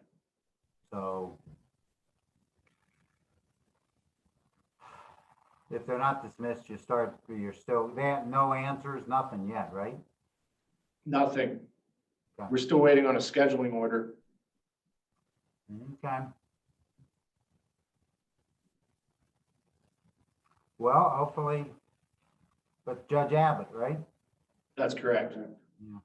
So if they're not dismissed, you're still, they have no answers, nothing yet, right? Nothing. Okay. We're still waiting on a scheduling order. Okay. Well, hopefully, but Judge Abbott, right? That's correct. Yeah.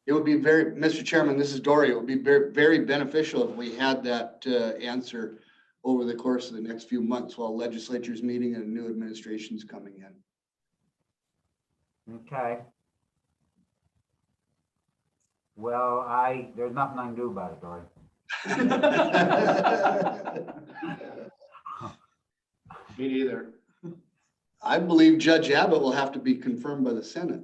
It would be Mr. Chairman, this is Dory. It would be very beneficial if we had that answer over the course of the next few months while legislature's meeting and a new administration's coming in. Okay. Well, there's nothing I can do about it, Dory. Me neither. I believe Judge Abbott will have to be confirmed by the Senate.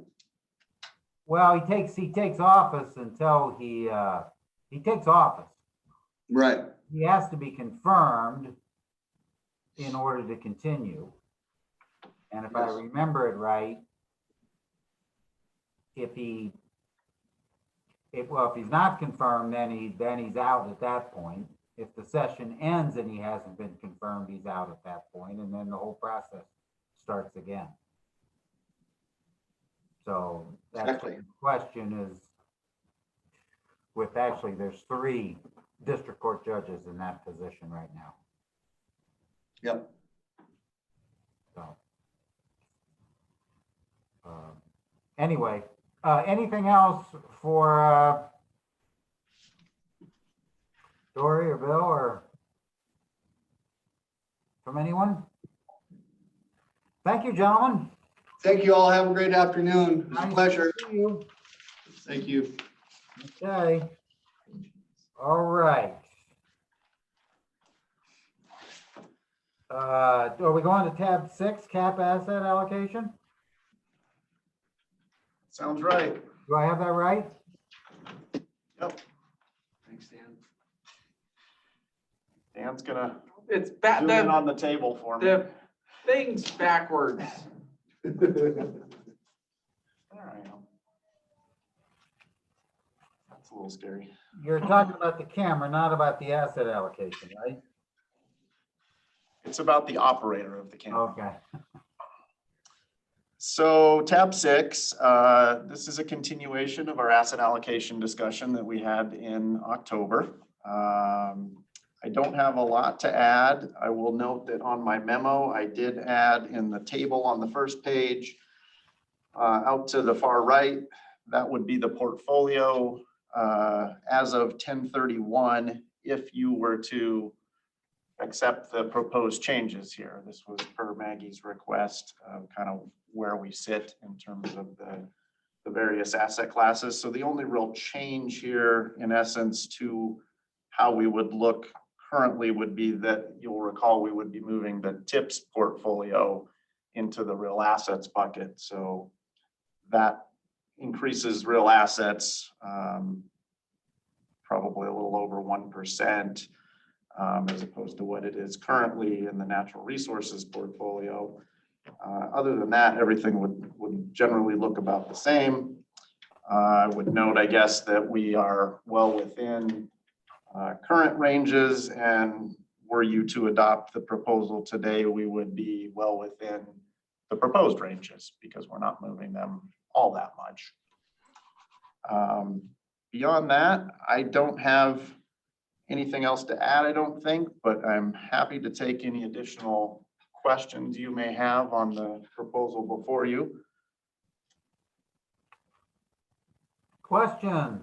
Well, he takes office until he takes office. Right. He has to be confirmed in order to continue. And if I Yes. remember it right, if he's not confirmed, then he's out at that point. If the session ends and he hasn't been confirmed, he's out at that point, and then the whole process starts again. So that's Exactly. the question is, with actually, there's 3 district court judges in that position right now. Yep. So. Anyway, anything else for Dory or Bill or from anyone? Thank you, gentlemen. Thank you all. Have a great afternoon. It was a Nice pleasure. to see you. Thank you. Okay. All right. Are we going to tab 6, cap asset allocation? Sounds right. Do I have that right? Yep. Thanks, Dan. Dan's gonna It's back, zoom in the, on the table for me. the thing's backwards. There I am. That's a little scary. You're talking about the camera, not about the asset allocation, right? It's about the operator of the camera. Okay. So tab 6, this is a continuation of our asset allocation discussion that we had in October. I don't have a lot to add. I will note that on my memo, I did add in the table on the first page, out to the far right, that would be the portfolio as of 10/31, if you were to accept the proposed changes here. This was per Maggie's request, kind of where we sit in terms of the various asset classes. So the only real change here, in essence, to how we would look currently would be that you'll recall we would be moving the TIPS portfolio into the real assets bucket. So that increases real assets probably a little over 1%. As opposed to what it is currently in the natural resources portfolio. Other than that, everything would generally look about the same. I would note, I guess, that we are well within current ranges, and were you to adopt the proposal today, we would be well within the proposed ranges because we're not moving them all that much. Beyond that, I don't have anything else to add, I don't think, but I'm happy to take any additional questions you may have on the proposal before you. Questions?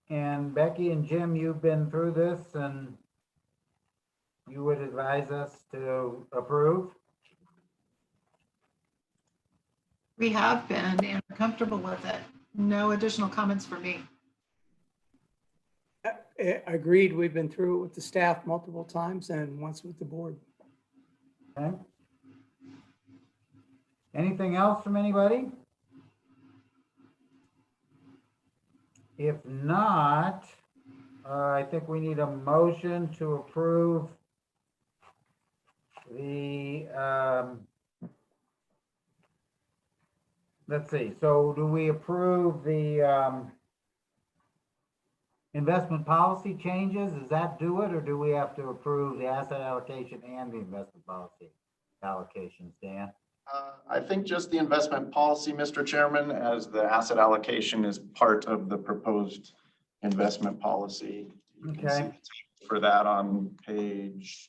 And Becky and Jim, you've been through this and you would advise us to approve? We have been and are comfortable with it. No additional comments for me. Agreed. We've been through it with the staff multiple times and once with the board. Okay. Anything else from anybody? If not, I think we need a motion to approve the, let's see, so do we approve the investment policy changes? Does that do it, or do we have to approve the asset allocation and the investment policy allocations, Dan? I think just the investment policy, Mr. Chairman, as the asset allocation is part of the proposed investment policy. You can see Okay. the table for that on page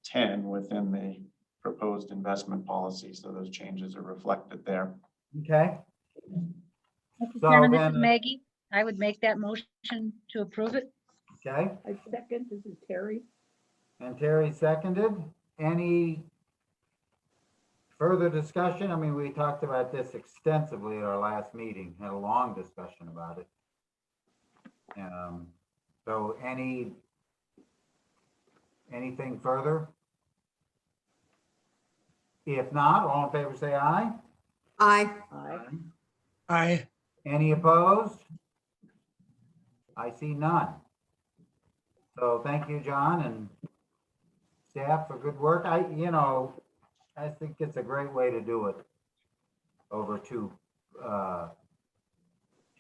10 within the proposed investment policy. So those changes are reflected there. Okay. Mr. So Chairman, this is then- Maggie. I would make that motion to approve it. Okay, I second, this is Terry. and Terry seconded. Any further discussion? I mean, we talked about this extensively at our last meeting, had a long discussion about it. So anything further? If not, all in favor, say aye. Aye. Aye. Any opposed? I see none. So thank you, John, and staff for good work. I think it's a great way to do it over two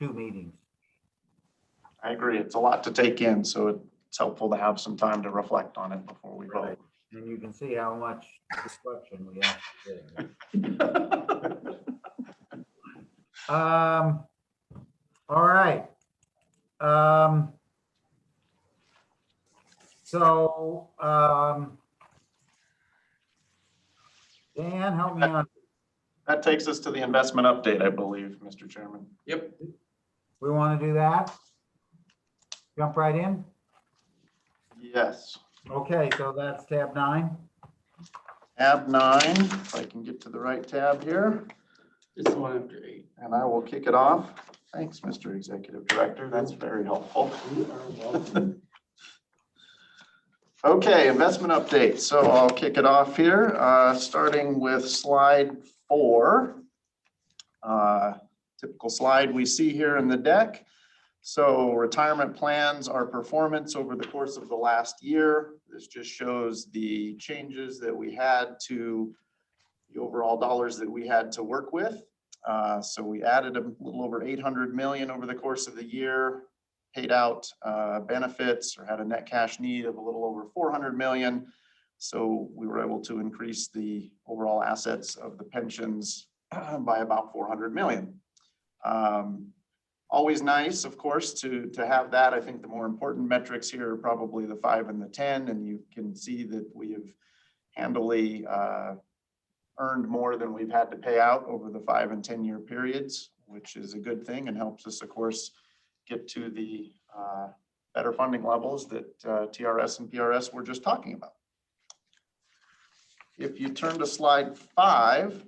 meetings. I agree. It's a lot to take in, so it's helpful to have some time to reflect on it before we vote. And you can see how much discussion we have to do. All right. Dan, help me on. That takes us to the investment update, I believe, Mr. Chairman. Yep. We want to do that? Jump right in? Yes. Okay, so that's tab 9. Tab 9, if I can get to the right tab here. It's the one after 8. And I will kick it off. Thanks, Mr. Executive Director. That's very helpful. Okay, investment update. So I'll kick it off here, starting with slide 4. Typical slide we see here in the deck. So retirement plans, our performance over the course of the last year. This just shows the changes that we had to the overall dollars that we had to work with. So we added a little over 800 million over the course of the year, paid out benefits or had a net cash need of a little over 400 million. So we were able to increase the overall assets of the pensions by about 400 million. Always nice, of course, to have that. I think the more important metrics here are probably the 5 and the 10, and you can see that we have handily earned more than we've had to pay out over the 5 and 10 year periods, which is a good thing and helps us, of course, get to the better funding levels that TRS and PRS were just talking about. If you turn to slide 5,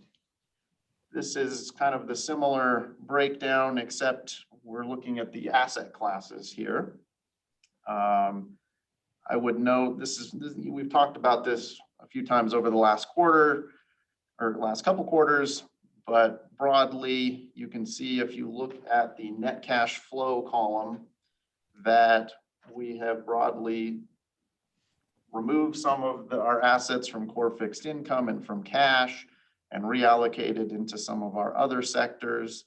this is kind of the similar breakdown, except we're looking at the asset classes here. I would note we've talked about this a few times over the last quarter or last couple quarters, but broadly, you can see if you look at the net cash flow column that we have broadly removed some of our assets from core fixed income and from cash and reallocated into some of our other sectors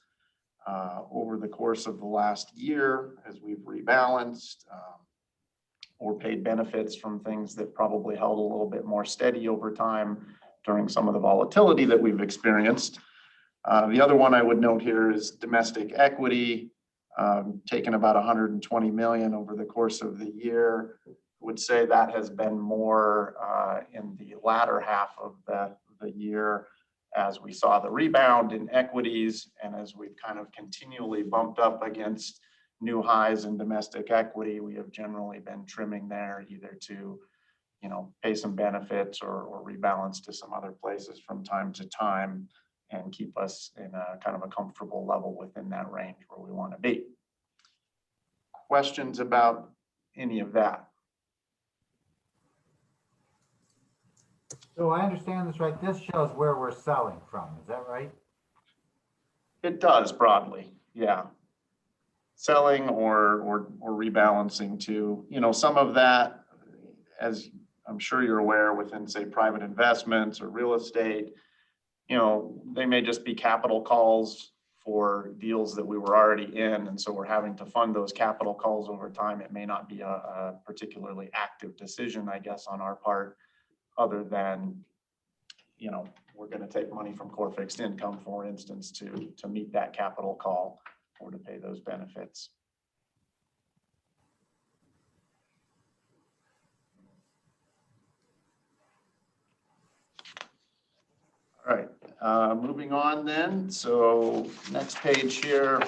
over the course of the last year as we've rebalanced or paid benefits from things that probably held a little bit more steady over time during some of the volatility that we've experienced. The other one I would note here is domestic equity, taken about 120 million over the course of the year. Would say that has been more in the latter half of the year as we saw the rebound in equities and as we've kind of continually bumped up against new highs in domestic equity. We have generally been trimming there either to, pay some benefits or rebalance to some other places from time to time and keep us in a kind of a comfortable level within that range where we want to be. Questions about any of that? So I understand this right. This shows where we're selling from. Is that right? It does broadly, yeah. Selling or rebalancing to, some of that, as I'm sure you're aware, within say private investments or real estate, they may just be capital calls for deals that we were already in. And so we're having to fund those capital calls over time. It may not be a particularly active decision, I guess, on our part, other than, we're going to take money from core fixed income, for instance, to meet that capital call or to pay those benefits. All right, moving on then. So next page here,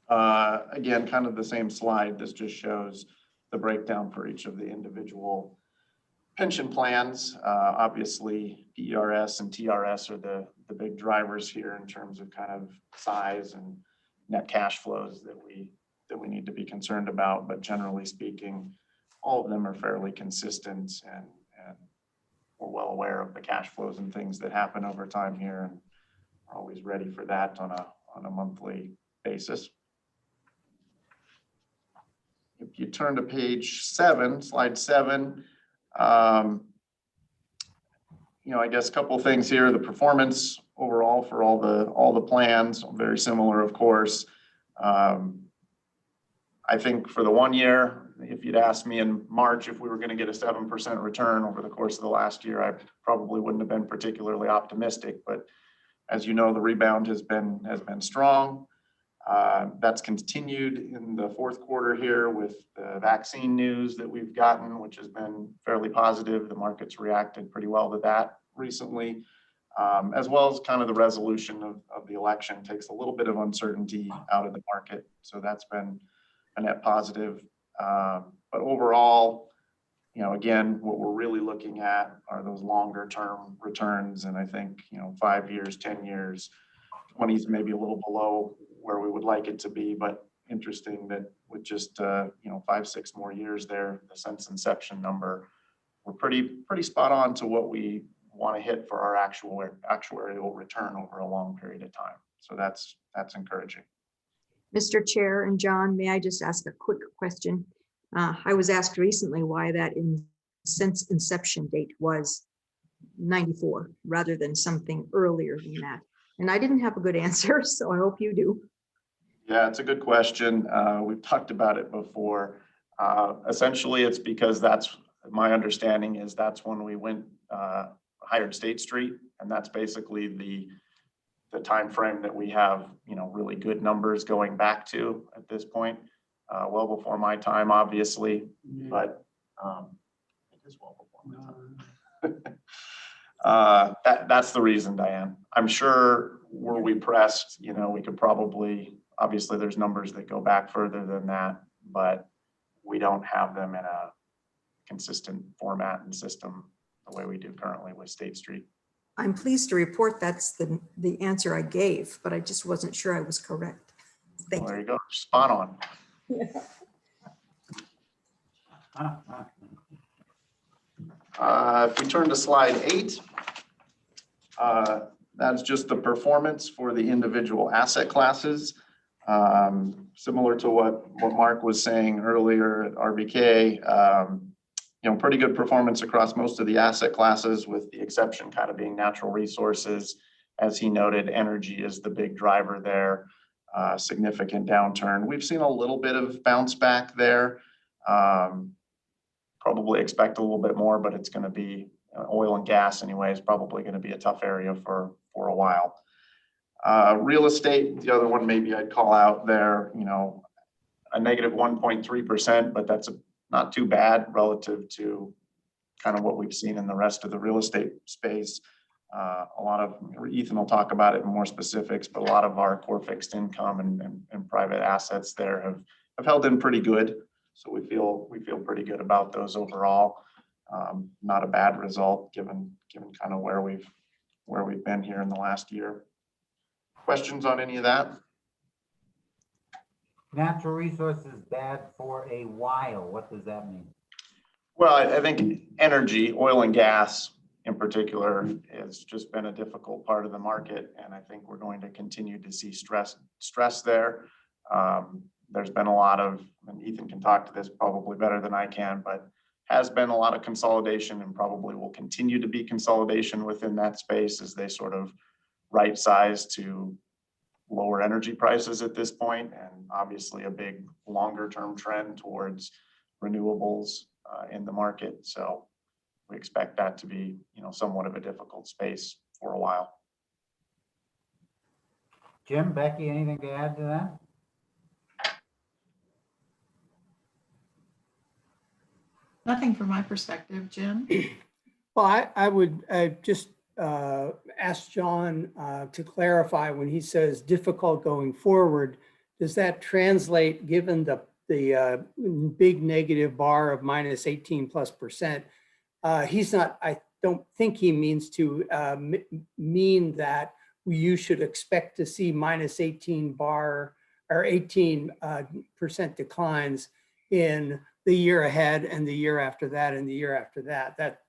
again, kind of the same slide. This just shows the breakdown for each of the individual pension plans. Obviously, PERS and TRS are the big drivers here in terms of kind of size and net cash flows that we need to be concerned about. But generally speaking, all of them are fairly consistent and we're well aware of the cash flows and things that happen over time here. And we're always ready for that on a monthly basis. If you turn to page 7, slide 7, I guess a couple of things here. The performance overall for all the plans, very similar, of course. I think for the 1 year, if you'd asked me in March if we were going to get a 7% return over the course of the last year, I probably wouldn't have been particularly optimistic. But as you know, the rebound has been strong. That's continued in the fourth quarter here with the vaccine news that we've gotten, which has been fairly positive. The market's reacted pretty well to that recently, as well as kind of the resolution of the election takes a little bit of uncertainty out of the market. So that's been a net positive. But overall, again, what we're really looking at are those longer term returns. And I think, 5 years, 10 years, 20 is maybe a little below where we would like it to be, but interesting that with just 5, 6 more years there, the since inception number, we're pretty spot on to what we want to hit for our actuarial return over a long period of time. So that's encouraging. Mr. Chair and John, may I just ask a quick question? I was asked recently why that since inception date was 94 rather than something earlier than that. And I didn't have a good answer, so I hope you do. Yeah, it's a good question. We've talked about it before. Essentially, it's because that's my understanding is that's when we hired State Street, and that's basically the time frame that we have, really good numbers going back to at this point. Well before my time, obviously, but it is well before my time. That's the reason, Diane. I'm sure were we pressed, we could probably, obviously there's numbers that go back further than that, but we don't have them in a consistent format and system the way we do currently with State Street. I'm pleased to report that's the answer I gave, but I just wasn't sure I was correct. Thank you. There you go, spot on. If we turn to slide 8, that's just the performance for the individual asset classes. Similar to what Mark was saying earlier at RBK, pretty good performance across most of the asset classes, with the exception kind of being natural resources. As he noted, energy is the big driver there. Significant downturn. We've seen a little bit of bounce back there. Probably expect a little bit more, but it's going to be oil and gas anyway, is probably going to be a tough area for a while. Real estate, the other one maybe I'd call out there, a negative 1.3%, but that's not too bad relative to kind of what we've seen in the rest of the real estate space. A lot of, Ethan will talk about it in more specifics, but a lot of our core fixed income and private assets there have held in pretty good. So we feel pretty good about those overall. Not a bad result given kind of where we've been here in the last year. Questions on any of that? Natural resources bad for a while. What does that mean? Well, I think energy, oil and gas in particular, has just been a difficult part of the market. And I think we're going to continue to see stress there. There's been a lot of, and Ethan can talk to this probably better than I can, but has been a lot of consolidation and probably will continue to be consolidation within that space as they sort of right size to lower energy prices at this point, and obviously a big longer term trend towards renewables in the market. So we expect that to be, somewhat of a difficult space for a while. Jim, Becky, anything to add to that? Nothing from my perspective, Jim. Well, I would just ask John to clarify when he says difficult going forward. Does that translate, given the big negative bar of minus 18+%? He's not. I don't think he means to mean that you should expect to see minus 18 bar or 18% declines in the year ahead and the year after that and the year after that. That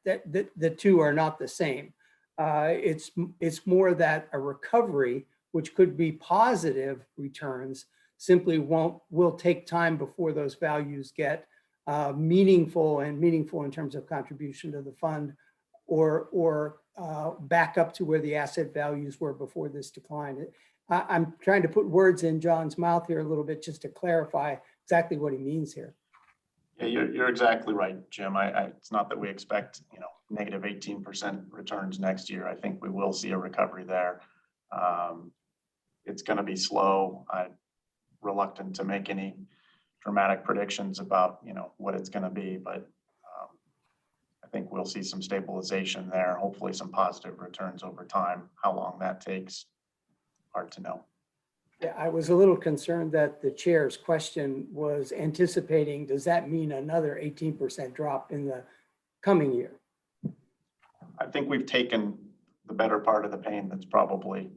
the two are not the same. It's more that a recovery, which could be positive returns, simply will take time before those values get meaningful in terms of contribution to the fund, or back up to where the asset values were before this decline. I'm trying to put words in John's mouth here a little bit just to clarify exactly what he means here. Yeah, you're exactly right, Jim. It's not that we expect, negative 18% returns next year. I think we will see a recovery there. It's going to be slow. I'm reluctant to make any dramatic predictions about, what it's going to be, but I think we'll see some stabilization there, hopefully some positive returns over time. How long that takes, hard to know. Yeah, I was a little concerned that the chair's question was anticipating, does that mean another 18% drop in the coming year? I think we've taken the better part of the pain that's probably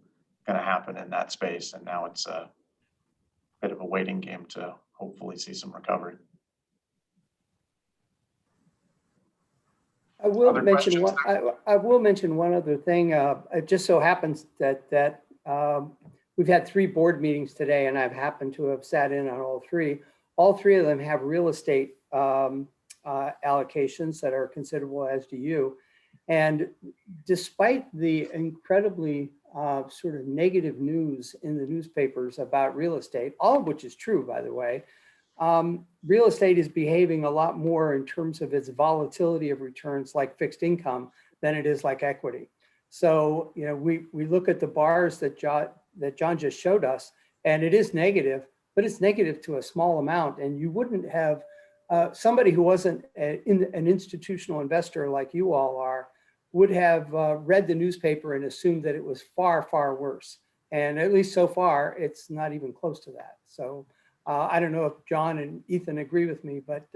going to happen in that space. And now it's a bit of a waiting game to hopefully see some recovery. I will mention one other thing. It just so happens that we've had 3 board meetings today, and I've happened to have sat in on all 3. All 3 of them have real estate allocations that are considerable, as do you. And despite the incredibly sort of negative news in the newspapers about real estate, all of which is true, by the way, real estate is behaving a lot more in terms of its volatility of returns like fixed income than it is like equity. So, we look at the bars that John just showed us, and it is negative, but it's negative to a small amount. And you wouldn't have somebody who wasn't an institutional investor like you all are would have read the newspaper and assumed that it was far, far worse. And at least so far, it's not even close to that. So I don't know if John and Ethan agree with me, but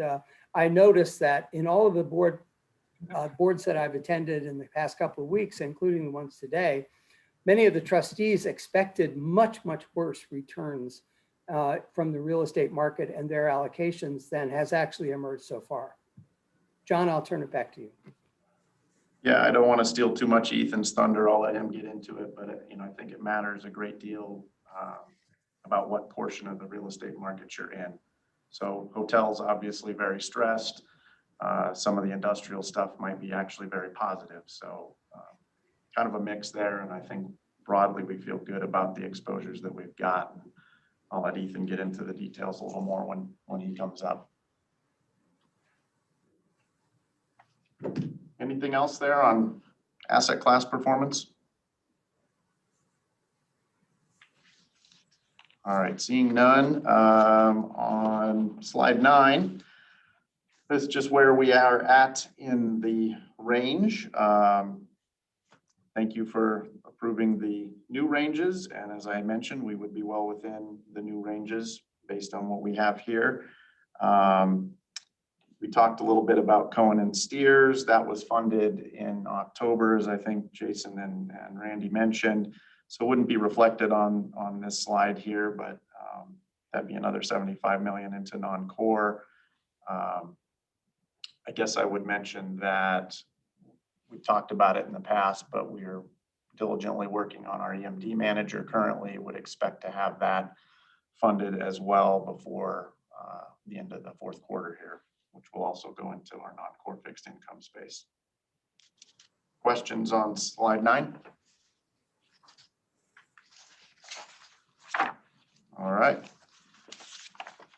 I noticed that in all of the boards that I've attended in the past couple of weeks, including the ones today, many of the trustees expected much, much worse returns from the real estate market and their allocations than has actually emerged so far. John, I'll turn it back to you. Yeah, I don't want to steal too much Ethan's thunder. I'll let him get into it, but I think it matters a great deal about what portion of the real estate market you're in. So hotels obviously very stressed. Some of the industrial stuff might be actually very positive. So kind of a mix there. And I think broadly we feel good about the exposures that we've got. I'll let Ethan get into the details a little more when he comes up. Anything else there on asset class performance? All right, seeing none, on slide 9, this is just where we are at in the range. Thank you for approving the new ranges. And as I mentioned, we would be well within the new ranges based on what we have here. We talked a little bit about Cohen and Steers. That was funded in October, as I think Jason and Randy mentioned. So it wouldn't be reflected on this slide here, but that'd be another $75 million into non-core. I guess I would mention that we talked about it in the past, but we are diligently working on our EMD manager currently. Would expect to have that funded as well before the end of the fourth quarter here, which will also go into our non-core fixed income space. Questions on slide 9? All right.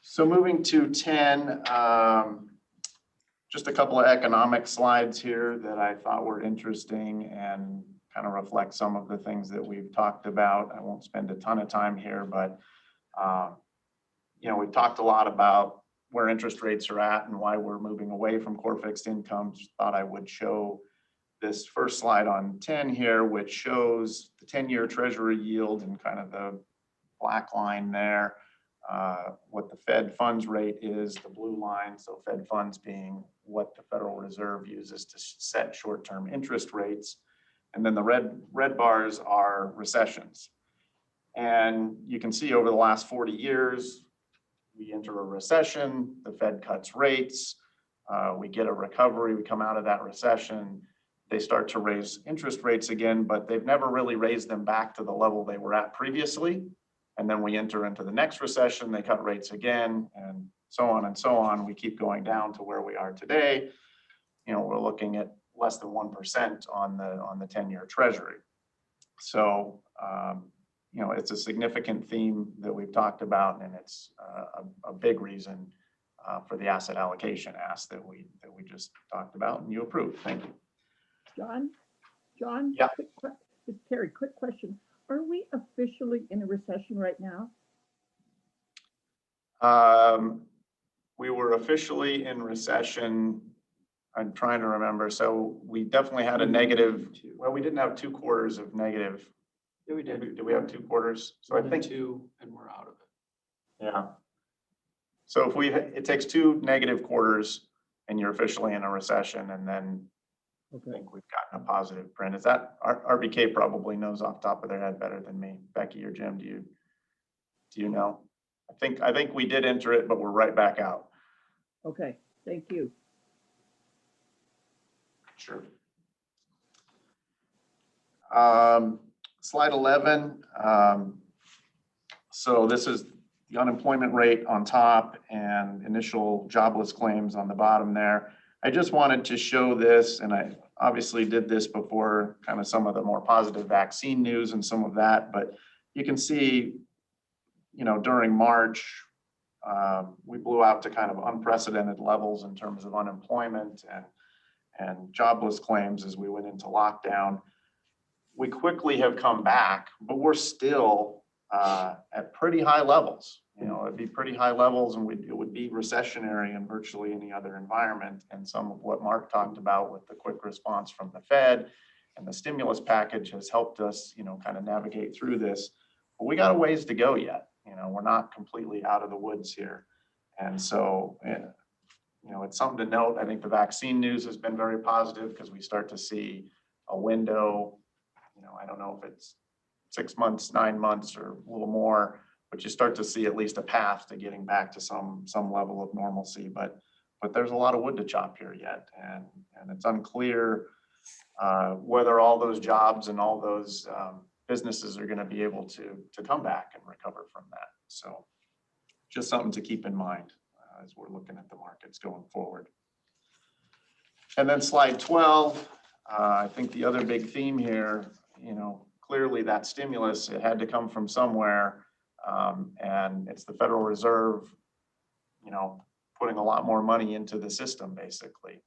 So moving to 10, just a couple of economic slides here that I thought were interesting and kind of reflect some of the things that we've talked about. I won't spend a ton of time here, but we've talked a lot about where interest rates are at and why we're moving away from core fixed income. Just thought I would show this first slide on 10 here, which shows the 10-year treasury yield and kind of the black line there, what the Fed funds rate is, the blue line. So Fed funds being what the Federal Reserve uses to set short-term interest rates. And then the red bars are recessions. And you can see over the last 40 years, we enter a recession, the Fed cuts rates, we get a recovery, we come out of that recession, they start to raise interest rates again, but they've never really raised them back to the level they were at previously. And then we enter into the next recession, they cut rates again, and so on and so on. We keep going down to where we are today. You know, we're looking at less than 1% on the 10-year treasury. So, you know, it's a significant theme that we've talked about, and it's a big reason for the asset allocation ask that we just talked about and you approved. Thank you. John? Yeah. It's Terry, quick question. Are we officially in a recession right now? We were officially in recession. I'm trying to remember. So we definitely had a negative, well, we didn't have 2 quarters of negative. Yeah, we did. Did we have 2 quarters? So I think 2, and we're out of it. Yeah. So if it takes 2 negative quarters and you're officially in a recession, and then I think we've gotten a positive print. Is that RBK probably knows off the top of their head better than me? Becky or Jim, do you know? I think we did enter it, but we're right back out. Okay, thank you. Sure. Slide 11. So this is the unemployment rate on top and initial jobless claims on the bottom there. I just wanted to show this, and I obviously did this before kind of some of the more positive vaccine news and some of that, but you can see, you know, during March, we blew out to kind of unprecedented levels in terms of unemployment and jobless claims as we went into lockdown. We quickly have come back, but we're still at pretty high levels. You know, it'd be pretty high levels, and it would be recessionary in virtually any other environment. And some of what Mark talked about with the quick response from the Fed and the stimulus package has helped us, you know, kind of navigate through this. But we got a ways to go yet. You know, we're not completely out of the woods here. And so, you know, it's something to note. I think the vaccine news has been very positive because we start to see a window. You know, I don't know if it's 6 months, 9 months, or a little more, but you start to see at least a path to getting back to some level of normalcy. But there's a lot of wood to chop here yet, and it's unclear whether all those jobs and all those businesses are going to be able to come back and recover from that. So just something to keep in mind as we're looking at the markets going forward. And then slide 12, I think the other big theme here, you know, clearly that stimulus, it had to come from somewhere, and it's the Federal Reserve, you know, putting a lot more money into the system, basically.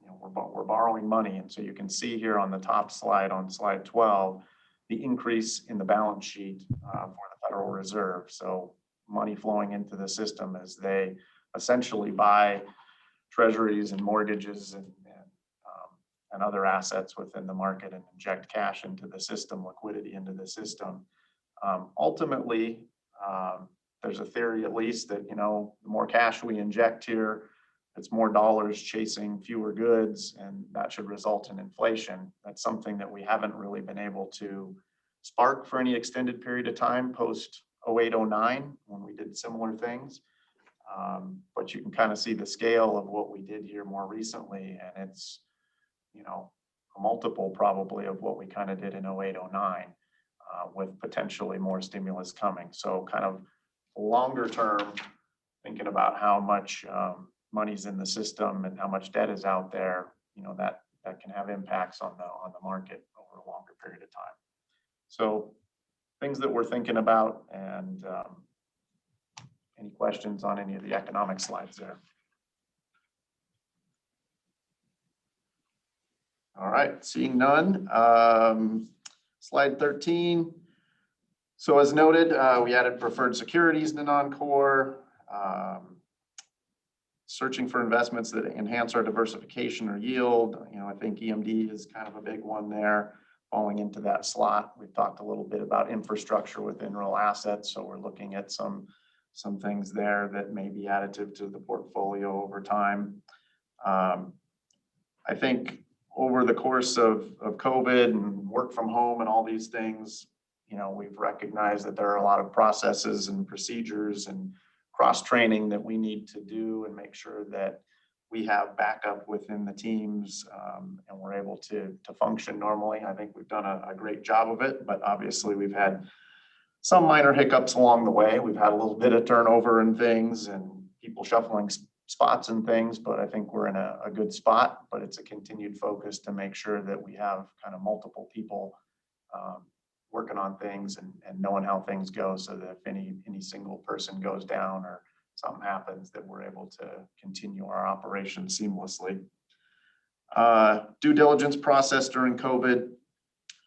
You know, we're borrowing money, and so you can see here on the top slide, on slide 12, the increase in the balance sheet for the Federal Reserve. So money flowing into the system as they essentially buy treasuries and mortgages and other assets within the market and inject cash into the system, liquidity into the system. Ultimately, there's a theory at least that, you know, the more cash we inject here, it's more dollars chasing fewer goods, and that should result in inflation. That's something that we haven't really been able to spark for any extended period of time post 08-09 when we did similar things. But you can kind of see the scale of what we did here more recently, and it's, you know, a multiple probably of what we kind of did in 08-09 with potentially more stimulus coming. So kind of longer term, thinking about how much money's in the system and how much debt is out there, you know, that can have impacts on the market over a longer period of time. So things that we're thinking about, and any questions on any of the economic slides there? All right, seeing none. Slide 13. So as noted, we added preferred securities to non-core. Searching for investments that enhance our diversification or yield. You know, I think EMD is kind of a big one there, falling into that slot. We've talked a little bit about infrastructure within real assets, so we're looking at some things there that may be additive to the portfolio over time. I think over the course of COVID and work from home and all these things, you know, we've recognized that there are a lot of processes and procedures and cross-training that we need to do and make sure that we have backup within the teams, and we're able to function normally. I think we've done a great job of it, but obviously we've had some minor hiccups along the way. We've had a little bit of turnover and things and people shuffling spots and things, but I think we're in a good spot. But it's a continued focus to make sure that we have kind of multiple people working on things and knowing how things go, so that if any single person goes down or something happens, that we're able to continue our operation seamlessly. Due diligence process during COVID.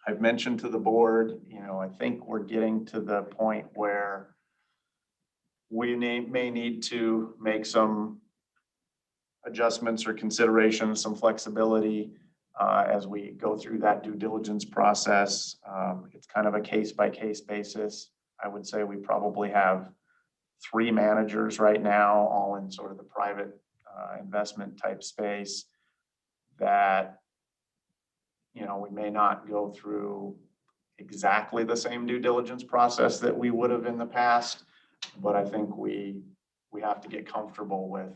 I've mentioned to the board, I think we're getting to the point where we may need to make some adjustments or considerations, some flexibility as we go through that due diligence process. It's kind of a case-by-case basis. I would say we probably have 3 managers right now, all in sort of the private investment type space, that we may not go through exactly the same due diligence process that we would have in the past, but I think we have to get comfortable with,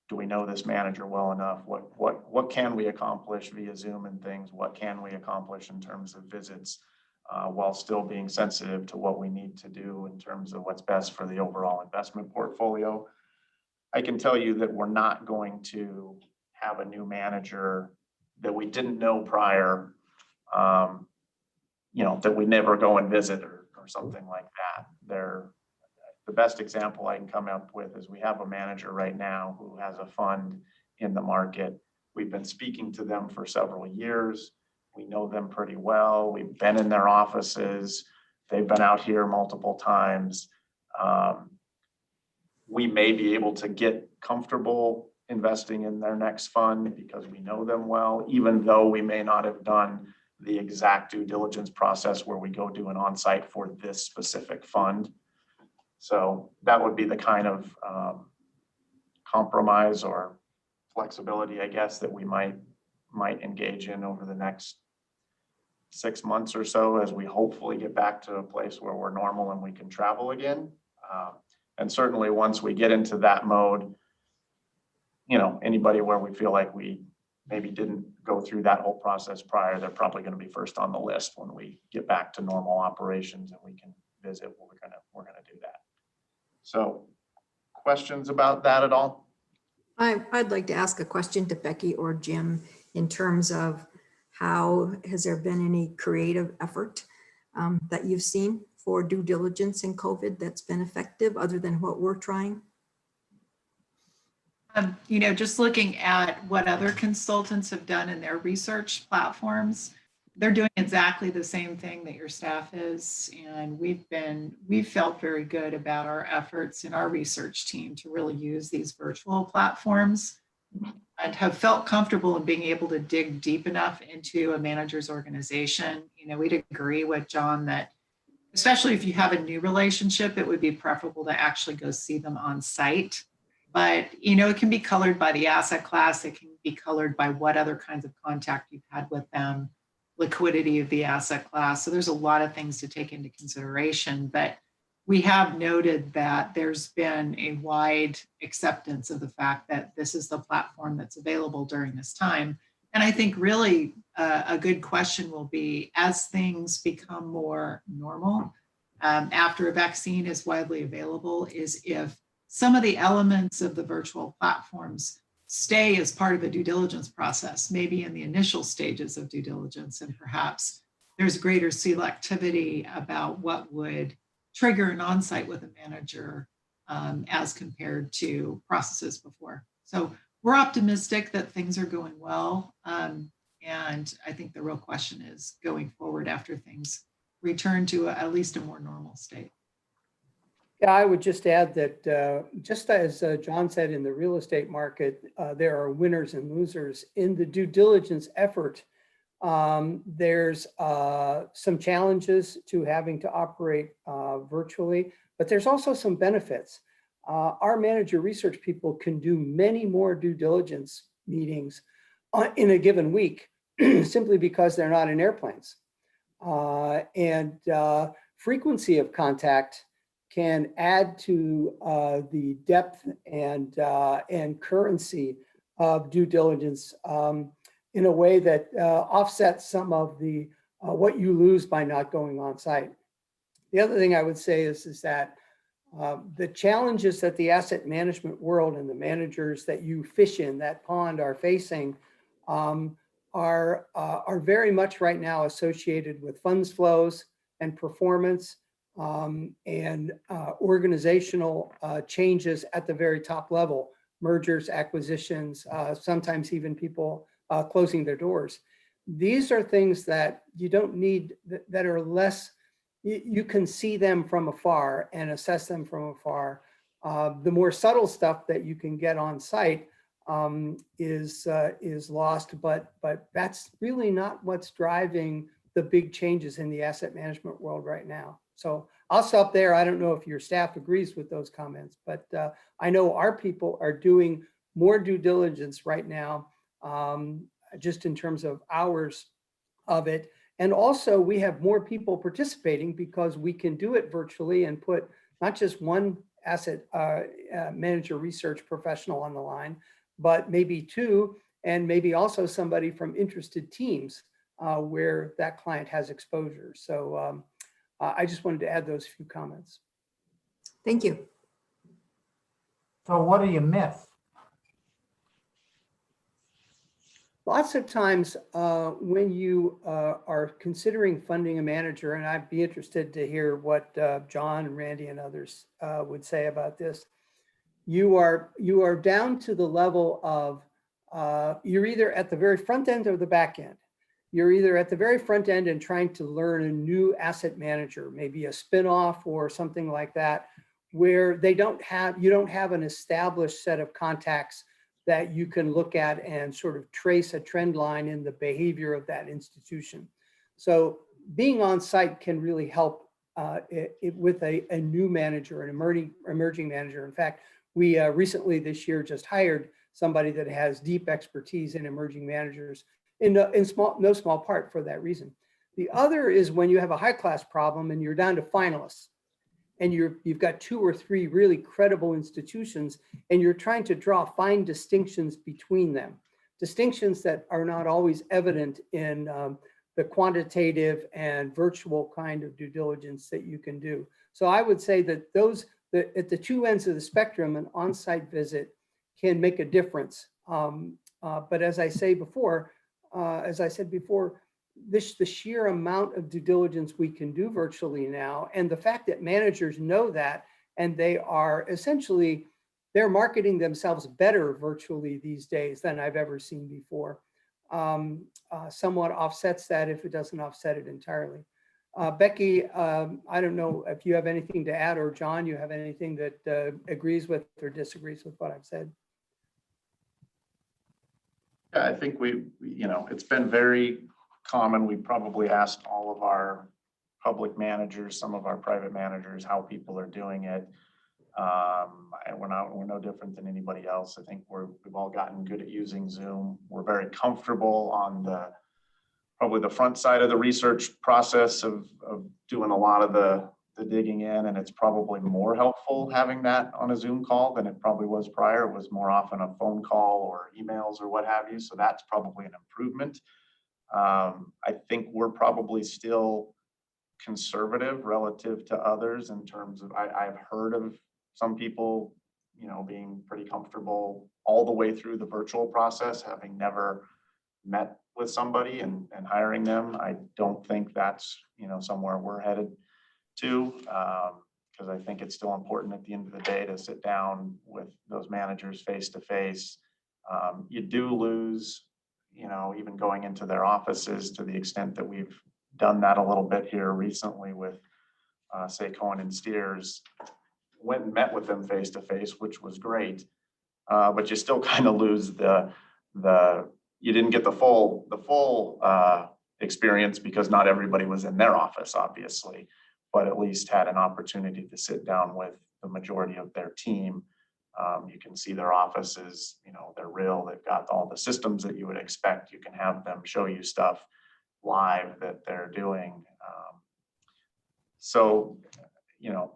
do we know this manager well enough? What can we accomplish via Zoom and things? What can we accomplish in terms of visits, while still being sensitive to what we need to do in terms of what's best for the overall investment portfolio? I can tell you that we're not going to have a new manager that we didn't know prior, that we never go and visit or something like that. The best example I can come up with is we have a manager right now who has a fund in the market. We've been speaking to them for several years. We know them pretty well. We've been in their offices. They've been out here multiple times. We may be able to get comfortable investing in their next fund because we know them well, even though we may not have done the exact due diligence process where we go do an on-site for this specific fund. So that would be the kind of compromise or flexibility, I guess, that we might engage in over the next 6 months or so, as we hopefully get back to a place where we're normal and we can travel again. And certainly once we get into that mode, anybody where we feel like we maybe didn't go through that whole process prior, they're probably going to be first on the list when we get back to normal operations and we can visit. We're gonna do that. So, questions about that at all? I'd like to ask a question to Becky or Jim in terms of how has there been any creative effort that you've seen for due diligence in COVID that's been effective other than what we're trying? Just looking at what other consultants have done in their research platforms, they're doing exactly the same thing that your staff is. And we've felt very good about our efforts in our research team to really use these virtual platforms and have felt comfortable in being able to dig deep enough into a manager's organization. We'd agree with John that especially if you have a new relationship, it would be preferable to actually go see them on site. But, it can be colored by the asset class. It can be colored by what other kinds of contact you've had with them, liquidity of the asset class. So there's a lot of things to take into consideration. But we have noted that there's been a wide acceptance of the fact that this is the platform that's available during this time. And I think really a good question will be, as things become more normal, after a vaccine is widely available, is if some of the elements of the virtual platforms stay as part of a due diligence process, maybe in the initial stages of due diligence, and perhaps there's greater selectivity about what would trigger an on-site with a manager as compared to processes before. So we're optimistic that things are going well. And I think the real question is going forward after things return to at least a more normal state. Yeah, I would just add that just as John said, in the real estate market, there are winners and losers. In the due diligence effort, there's some challenges to having to operate virtually, but there's also some benefits. Our manager research people can do many more due diligence meetings in a given week simply because they're not in airplanes. And frequency of contact can add to the depth and currency of due diligence in a way that offsets some of the what you lose by not going on site. The other thing I would say is that the challenges that the asset management world and the managers that you fish in that pond are facing are very much right now associated with funds flows and performance and organizational changes at the very top level, mergers, acquisitions, sometimes even people closing their doors. These are things that you don't need, that are less, you can see them from afar and assess them from afar. The more subtle stuff that you can get on site is lost, but that's really not what's driving the big changes in the asset management world right now. So I'll stop there. I don't know if your staff agrees with those comments, but I know our people are doing more due diligence right now, just in terms of hours of it. And also we have more people participating because we can do it virtually and put not just one asset manager research professional on the line, but maybe two, and maybe also somebody from interested teams where that client has exposure. So I just wanted to add those few comments. Thank you. So what do you miss? Lots of times when you are considering funding a manager, and I'd be interested to hear what John and Randy and others would say about this, you are down to the level of, you're either at the very front end or the back end. You're either at the very front end and trying to learn a new asset manager, maybe a spinoff or something like that, where you don't have an established set of contacts that you can look at and sort of trace a trend line in the behavior of that institution. So being on site can really help with a new manager, an emerging manager. In fact, we recently this year just hired somebody that has deep expertise in emerging managers in no small part for that reason. The other is when you have a high class problem and you're down to finalists and you've got 2 or 3 really credible institutions and you're trying to draw fine distinctions between them, distinctions that are not always evident in the quantitative and virtual kind of due diligence that you can do. So I would say that at the 2 ends of the spectrum, an on-site visit can make a difference. But as I said before, the sheer amount of due diligence we can do virtually now, and the fact that managers know that, and they are essentially, they're marketing themselves better virtually these days than I've ever seen before, somewhat offsets that if it doesn't offset it entirely. Becky, I don't know if you have anything to add, or John, you have anything that agrees with or disagrees with what I've said? Yeah, I think it's been very common. We probably asked all of our public managers, some of our private managers, how people are doing it. And we're no different than anybody else. I think we've all gotten good at using Zoom. We're very comfortable on probably the front side of the research process of doing a lot of the digging in, and it's probably more helpful having that on a Zoom call than it probably was prior. It was more often a phone call or emails or what have you. So that's probably an improvement. I think we're probably still conservative relative to others in terms of, I've heard of some people, being pretty comfortable all the way through the virtual process, having never met with somebody and hiring them. I don't think that's, somewhere we're headed to, because I think it's still important at the end of the day to sit down with those managers face to face. You do lose, even going into their offices, to the extent that we've done that a little bit here recently with, say, Cohen and Steers. Went and met with them face to face, which was great, but you still kind of lose you didn't get the full experience because not everybody was in their office, obviously, but at least had an opportunity to sit down with the majority of their team. You can see their offices, they're real. They've got all the systems that you would expect. You can have them show you stuff live that they're doing. So, you know,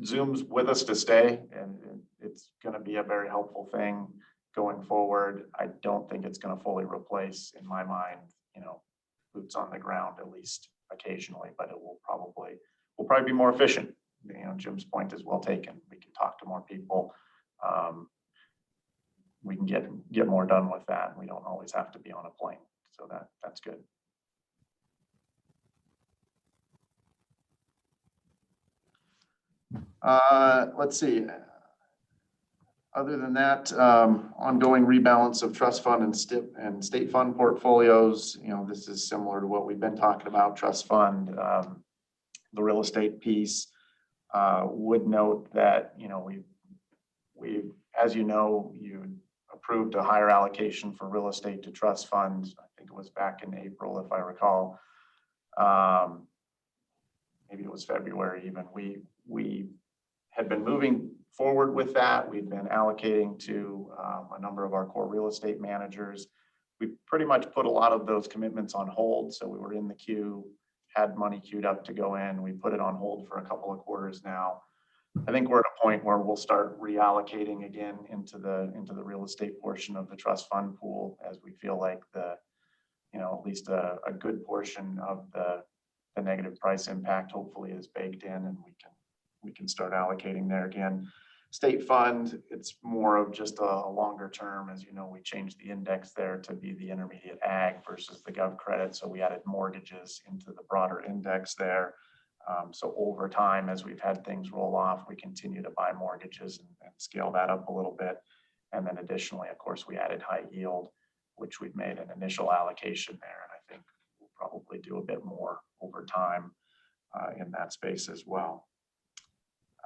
Zoom's with us to stay, and it's going to be a very helpful thing going forward. I don't think it's going to fully replace, in my mind, you know, boots on the ground, at least occasionally, but it will probably be more efficient. You know, Jim's point is well taken. We can talk to more people. We can get more done with that. We don't always have to be on a plane. So that's good. Let's see. Other than that, ongoing rebalance of trust fund and state fund portfolios. You know, this is similar to what we've been talking about. Trust fund, the real estate piece. Would note that, you know, we as you know, you approved a higher allocation for real estate to trust funds. I think it was back in April, if I recall. Maybe it was February even. We had been moving forward with that. We've been allocating to a number of our core real estate managers. We pretty much put a lot of those commitments on hold. So we were in the queue, had money queued up to go in. We put it on hold for a couple of quarters now. I think we're at a point where we'll start reallocating again into the real estate portion of the trust fund pool, as we feel like you know, at least a good portion of the negative price impact hopefully is baked in, and we can start allocating there again. State fund, it's more of just a longer term. As you know, we changed the index there to be the intermediate ag versus the gov credit. So we added mortgages into the broader index there. So over time, as we've had things roll off, we continue to buy mortgages and scale that up a little bit. And then additionally, of course, we added high yield, which we've made an initial allocation there. And I think we'll probably do a bit more over time in that space as well.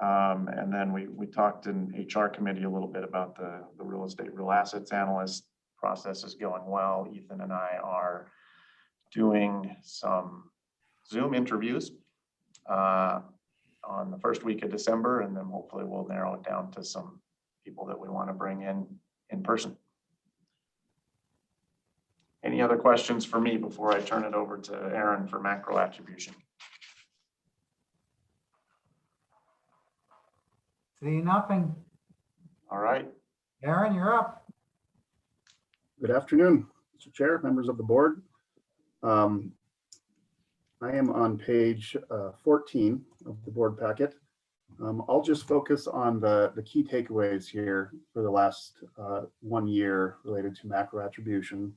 And then we talked in HR committee a little bit about the real estate, real assets analyst process is going well. Ethan and I are doing some Zoom interviews on the first week of December, and then hopefully we'll narrow it down to some people that we want to bring in person. Any other questions for me before I turn it over to Aaron for macro attribution? See nothing. All right. Aaron, you're up. Good afternoon, Mr. Chair, members of the board. I am on page 14 of the board packet. I'll just focus on the key takeaways here for the last 1 year related to macro attribution.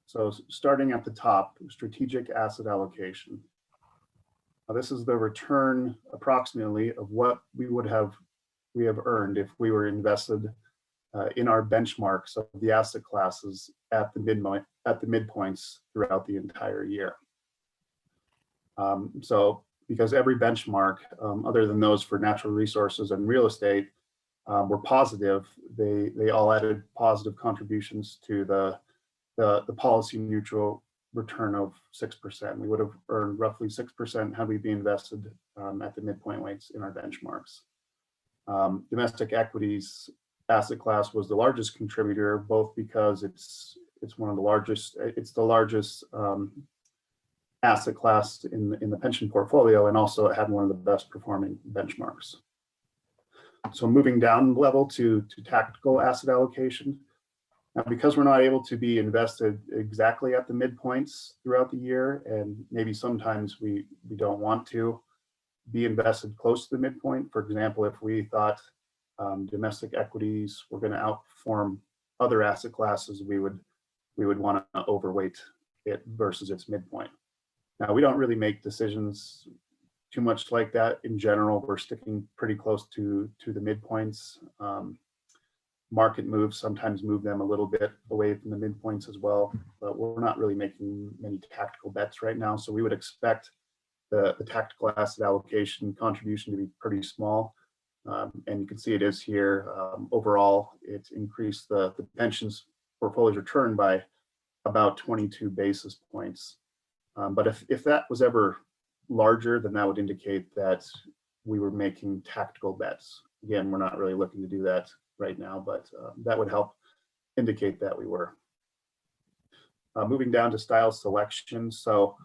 So starting at the top, strategic asset allocation. Now, this is the return approximately of what we have earned if we were invested in our benchmarks of the asset classes at the midpoints throughout the entire year. So because every benchmark, other than those for natural resources and real estate, were positive, they all added positive contributions to the policy neutral return of 6%. We would have earned roughly 6% had we been invested at the midpoint weights in our benchmarks. Domestic equities asset class was the largest contributor, both because it's one of the largest, it's the largest asset class in the pension portfolio, and also it had one of the best performing benchmarks. So moving down level to tactical asset allocation. Now, because we're not able to be invested exactly at the midpoints throughout the year, and maybe sometimes we don't want to be invested close to the midpoint. For example, if we thought domestic equities were going to outperform other asset classes, we would want to overweight it versus its midpoint. Now, we don't really make decisions too much like that. In general, we're sticking pretty close to the midpoints. Market moves sometimes move them a little bit away from the midpoints as well, but we're not really making many tactical bets right now. So we would expect the tactical asset allocation contribution to be pretty small. And you can see it is here. Overall, it's increased the pensions portfolio's return by about 22 basis points. But if that was ever larger, then that would indicate that we were making tactical bets. Again, we're not really looking to do that right now, but that would help indicate that we were. Moving down to style selection. So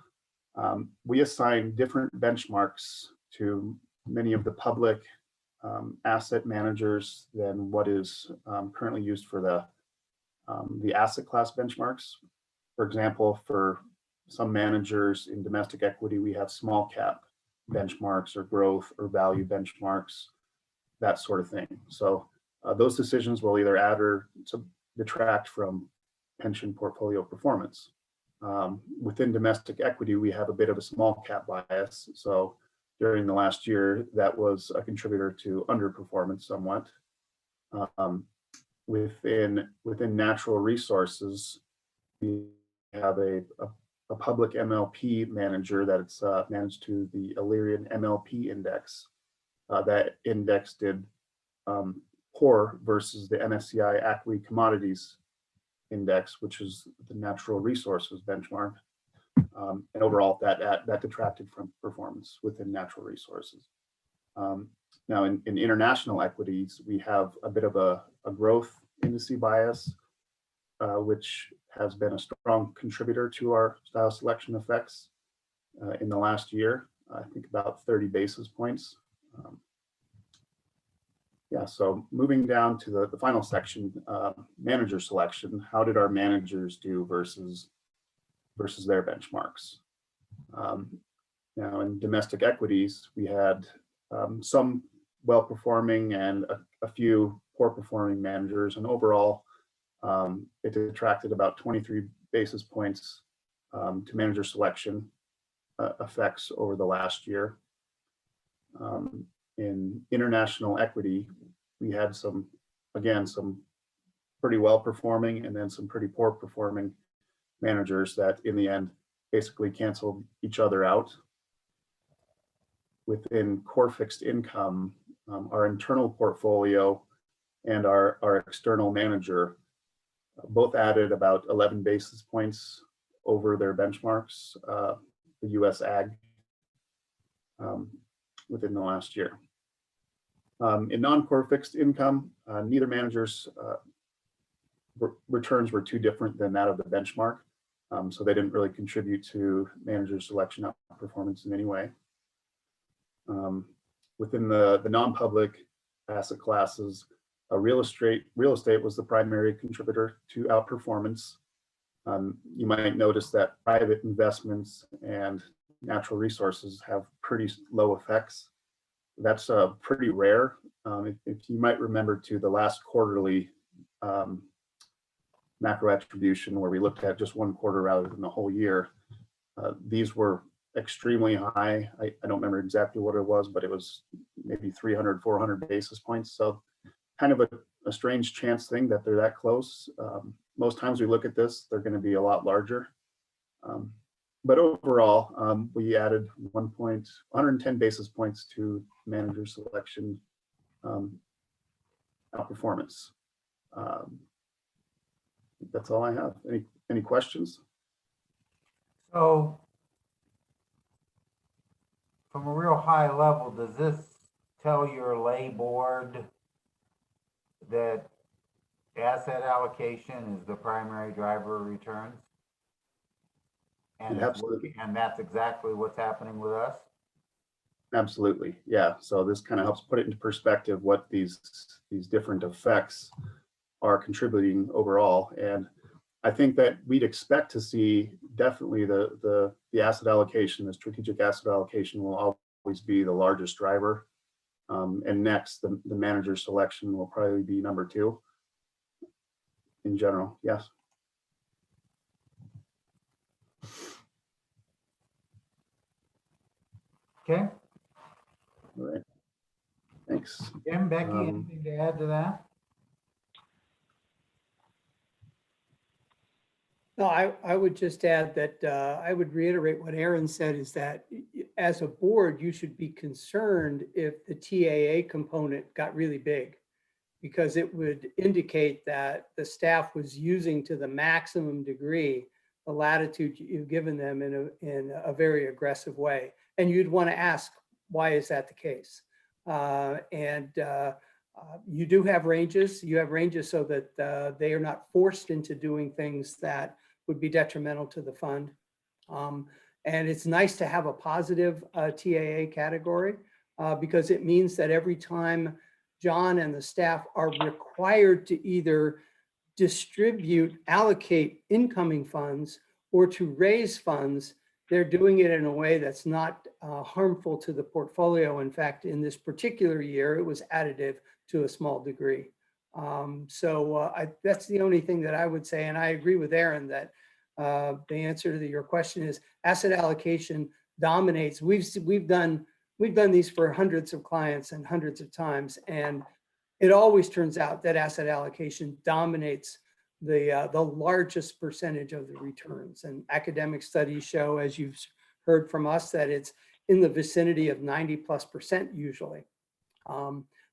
we assign different benchmarks to many of the public asset managers than what is currently used for the asset class benchmarks. For example, for some managers in domestic equity, we have small cap benchmarks or growth or value benchmarks, that sort of thing. So those decisions will either add or detract from pension portfolio performance. Within domestic equity, we have a bit of a small cap bias. So during the last year, that was a contributor to underperformance somewhat. Within natural resources, we have a public MLP manager that's managed to the Illyrian MLP index. That index did poor versus the MSCI ACWI commodities index, which is the natural resources benchmark. And overall, that detracted from performance within natural resources. Now, in international equities, we have a bit of a growth indice bias, which has been a strong contributor to our style selection effects in the last year. I think about 30 basis points. Yeah, so moving down to the final section, manager selection. How did our managers do versus their benchmarks? Now, in domestic equities, we had some well-performing and a few poor-performing managers, and overall, it detracted about 23 basis points to manager selection effects over the last year. In international equity, we had some pretty well-performing and then some pretty poor-performing managers that in the end basically canceled each other out. Within core fixed income, our internal portfolio and our external manager both added about 11 basis points over their benchmarks, the US Ag, within the last year. In non-core fixed income, neither manager's returns were too different than that of the benchmark. So they didn't really contribute to manager selection performance in any way. Within the non-public asset classes, real estate was the primary contributor to outperformance. You might notice that private investments and natural resources have pretty low effects. That's pretty rare. If you might remember to the last quarterly macro attribution where we looked at just one quarter rather than the whole year, these were extremely high. I don't remember exactly what it was, but it was maybe 300, 400 basis points. So kind of a strange chance thing that they're that close. Most times we look at this, they're going to be a lot larger. But overall, we added 110 basis points to manager selection outperformance. That's all I have. Any questions? So from a real high level, does this tell your lay board that asset allocation is the primary driver of returns? And, and that's exactly what's happening with us? Absolutely, yeah. So this kind of helps put it into perspective what these different effects are contributing overall. And I think that we'd expect to see definitely the asset allocation, the strategic asset allocation will always be the largest driver. And next, the manager selection will probably be number 2 in general, yes. Okay. All right. Thanks. Jim, Becky, anything to add to that? No, I would just add that I would reiterate what Aaron said, is that as a board, you should be concerned if the TAA component got really big, because it would indicate that the staff was using to the maximum degree the latitude you've given them in a very aggressive way. And you'd want to ask, why is that the case? You do have ranges. You have ranges so that they are not forced into doing things that would be detrimental to the fund. And it's nice to have a positive TAA category, because it means that every time John and the staff are required to either allocate incoming funds or to raise funds, they're doing it in a way that's not harmful to the portfolio. In fact, in this particular year, it was additive to a small degree. That's the only thing that I would say. And I agree with Aaron that the answer to your question is asset allocation dominates. We've done these for hundreds of clients and hundreds of times, and it always turns out that asset allocation dominates the largest percentage of the returns. And academic studies show, as you've heard from us, that it's in the vicinity of 90+% usually.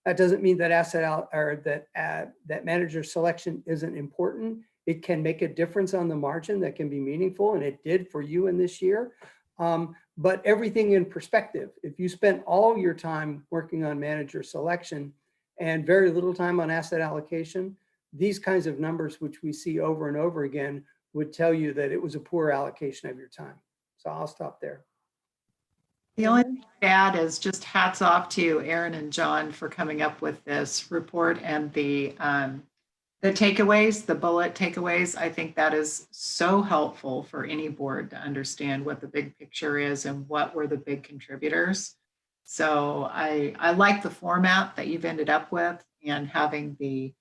That doesn't mean that that manager selection isn't important. It can make a difference on the margin that can be meaningful, and it did for you in this year. But everything in perspective, if you spent all your time working on manager selection and very little time on asset allocation, these kinds of numbers, which we see over and over again, would tell you that it was a poor allocation of your time. So I'll stop there. The only thing to add is just hats off to Aaron and John for coming up with this report and the takeaways, the bullet takeaways. I think that is so helpful for any board to understand what the big picture is and what were the big contributors. So I like the format that you've ended up with, and having the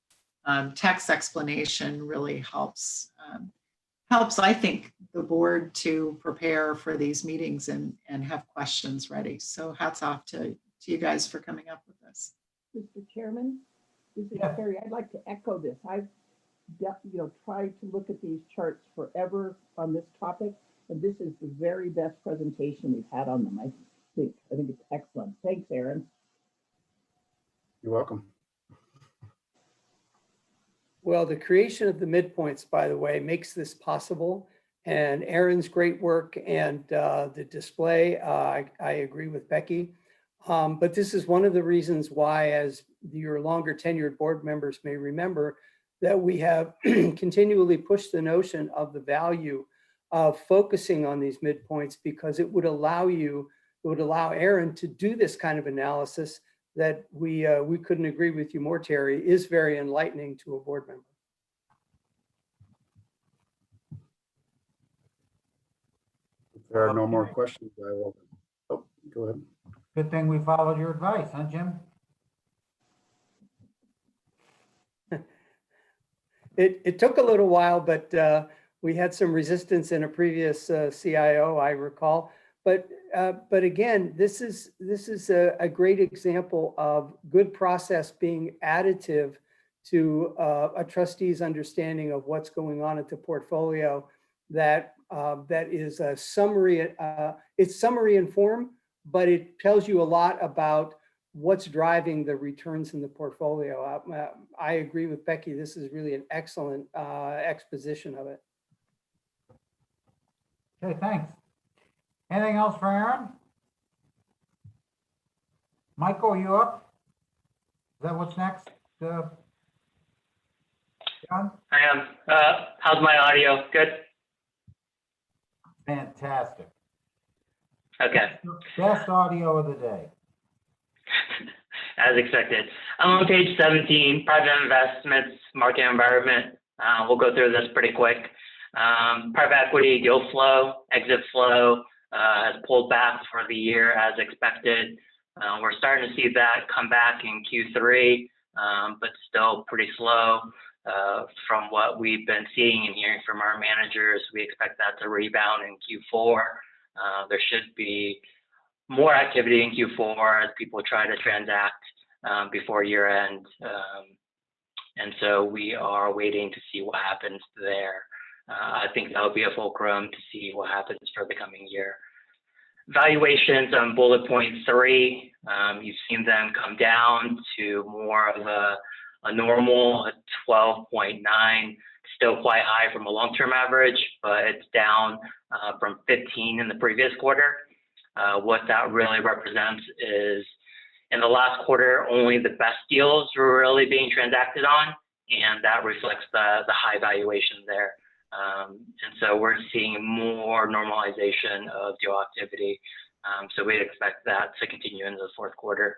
text explanation really helps, I think, the board to prepare for these meetings and have questions ready. So hats off to you guys for coming up with this. Mr. Chairman, this is Yeah. Terry. I'd like to echo this. I've tried to look at these charts forever on this topic, and this is the very best presentation we've had on them. I think it's excellent. Thanks, Aaron. You're welcome. Well, the creation of the midpoints, by the way, makes this possible. And Aaron's great work and the display, I agree with Becky. But this is one of the reasons why, as your longer tenured board members may remember, that we have continually pushed the notion of the value of focusing on these midpoints, because it would allow Aaron to do this kind of analysis that we couldn't agree with you more, Terry, is very enlightening to a board member. If there are no more questions, I will, go ahead. Good thing we followed your advice, huh, Jim? It took a little while, but we had some resistance in a previous CIO, I recall. But again, this is a great example of good process being additive to a trustee's understanding of what's going on at the portfolio. That is a summary. It's summary in form, but it tells you a lot about what's driving the returns in the portfolio. I agree with Becky. This is really an excellent exposition of it. Okay, thanks. Anything else for Aaron? Michael, are you up? Is that what's next? John? I am. How's my audio? Good? Fantastic. Okay. Best audio of the day. As expected. I'm on page 17, private investments, market environment. We'll go through this pretty quick. Private equity deal flow, exit flow has pulled back for the year as expected. We're starting to see that come back in Q3, but still pretty slow. From what we've been seeing and hearing from our managers, we expect that to rebound in Q4. There should be more activity in Q4 as people try to transact before year end. And so we are waiting to see what happens there. I think that'll be a fulcrum to see what happens for the coming year. Valuations on bullet point 3, you've seen them come down to more of a normal, a 12.9, still quite high from a long-term average, but it's down from 15 in the previous quarter. What that really represents is in the last quarter, only the best deals were really being transacted on, and that reflects the high valuation there. And so we're seeing more normalization of deal activity So we'd expect that to continue into the fourth quarter.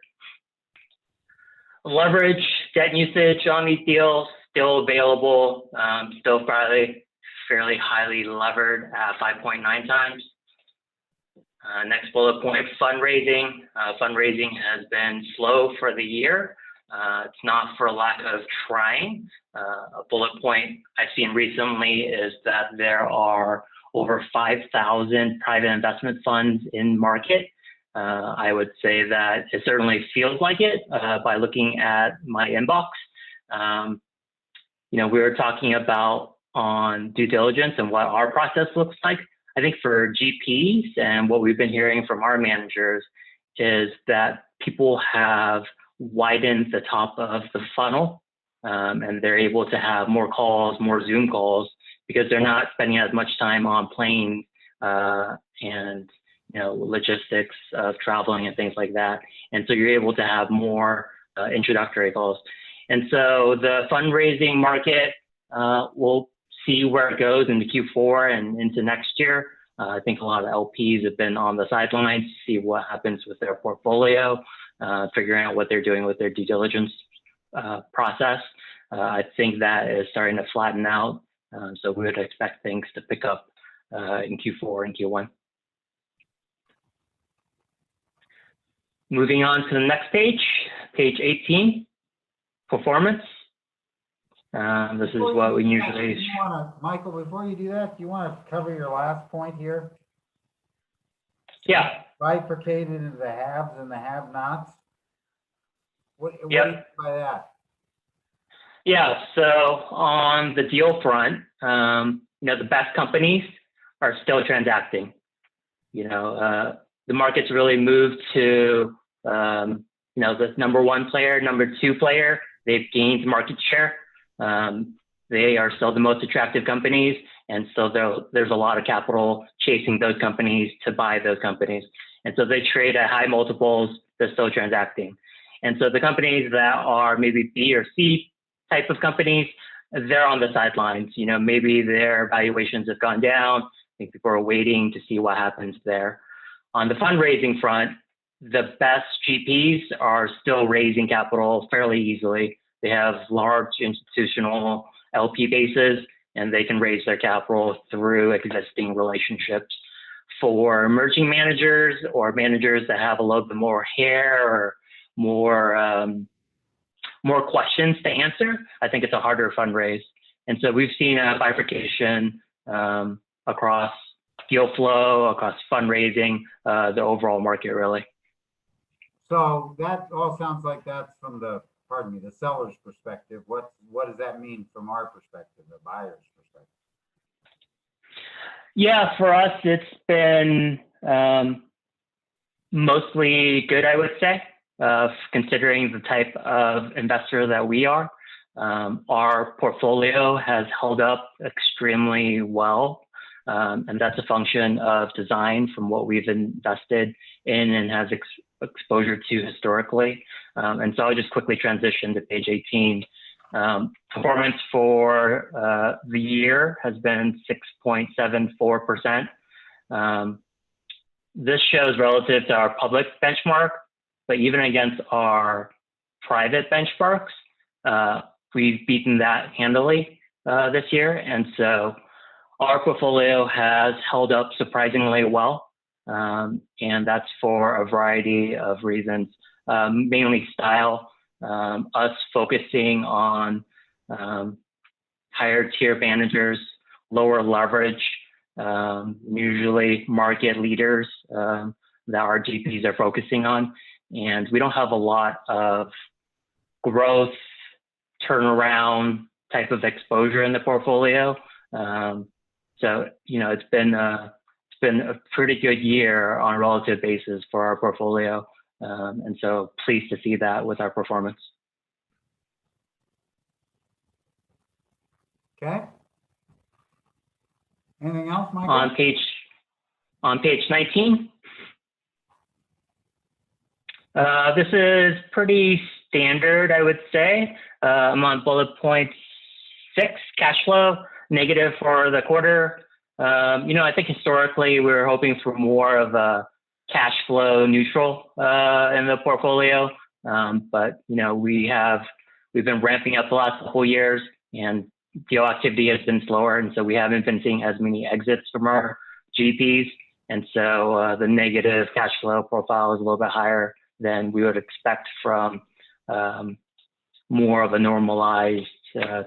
Leverage, debt usage on these deals, still available, still fairly highly levered at 5.9 times. Next bullet point, fundraising. Fundraising has been slow for the year. It's not for lack of trying. A bullet point I've seen recently is that there are over 5,000 private investment funds in market. I would say that it certainly feels like it by looking at my inbox. We were talking about on due diligence and what our process looks like. I think for GPs and what we've been hearing from our managers is that people have widened the top of the funnel, and they're able to have more calls, more Zoom calls, because they're not spending as much time on planes and logistics of traveling and things like that. And so you're able to have more introductory calls. And so the fundraising market, we'll see where it goes into Q4 and into next year. I think a lot of LPs have been on the sidelines to see what happens with their portfolio, figuring out what they're doing with their due diligence process. I think that is starting to flatten out. So we would expect things to pick up in Q4 and Q1. Moving on to the next page, page 18, performance. This is what we usually... Michael, before you do that, do you want to cover your last point here? Yeah. Bifurcated into the haves and the have-nots? What do you mean by that? Yeah, so on the deal front, the best companies are still transacting. The market's really moved to, the number one player, number two player. They've gained market share. They are still the most attractive companies, and so there's a lot of capital chasing those companies to buy those companies. And so they trade at high multiples. They're still transacting. And so the companies that are maybe B or C type of companies, they're on the sidelines. Maybe their valuations have gone down. I think people are waiting to see what happens there. On the fundraising front, the best GPs are still raising capital fairly easily. They have large institutional LP bases, and they can raise their capital through existing relationships. For emerging managers or managers that have a little bit more hair or more questions to answer, I think it's a harder fundraise. And so we've seen a bifurcation across deal flow, across fundraising, the overall market, really. So that all sounds like that's from the seller's perspective. What does that mean from our perspective, the buyer's perspective? Yeah, for us, it's been mostly good, I would say, considering the type of investor that we are. Our portfolio has held up extremely well, and that's a function of design from what we've invested in and has exposure to historically. And so I'll just quickly transition to page 18. Performance for the year has been 6.74%. This shows relative to our public benchmark, but even against our private benchmarks, we've beaten that handily this year. And so our portfolio has held up surprisingly well. And that's for a variety of reasons, mainly style, us focusing on higher tier managers, lower leverage, usually market leaders that our GPs are focusing on. And we don't have a lot of growth, turnaround type of exposure in the portfolio. So, it's been a pretty good year on a relative basis for our portfolio. And so pleased to see that with our performance. Okay. Anything else, Michael? On page 19. This is pretty standard, I would say. I'm on bullet point 6, cash flow, negative for the quarter. I think historically we were hoping for more of a cash flow neutral in the portfolio. But we've been ramping up the last couple of years, and deal activity has been slower, and so we haven't been seeing as many exits from our GPs, and so the negative cash flow profile is a little bit higher than we would expect from more of a normalized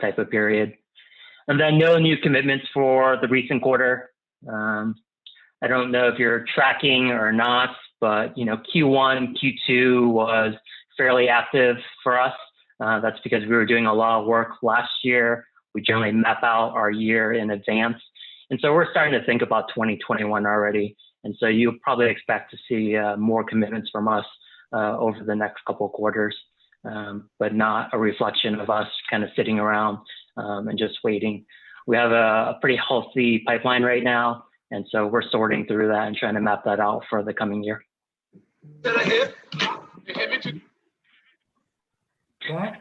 type of period. And then no new commitments for the recent quarter. I don't know if you're tracking or not, but Q1, Q2 was fairly active for us. That's because we were doing a lot of work last year. We generally map out our year in advance. And so we're starting to think about 2021 already. And so you'll probably expect to see more commitments from us over the next couple of quarters, but not a reflection of us kind of sitting around and just waiting. We have a pretty healthy pipeline right now. And so we're sorting through that and trying to map that out for the coming year. Okay.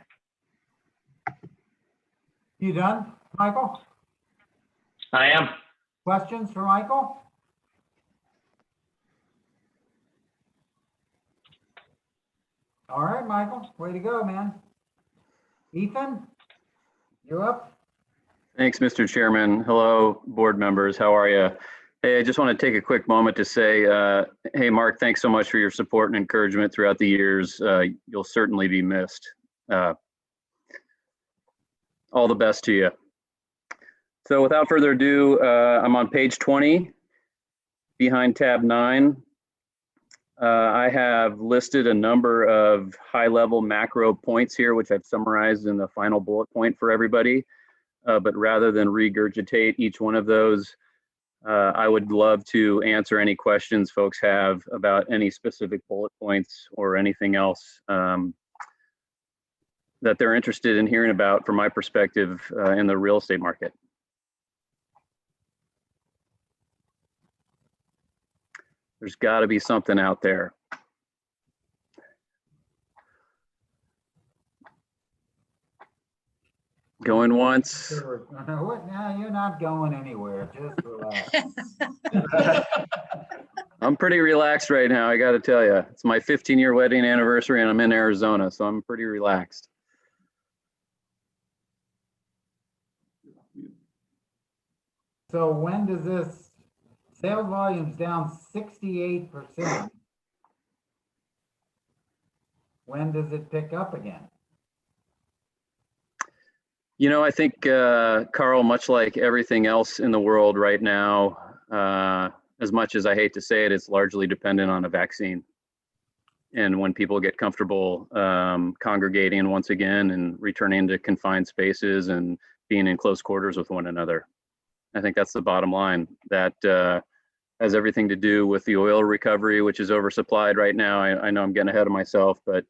You done, Michael? I am. Questions for Michael? All right, Michael, way to go, man. Ethan, you're up. Thanks, Mr. Chairman. Hello, board members. How are you? Hey, I just want to take a quick moment to say, hey, Mark, thanks so much for your support and encouragement throughout the years. You'll certainly be missed. All the best to you. So without further ado, I'm on page 20, behind tab 9. I have listed a number of high-level macro points here, which I've summarized in the final bullet point for everybody. But rather than regurgitate each one of those, I would love to answer any questions folks have about any specific bullet points or anything else that they're interested in hearing about from my perspective in the real estate market. There's got to be something out there. Going once. What? No, you're not going anywhere. Just relax. I'm pretty relaxed right now, I got to tell you. It's my 15-year wedding anniversary and I'm in Arizona, so I'm pretty relaxed. So when does this sales volume's down 68%? When does it pick up again? You know, I think, Carl, much like everything else in the world right now, as much as I hate to say it, it's largely dependent on a vaccine. And when people get comfortable congregating once again and returning to confined spaces and being in close quarters with one another. I think that's the bottom line. That has everything to do with the oil recovery, which is oversupplied right now. I know I'm getting ahead of myself, but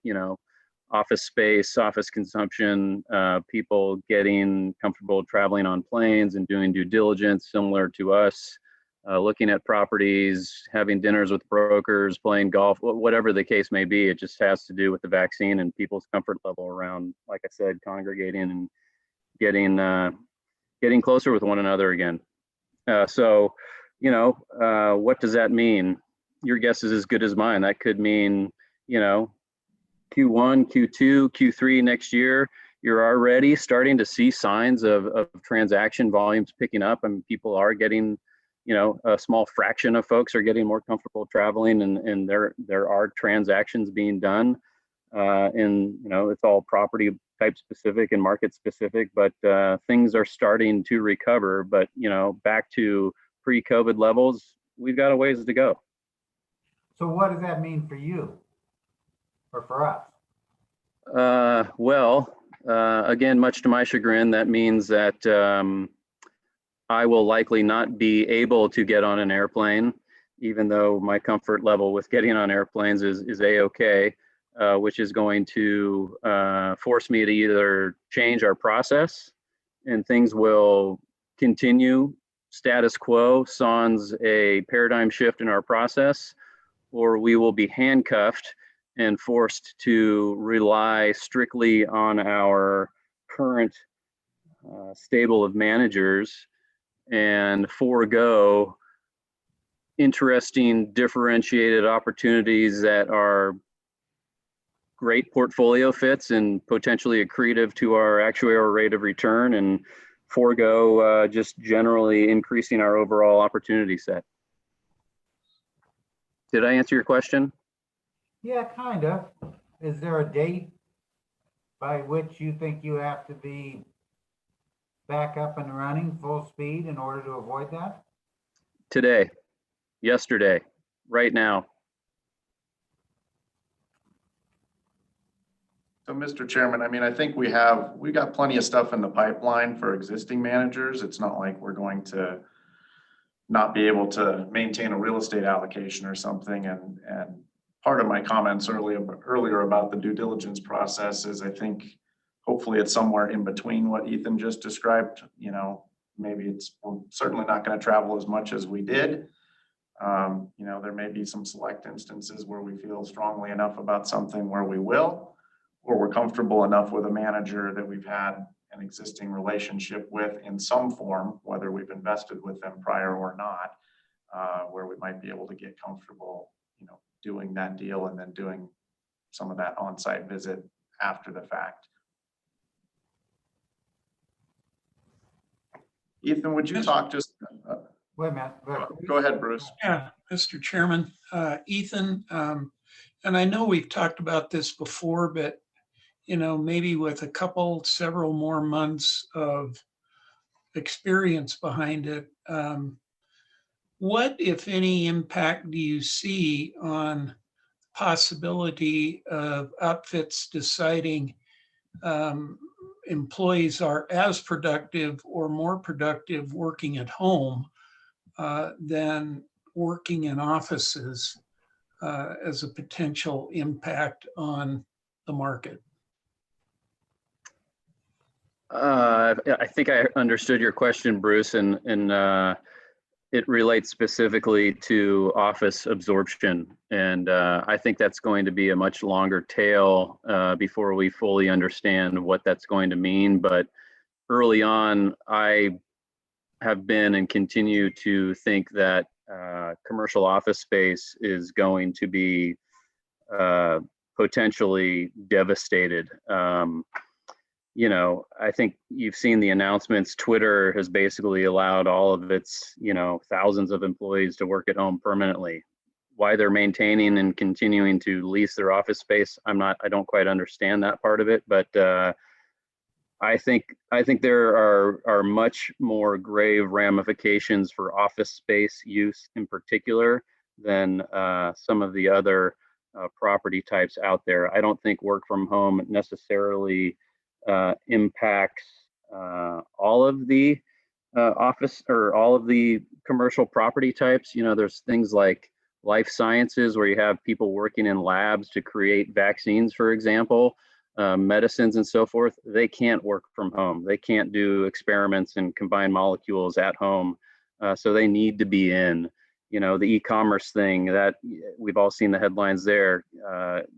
office space, office consumption, people getting comfortable traveling on planes and doing due diligence similar to us, looking at properties, having dinners with brokers, playing golf, whatever the case may be. It just has to do with the vaccine and people's comfort level around, like I said, congregating and getting closer with one another again. So, what does that mean? Your guess is as good as mine. That could mean, Q1, Q2, Q3 next year, you're already starting to see signs of transaction volumes picking up, and people are getting, a small fraction of folks are getting more comfortable traveling, and there are transactions being done. And it's all property type specific and market specific, but things are starting to recover. But back to pre-COVID levels, we've got a ways to go. So what does that mean for you? Or for us? Again, much to my chagrin, that means that I will likely not be able to get on an airplane, even though my comfort level with getting on airplanes is A-okay, which is going to force me to either change our process and things will continue status quo, sans a paradigm shift in our process, or we will be handcuffed and forced to rely strictly on our current stable of managers and forego interesting, differentiated opportunities that are great portfolio fits and potentially accretive to our actuarial rate of return, and forego just generally increasing our overall opportunity set. Did I answer your question? Yeah, kind of. Is there a date by which you think you have to be back up and running full speed in order to avoid that? Today, yesterday, right now. So, Mr. Chairman, I mean, I think we got plenty of stuff in the pipeline for existing managers. It's not like we're going to not be able to maintain a real estate allocation or something. And part of my comments earlier about the due diligence process is, I think hopefully it's somewhere in between what Ethan just described. You know, maybe we're certainly not going to travel as much as we did. You know, there may be some select instances where we feel strongly enough about something where we will, or we're comfortable enough with a manager that we've had an existing relationship with in some form, whether we've invested with them prior or not, where we might be able to get comfortable, you know, doing that deal and then doing some of that on-site visit after the fact. Ethan, would you talk just? Wait a minute. Go ahead, Bruce. Yeah, Mr. Chairman, Ethan, and I know we've talked about this before, but you know, maybe with several more months of experience behind it, what, if any, impact do you see on possibility of outfits deciding employees are as productive or more productive working at home than working in offices as a potential impact on the market? I think I understood your question, Bruce, and it relates specifically to office absorption. And I think that's going to be a much longer tail before we fully understand what that's going to mean. But early on, I have been and continue to think that commercial office space is going to be potentially devastated. You know, I think you've seen the announcements. Twitter has basically allowed all of its, you know, thousands of employees to work at home permanently. Why they're maintaining and continuing to lease their office space, I don't quite understand that part of it. But I think there are much more grave ramifications for office space use in particular than some of the other property types out there. I don't think work from home necessarily impacts all of the office or all of the commercial property types. You know, there's things like life sciences where you have people working in labs to create vaccines, for example, medicines and so forth. They can't work from home. They can't do experiments and combine molecules at home. So they need to be in. You know, the e-commerce thing that we've all seen the headlines there.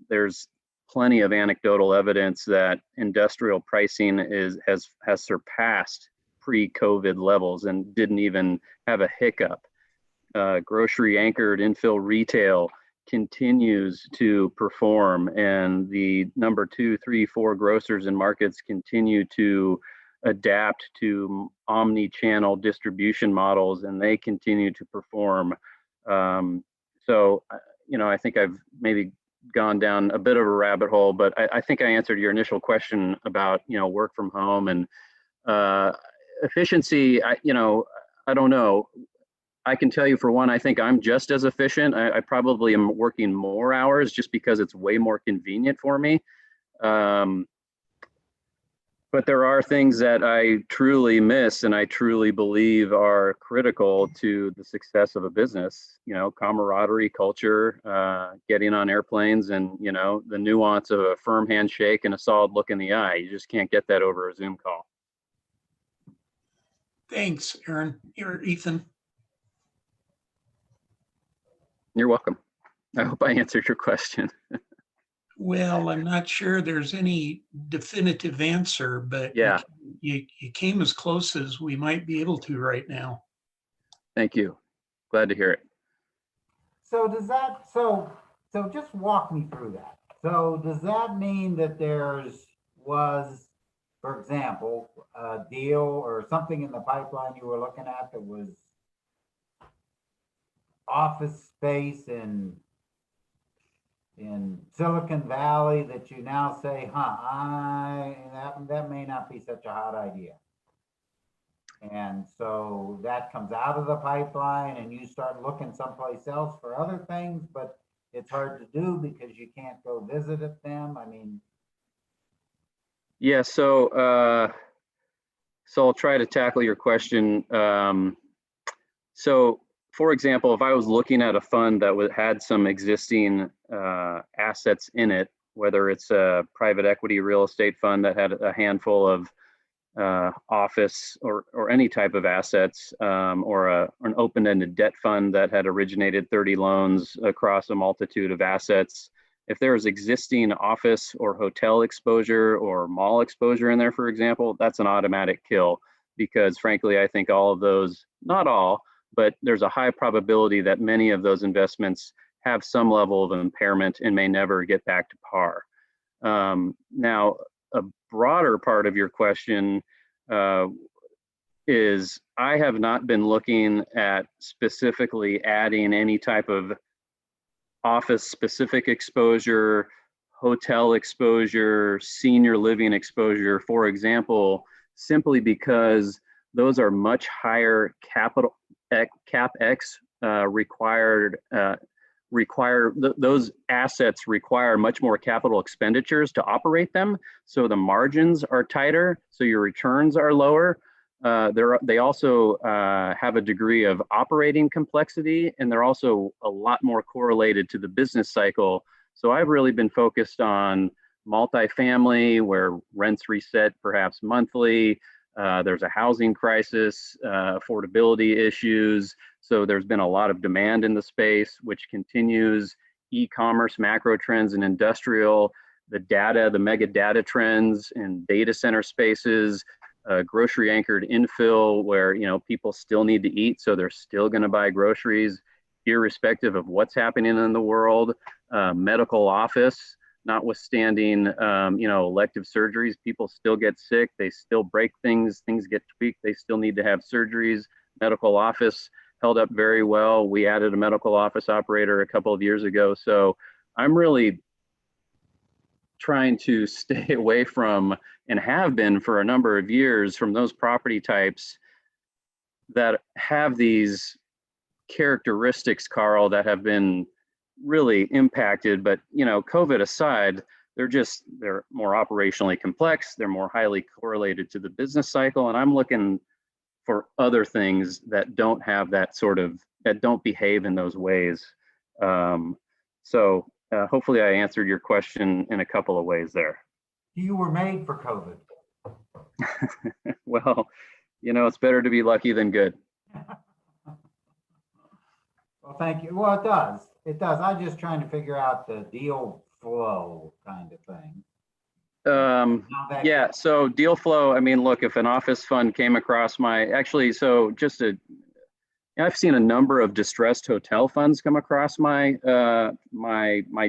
There's plenty of anecdotal evidence that industrial pricing has surpassed pre-COVID levels and didn't even have a hiccup. Grocery anchored infill retail continues to perform, and the number 2, 3, 4 grocers and markets continue to adapt to omni-channel distribution models, and they continue to perform. So, you know, I think I've maybe gone down a bit of a rabbit hole, but I think I answered your initial question about, you know, work from home and efficiency. I don't know. I can tell you for one, I think I'm just as efficient. I probably am working more hours just because it's way more convenient for me. But there are things that I truly miss and I truly believe are critical to the success of a business. You know, camaraderie, culture, getting on airplanes, and, you know, the nuance of a firm handshake and a solid look in the eye. You just can't get that over a Zoom call. Thanks, Aaron. Ethan. You're welcome. I hope I answered your question. Well, I'm not sure there's any definitive answer, but yeah, you came as close as we might be able to right now. Thank you. Glad to hear it. So does that, so just walk me through that. So does that mean that was, for example, a deal or something in the pipeline you were looking at that was office space in Silicon Valley that you now say, that may not be such a hot idea? And so that comes out of the pipeline and you start looking someplace else for other things, but it's hard to do because you can't go visit them. I mean. Yeah, so I'll try to tackle your question. So for example, if I was looking at a fund that had some existing assets in it, whether it's a private equity real estate fund that had a handful of office or any type of assets, or an open-ended debt fund that had originated 30 loans across a multitude of assets. If there is existing office or hotel exposure or mall exposure in there, for example, that's an automatic kill, because frankly, I think all of those, not all, but there's a high probability that many of those investments have some level of impairment and may never get back to par. Now, a broader part of your question is I have not been looking at specifically adding any type of office specific exposure, hotel exposure, senior living exposure, for example, simply because those are much higher CapEx required. Those assets require much more capital expenditures to operate them. So the margins are tighter, so your returns are lower. They also have a degree of operating complexity, and they're also a lot more correlated to the business cycle. So I've really been focused on multifamily, where rents reset perhaps monthly. There's a housing crisis, affordability issues. So there's been a lot of demand in the space, which continues. E-commerce, macro trends in industrial, the mega data trends in data center spaces, grocery anchored infill, where people still need to eat, so they're still going to buy groceries irrespective of what's happening in the world. Medical office, notwithstanding elective surgeries, people still get sick, they still break things get tweaked, they still need to have surgeries. Medical office held up very well. We added a medical office operator a couple of years ago. So I'm really trying to stay away from, and have been for a number of years, from those property types that have these characteristics, Carl, that have been really impacted. But COVID aside, they're more operationally complex, they're more highly correlated to the business cycle, and I'm looking for other things that don't have that that don't behave in those ways. So hopefully I answered your question in a couple of ways there. You were made for COVID. Well, it's better to be lucky than good. Well, thank you. Well, it does. It does. I'm just trying to figure out the deal flow kind of thing. Yeah, so deal flow, I mean, look, if an office fund came across I've seen a number of distressed hotel funds come across my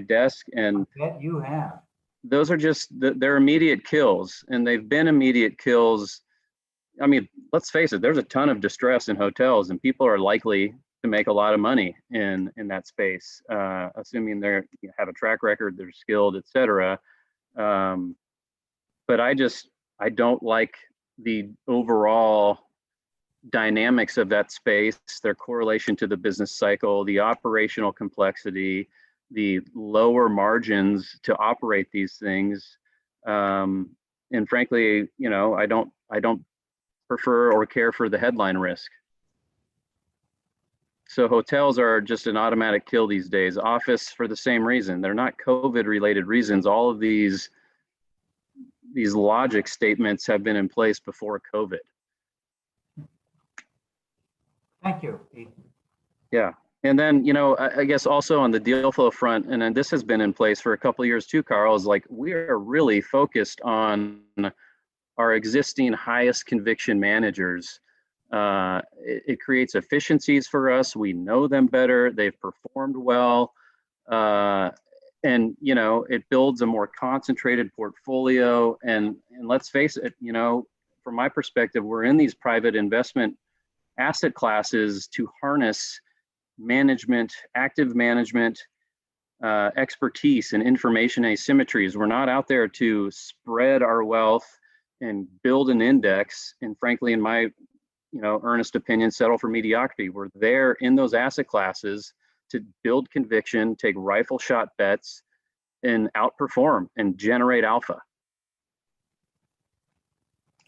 desk, and I bet you have. Those are they're immediate kills, and they've been immediate kills. I mean, let's face it, there's a ton of distress in hotels, and people are likely to make a lot of money in that space, assuming they have a track record, they're skilled, et cetera. But I don't like the overall dynamics of that space, their correlation to the business cycle, the operational complexity, the lower margins to operate these things. And frankly, I don't prefer or care for the headline risk. So hotels are just an automatic kill these days. Office for the same reason. They're not COVID related reasons. All of these logic statements have been in place before COVID. Thank you. Yeah. And then, I guess also on the deal flow front, and then this has been in place for a couple of years too, Carl, is like we are really focused on our existing highest conviction managers. It creates efficiencies for us. We know them better. They've performed well. And, you know, it builds a more concentrated portfolio. And let's face it, you know, from my perspective, we're in these private investment asset classes to harness management, active management, expertise and information asymmetries. We're not out there to spread our wealth and build an index. And frankly, in my, you know, earnest opinion, settle for mediocrity. We're there in those asset classes to build conviction, take rifle shot bets, and outperform and generate alpha.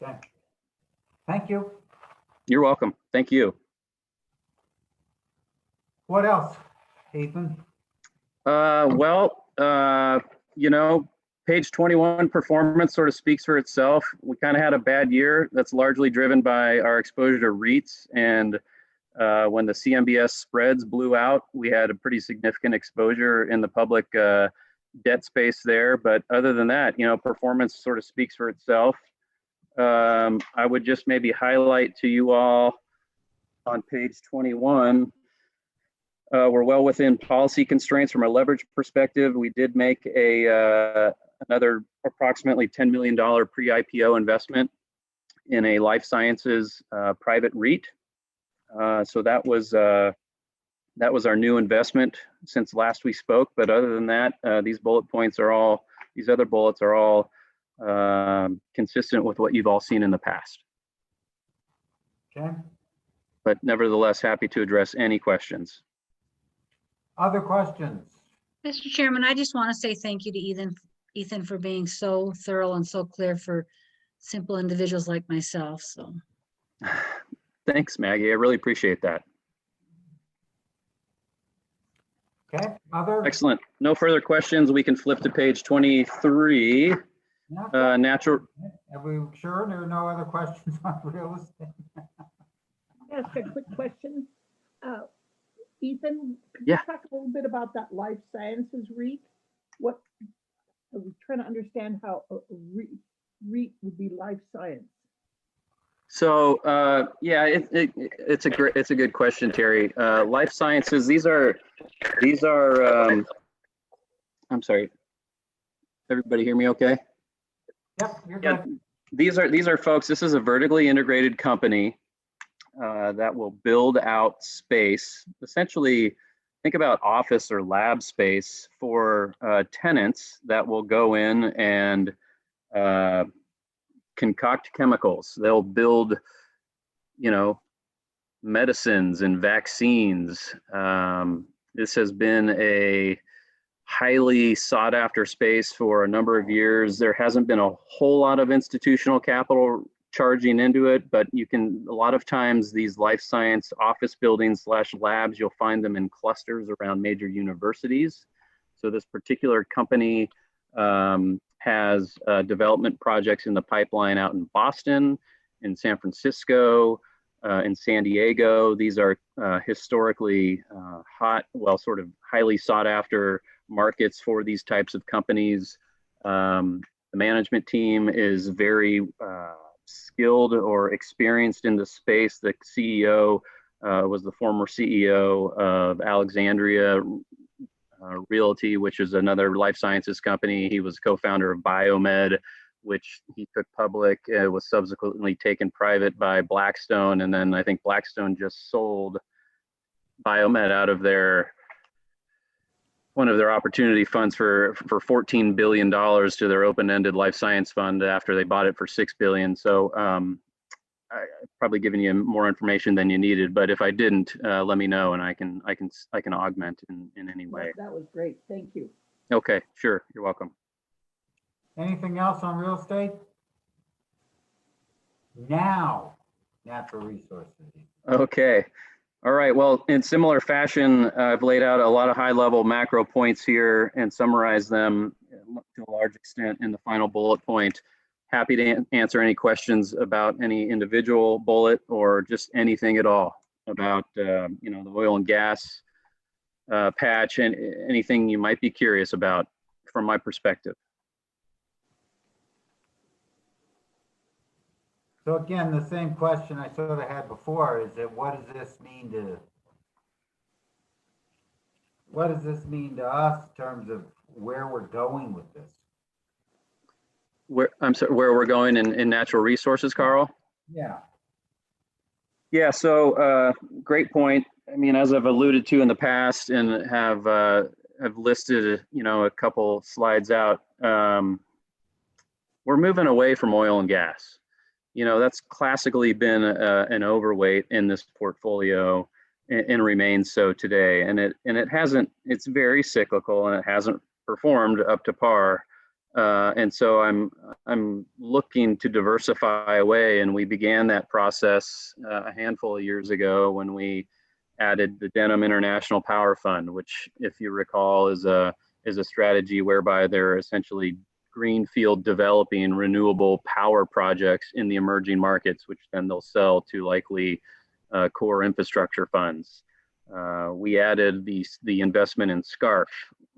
Okay. Thank you. You're welcome. Thank you. What else, Ethan? You know, page 21 performance sort of speaks for itself. We kind of had a bad year. That's largely driven by our exposure to REITs. And when the CMBS spreads blew out, we had a pretty significant exposure in the public debt space there. But other than that, you know, performance sort of speaks for itself. I would just maybe highlight to you all on page 21, we're well within policy constraints from a leverage perspective. We did make another approximately $10 million pre-IPO investment in a life sciences private REIT. So that was our new investment since last we spoke. But other than that, these other bullets are all consistent with what you've all seen in the past. Okay. But nevertheless, happy to address any questions. Other questions? Mr. Chairman, I just want to say thank you to Ethan for being so thorough and so clear for simple individuals like myself. So Thanks, Maggie. I really appreciate that. Okay, other? Excellent. No further questions. We can flip to page 23. Natural. Are we sure there are no other questions on real estate? Ask a quick question. Ethan, could Yeah. you talk a little bit about that life sciences REIT? What, I was trying to understand how a REIT would be life science. So yeah, it's a good question, Terry. Life sciences. These are. I'm sorry. Everybody hear me okay? Yep, you're good. These are folks. This is a vertically integrated company that will build out space. Essentially, think about office or lab space for tenants that will go in and concoct chemicals. They'll build, you know, medicines and vaccines. This has been a highly sought after space for a number of years. There hasn't been a whole lot of institutional capital charging into it, but a lot of times these life science office buildings / labs, you'll find them in clusters around major universities. So this particular company has development projects in the pipeline out in Boston, in San Francisco, in San Diego. These are historically hot, well, sort of highly sought after markets for these types of companies. The management team is very skilled or experienced in the space. The CEO was the former CEO of Alexandria Realty, which is another life sciences company. He was co-founder of Biomed, which he took public, was subsequently taken private by Blackstone. And then I think Blackstone just sold Biomed out of one of their opportunity funds for $14 billion to their open-ended life science fund after they bought it for $6 billion. So I've probably given you more information than you needed, but if I didn't, let me know and I can augment in any way. That was great. Thank you. Okay, sure. You're welcome. Anything else on real estate? Now, natural resources. Okay. All right. Well, in similar fashion, I've laid out a lot of high-level macro points here and summarized them to a large extent in the final bullet point. Happy to answer any questions about any individual bullet or just anything at all about the oil and gas patch and anything you might be curious about from my perspective. So again, the same question I sort of had before is that what does this mean to us in terms of where we're going with this? I'm sorry, where we're going in natural resources, Carl? Yeah. Yeah, so great point. I mean, as I've alluded to in the past and have listed, a couple slides out, we're moving away from oil and gas. That's classically been an overweight in this portfolio and remains so today. And it hasn't, it's very cyclical and it hasn't performed up to par. And so I'm looking to diversify away, and we began that process a handful of years ago when we added the Denham International Power Fund, which, if you recall, is a strategy whereby they're essentially greenfield developing renewable power projects in the emerging markets, which then they'll sell to likely core infrastructure funds. We added the investment in SCARF.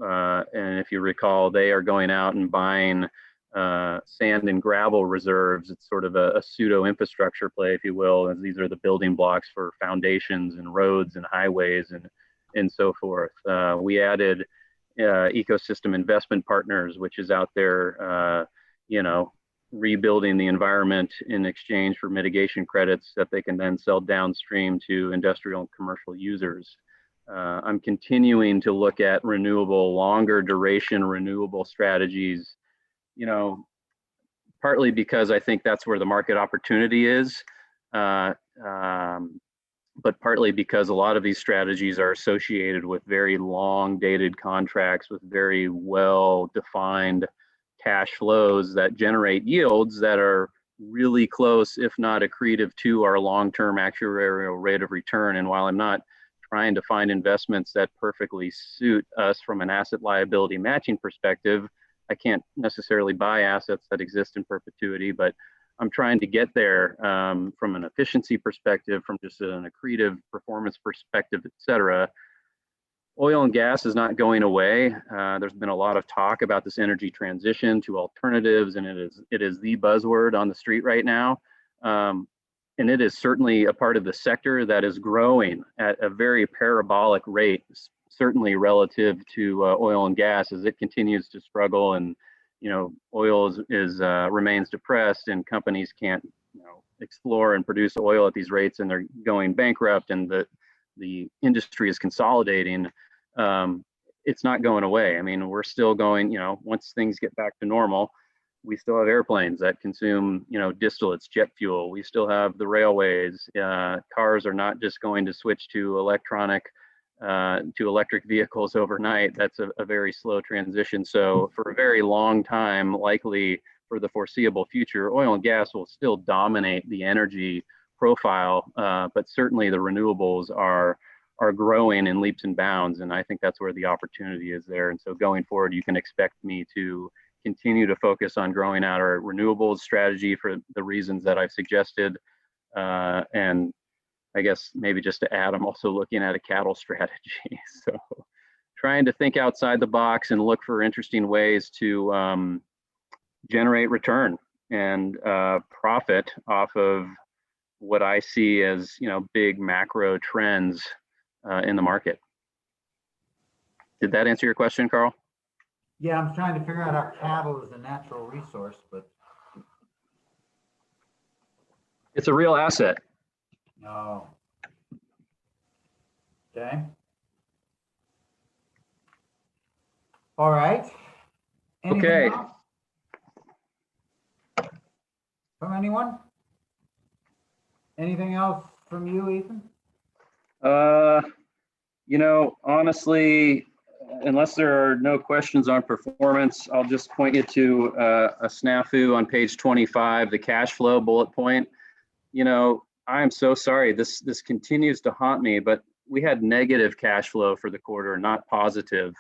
And if you recall, they are going out and buying sand and gravel reserves. It's sort of a pseudo infrastructure play, if you will, as these are the building blocks for foundations and roads and highways and so forth. We added Ecosystem Investment Partners, which is out there, rebuilding the environment in exchange for mitigation credits that they can then sell downstream to industrial and commercial users. I'm continuing to look at renewable, longer duration renewable strategies, partly because I think that's where the market opportunity is, but partly because a lot of these strategies are associated with very long dated contracts with very well defined cash flows that generate yields that are really close, if not accretive, to our long-term actuarial rate of return. And while I'm not trying to find investments that perfectly suit us from an asset liability matching perspective, I can't necessarily buy assets that exist in perpetuity, but I'm trying to get there from an efficiency perspective, from just an accretive performance perspective, et cetera. Oil and gas is not going away. There's been a lot of talk about this energy transition to alternatives, and it is the buzzword on the street right now. And it is certainly a part of the sector that is growing at a very parabolic rate, certainly relative to oil and gas, as it continues to struggle, and oil remains depressed, and companies can't explore and produce oil at these rates, and they're going bankrupt, and the industry is consolidating. It's not going away. I mean, we're still going, once things get back to normal, we still have airplanes that consume, distillates, jet fuel. We still have the railways. Cars are not just going to switch to electric vehicles overnight. That's a very slow transition. So for a very long time, likely for the foreseeable future, oil and gas will still dominate the energy profile, but certainly the renewables are growing in leaps and bounds. And I think that's where the opportunity is there. And so going forward, you can expect me to continue to focus on growing out our renewables strategy for the reasons that I've suggested. And I guess maybe just to add, I'm also looking at a cattle strategy. So trying to think outside the box and look for interesting ways to generate return and profit off of what I see as big macro trends in the market. Did that answer your question, Carl? Yeah, I'm trying to figure out how cattle is a natural resource, but it's a real asset. no. Okay. All right. Anything Okay. else from anyone? Anything else from you, Ethan? Honestly, unless there are no questions on performance, I'll just point you to a snafu on page 25, the cash flow bullet point. I am so sorry. This continues to haunt me, but we had negative cash flow for the quarter, not positive.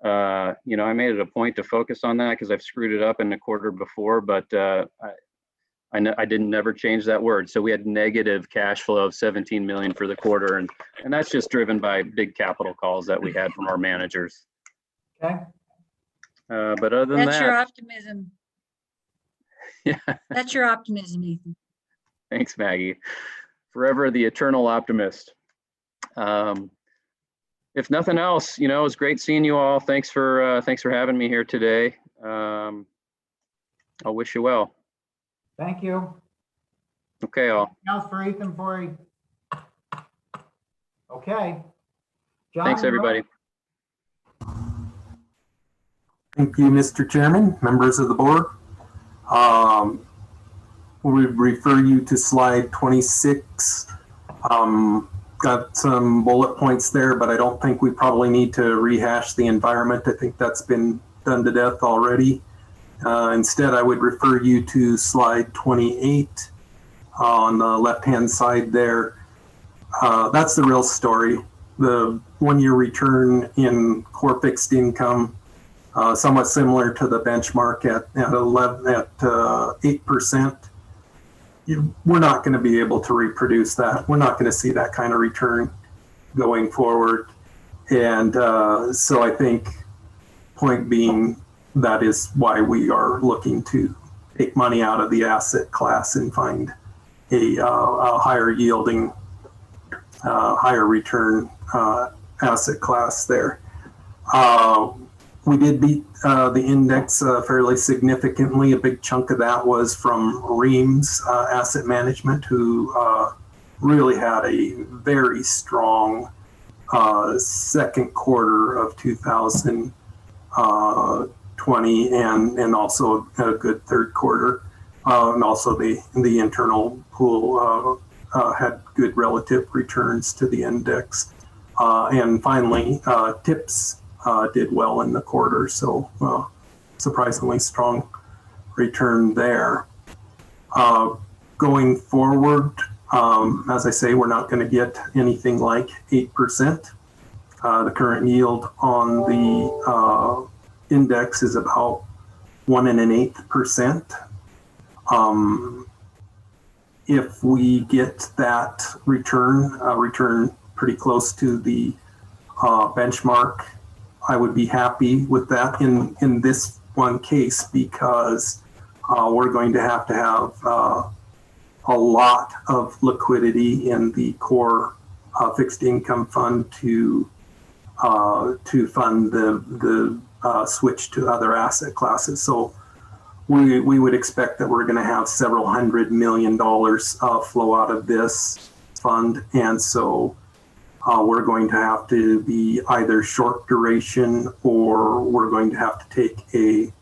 I made it a point to focus on that because I've screwed it up in the quarter before, but I didn't never change that word. So we had negative cash flow of 17 million for the quarter, and that's just driven by big capital calls that we had from our managers. Okay. But other than That's your that, optimism. yeah, That's your optimism, Ethan. Thanks, Maggie. Forever the eternal optimist. If nothing else, you know, it's great seeing you all. Thanks for having me here today. I'll wish you well. Thank you. Okay, all. Anything else for Ethan before he? Okay. John, Thanks, you're everybody. up. Thank you, Mr. Chairman, members of the board. We refer you to slide 26. Got some bullet points there, but I don't think we probably need to rehash the environment. I think that's been done to death already. Instead, I would refer you to slide 28 on the left-hand side there. That's the real story. The one-year return in core fixed income, somewhat similar to the benchmark at 8%. We're not going to be able to reproduce that. We're not going to see that kind of return going forward. And so I think, point being, that is why we are looking to take money out of the asset class and find a higher yielding, higher return asset class there. We did beat the index fairly significantly. A big chunk of that was from Reams Asset Management, who really had a very strong second quarter of 2020 and also a good third quarter. And also the internal pool had good relative returns to the index. And finally, TIPS did well in the quarter, so surprisingly strong return there. Going forward, as I say, we're not going to get anything like 8%. The current yield on the index is about 1.125%. If we get that return pretty close to the benchmark, I would be happy with that in this one case, because we're going to have a lot of liquidity in the core fixed income fund to fund the switch to other asset classes. So we would expect that we're going to have several $100 million flow out of this fund, and so we're going to have to be either short duration, or we're going to have to take a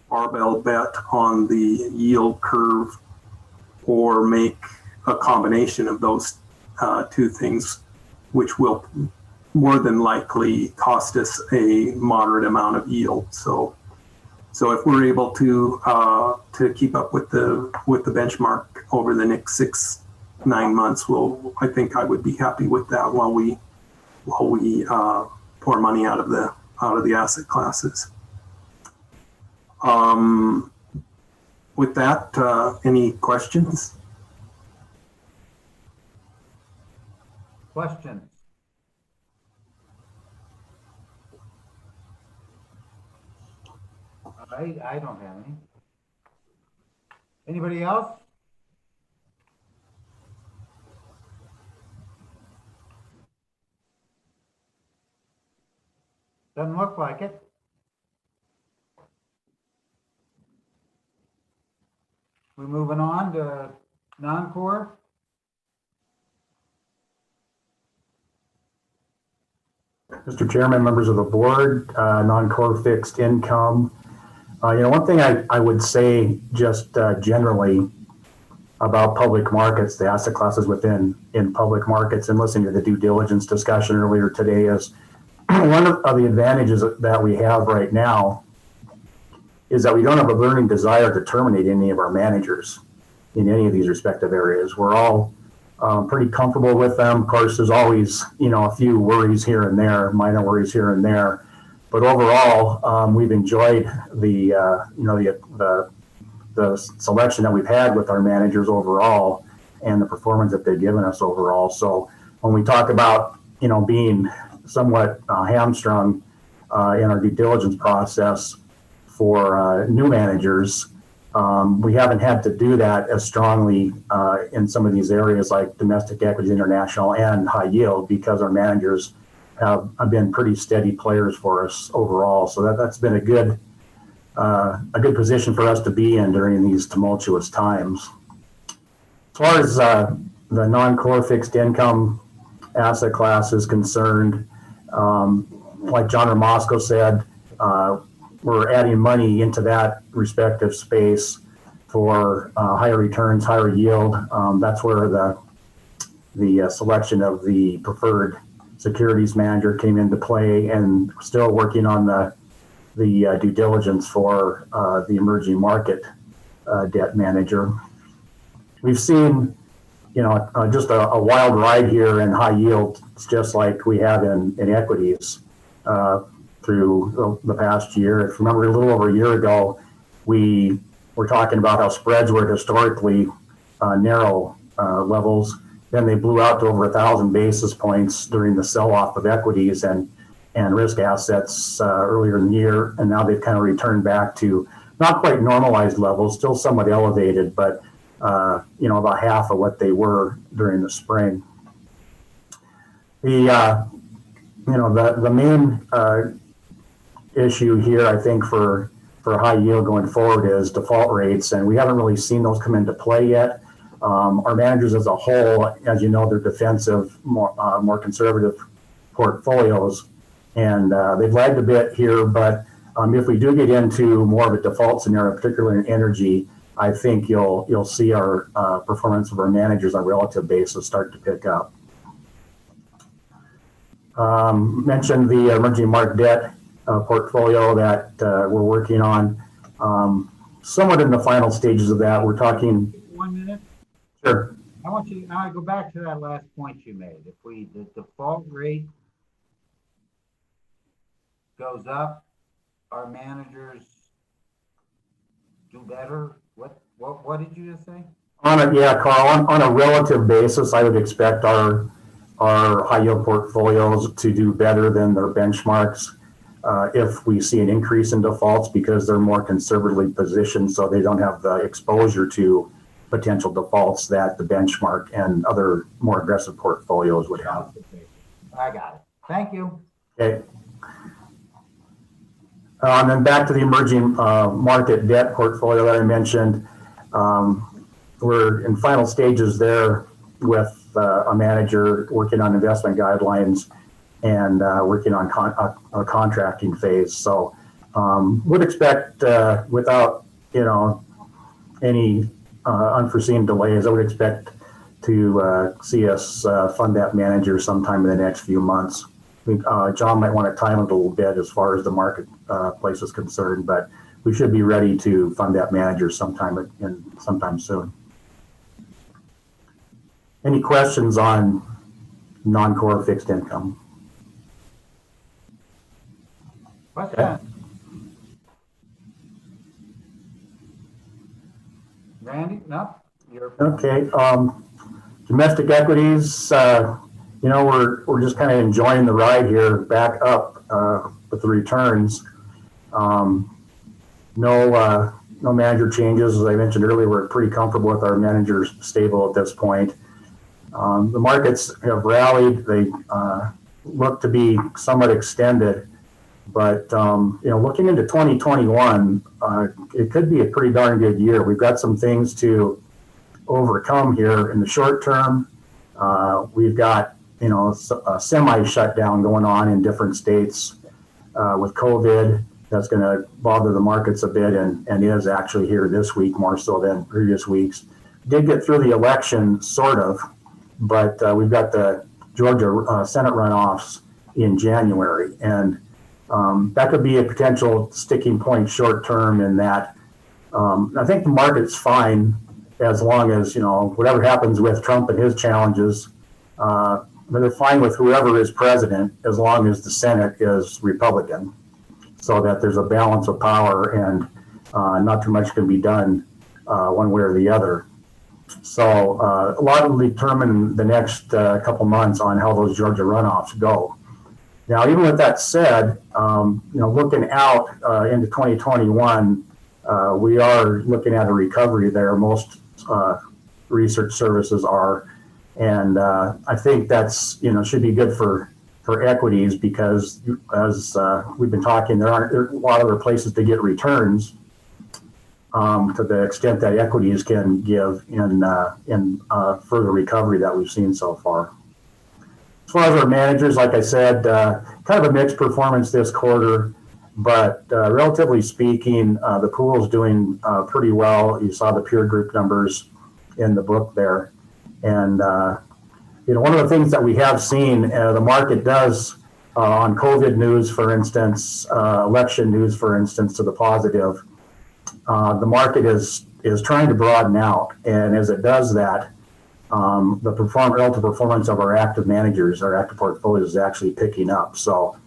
barbell bet on the yield curve, or make a combination of those two things, which will more than likely cost us a moderate amount of yield. So if we're able to keep up with the benchmark over the next 6-9 months, I think I would be happy with that while we pour money out of the asset classes. With that, any questions? Questions? I don't have any. Anybody else? Doesn't look like it. We're moving on to non-core. Mr. Chairman, members of the board, non-core fixed income. One thing I would say just generally about public markets, the asset classes in public markets, and listening to the due diligence discussion earlier today, is one of the advantages that we have right now is that we don't have a burning desire to terminate any of our managers in any of these respective areas. We're all pretty comfortable with them. Of course, there's always, a few worries here and there, minor worries here and there. But overall, we've enjoyed the selection that we've had with our managers overall, and the performance that they've given us overall. So when we talk about, being somewhat hamstrung in our due diligence process for new managers, We haven't had to do that as strongly in some of these areas like domestic equities, international, and high yield because our managers have been pretty steady players for us overall. So that's been a good position for us to be in during these tumultuous times. As far as the non-core fixed income asset class is concerned, like John Ramosko said, we're adding money into that respective space for higher returns, higher yield. That's where the selection of the preferred securities manager came into play, and still working on the due diligence for the emerging market debt manager. We've seen, just a wild ride here in high yield, just like we have in equities through the past year. If you remember, a little over a year ago, we were talking about how spreads were at historically narrow levels. Then they blew out to over 1,000 basis points during the sell-off of equities and risk assets earlier in the year, and now they've kind of returned back to not quite normalized levels, still somewhat elevated, but about half of what they were during the spring. The main issue here, I think, for high yield going forward is default rates, and we haven't really seen those come into play yet. Our managers as a whole, as you know, they're defensive, more conservative portfolios, and they've lagged a bit here, but if we do get into more of a default scenario, particularly in energy, I think you'll see our performance of our managers on a relative basis start to pick up. Mentioned the emerging market debt portfolio that we're working on. Somewhat in the final stages of that. We're talking. 1 minute. Sure. I want you to go back to that last point you made. If the default rate goes up, our managers do better. What did you just say? Carl, on a relative basis, I would expect our high yield portfolios to do better than their benchmarks if we see an increase in defaults, because they're more conservatively positioned, so they don't have the exposure to potential defaults that the benchmark and other more aggressive portfolios would have. I got it. Thank you. Okay. And then back to the emerging market debt portfolio that I mentioned. We're in final stages there with a manager working on investment guidelines and working on a contracting phase. So would expect without any unforeseen delays, I would expect to see us fund that manager sometime in the next few months. I think John might want to time it a little bit as far as the marketplace is concerned, but we should be ready to fund that manager sometime soon. Any questions on non-core fixed income? What's that? Randy? No? Okay. Domestic equities, we're just kind of enjoying the ride here back up with the returns. No manager changes. As I mentioned earlier, we're pretty comfortable with our managers stable at this point. The markets have rallied. They look to be somewhat extended, but looking into 2021, it could be a pretty darn good year. We've got some things to overcome here in the short term. We've got a semi-shutdown going on in different states with COVID. That's going to bother the markets a bit, and is actually here this week more so than previous weeks. Did get through the election, sort of, but we've got the Georgia Senate runoffs in January, and that could be a potential sticking point short term in that. I think the market's fine as long as, whatever happens with Trump and his challenges, they're fine with whoever is president as long as the Senate is Republican, so that there's a balance of power and not too much can be done one way or the other. So a lot will determine the next couple months on how those Georgia runoffs go. Now, even with that said, looking out into 2021, we are looking at a recovery there. Most research services are. And I think that's, should be good for equities because as we've been talking, there aren't a lot of other places to get returns to the extent that equities can give in further recovery that we've seen so far. As far as our managers, like I said, kind of a mixed performance this quarter, but relatively speaking, the pool is doing pretty well. You saw the peer group numbers in the book there. And, one of the things that we have seen, the market does on COVID news, for instance, election news, for instance, to the positive, the market is trying to broaden out. And as it does that, the relative performance of our active managers, our active portfolios is actually picking up. So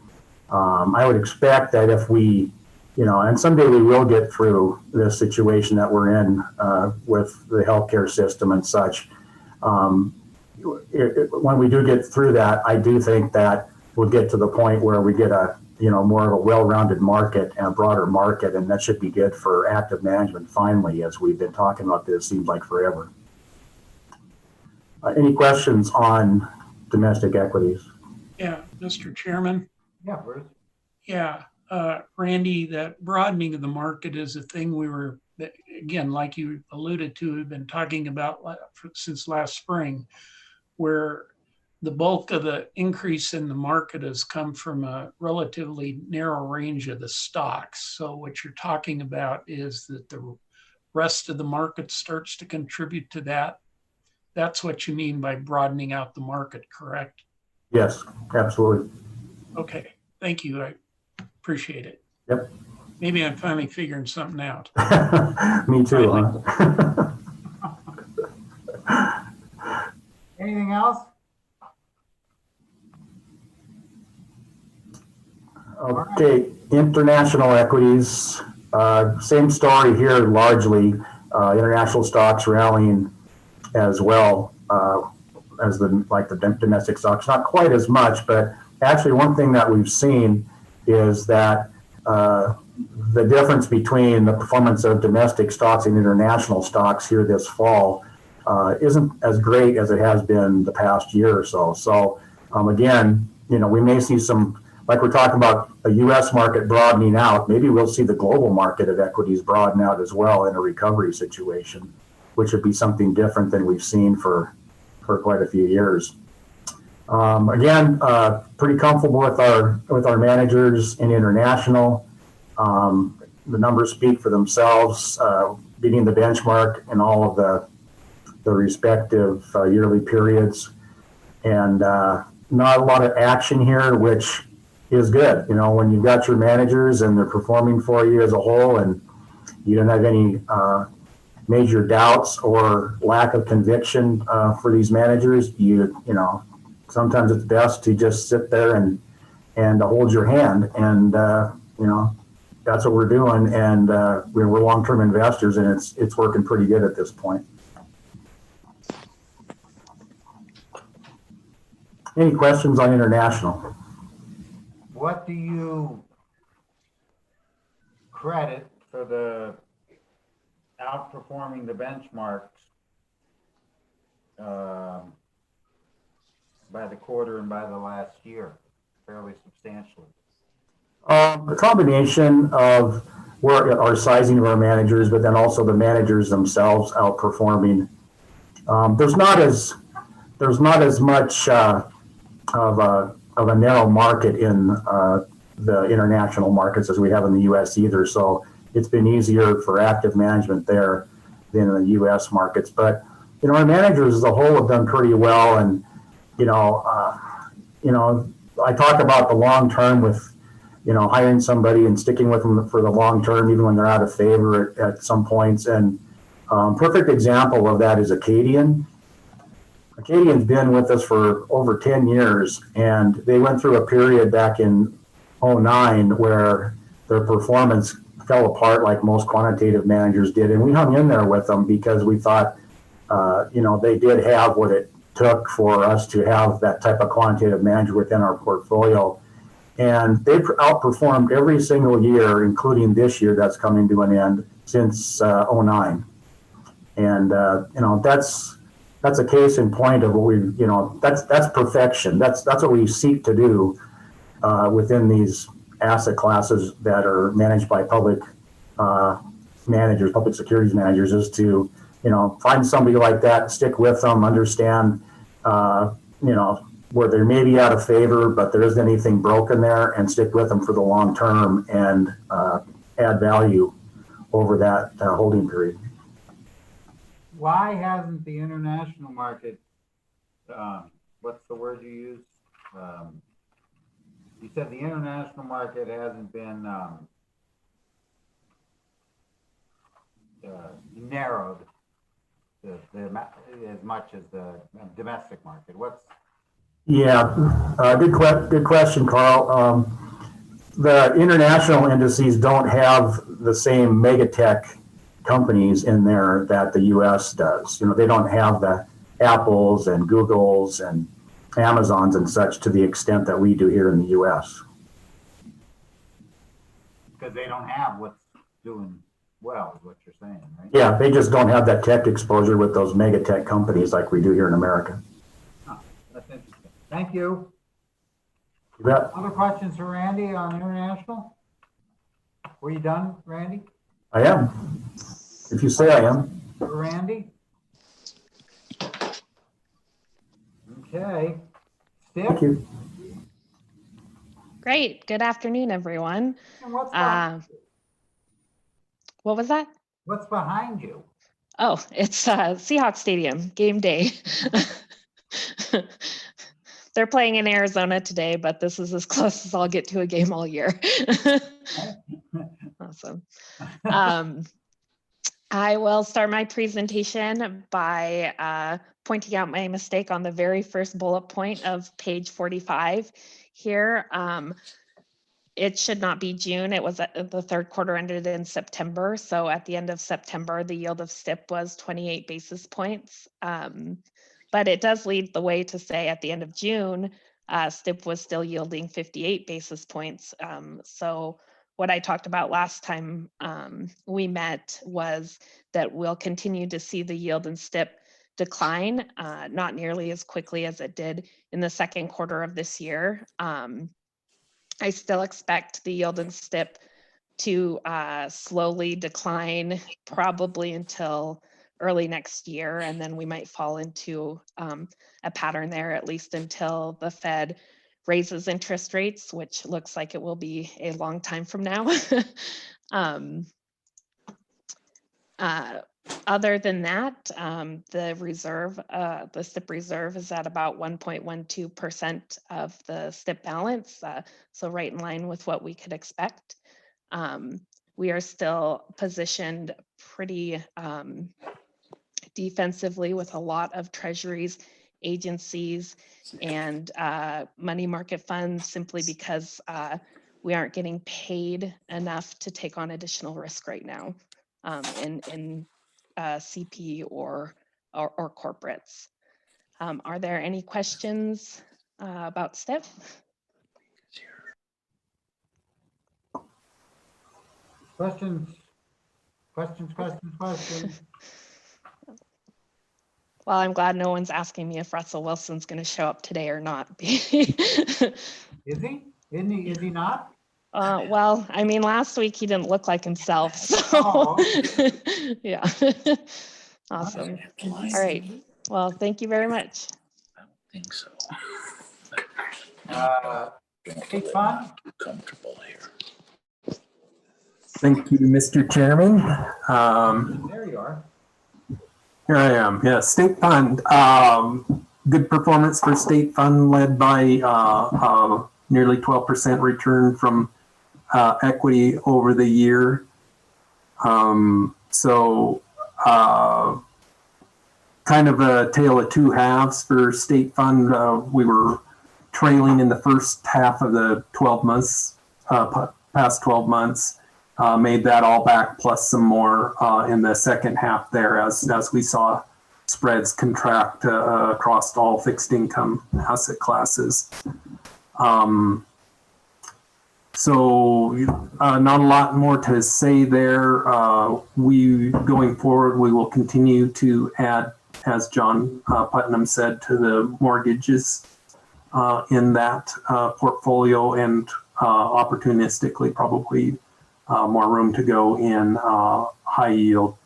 I would expect that if we, and someday we will get through this situation that we're in with the healthcare system and such. When we do get through that, I do think that we'll get to the point where we get a, more of a well-rounded market and a broader market, and that should be good for active management finally, as we've been talking about this, seems like forever. Any questions on domestic equities? Yeah, Mr. Chairman. Yeah, Bruce. Yeah, Randy, that broadening of the market is a thing we were, again, like you alluded to, we've been talking about since last spring, where the bulk of the increase in the market has come from a relatively narrow range of the stocks. So what you're talking about is that the rest of the market starts to contribute to that. That's what you mean by broadening out the market, correct? Yes, absolutely. Okay, thank you. I appreciate it. Yep. Maybe I'm finally figuring something out. Me too, huh? Anything else? Okay, international equities, same story here largely. International stocks rallying as well as the domestic stocks. Not quite as much, but actually one thing that we've seen is that the difference between the performance of domestic stocks and international stocks here this fall isn't as great as it has been the past year or so. So again, we may see some, like we're talking about a U.S. market broadening out, maybe we'll see the global market of equities broaden out as well in a recovery situation, which would be something different than we've seen for quite a few years. Again, pretty comfortable with our managers in international. The numbers speak for themselves, beating the benchmark in all of the respective yearly periods, and not a lot of action here, which is good. When you've got your managers and they're performing for you as a whole, and you don't have any major doubts or lack of conviction for these managers, sometimes it's best to just sit there and hold your hand, and that's what we're doing, and we're long-term investors, and it's working pretty good at this point. Any questions on international? What do you credit for the outperforming the benchmarks by the quarter and by the last year, fairly substantially? A combination of our sizing of our managers, but then also the managers themselves outperforming. There's not as much of a narrow market in the international markets as we have in the U.S. either. So it's been easier for active management there than in the U.S. markets. But our managers as a whole have done pretty well, and I talk about the long term with hiring somebody and sticking with them for the long term, even when they're out of favor at some points. And perfect example of that is Acadian. Acadian's been with us for over 10 years, and they went through a period back in 2009 where their performance fell apart like most quantitative managers did. And we hung in there with them because we thought, they did have what it took for us to have that type of quantitative manager within our portfolio. And they've outperformed every single year, including this year that's coming to an end, since 09. And, that's a case in point of what we, that's perfection. That's what we seek to do within these asset classes that are managed by public managers, public securities managers, is to, find somebody like that, stick with them, understand, where they may be out of favor, but there isn't anything broken there, and stick with them for the long term and add value over that holding period. Why hasn't the international market, what's the word you used? You said the international market hasn't been narrowed as much as the domestic market. Good question, Carl. The international indices don't have the same megatech companies in there that the U.S. does. They don't have the Apples and Googles and Amazons and such to the extent that we do here in the U.S. Because they don't have what's doing well, is what you're saying, right? Yeah, they just don't have that tech exposure with those megatech companies like we do here in America. Oh, that's interesting. Thank you. You bet. Other questions for Randy on international? Were you done, Randy? I am. If you say I am. For Randy? Okay. Steph? Thank you. Great. Good afternoon, everyone. And what's behind you? What was that? What's behind you? Oh, it's Seahawks Stadium, game day. They're playing in Arizona today, but this is as close as I'll get to a game all year. Awesome. I will start my presentation by pointing out my mistake on the very first bullet point of page 45 here. It should not be June. It was the third quarter ended in September. So at the end of September, the yield of STIP was 28 basis points. But it does lead the way to say at the end of June, STIP was still yielding 58 basis points. So what I talked about last time we met was that we'll continue to see the yield in STIP decline, not nearly as quickly as it did in the second quarter of this year. I still expect the yield in STIP to slowly decline probably until early next year, and then we might fall into a pattern there, at least until the Fed raises interest rates, which looks like it will be a long time from now. Other than that, the reserve, the STIP reserve is at about 1.12% of the STIP balance, so right in line with what we could expect. We are still positioned pretty defensively with a lot of treasuries, agencies, and money market funds, simply because we aren't getting paid enough to take on additional risk right now in CP or corporates. Are there any questions about STIP? Questions? Well, I'm glad no one's asking me if Russell Wilson's going to show up today or not. Is he? Is he not? Well, I mean, last week he didn't look like himself. So, yeah. Awesome. All right. Well, thank you very much. I don't think so. State fund? Comfortable here. Thank you, Mr. Chairman. There you are. Here I am. Yeah, State Fund. Good performance for State Fund, led by nearly 12% return from equity over the year. Kind of a tale of two halves for State Fund. We were trailing in the first half of the 12 months, past 12 months. Made that all back plus some more in the second half there as we saw spreads contract across all fixed income asset classes. So not a lot more to say there. Going forward, we will continue to add, as John Putnam said, to the mortgages in that portfolio, and opportunistically probably more room to go in high yield,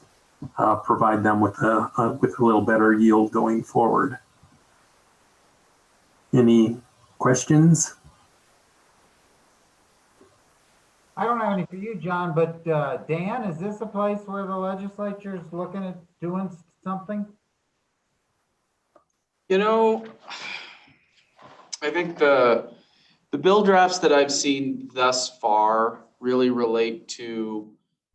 provide them with a little better yield going forward. Any questions? I don't have any for you, John, but Dan, is this a place where the legislature is looking at doing something? You know, I think the bill drafts that I've seen thus far really relate to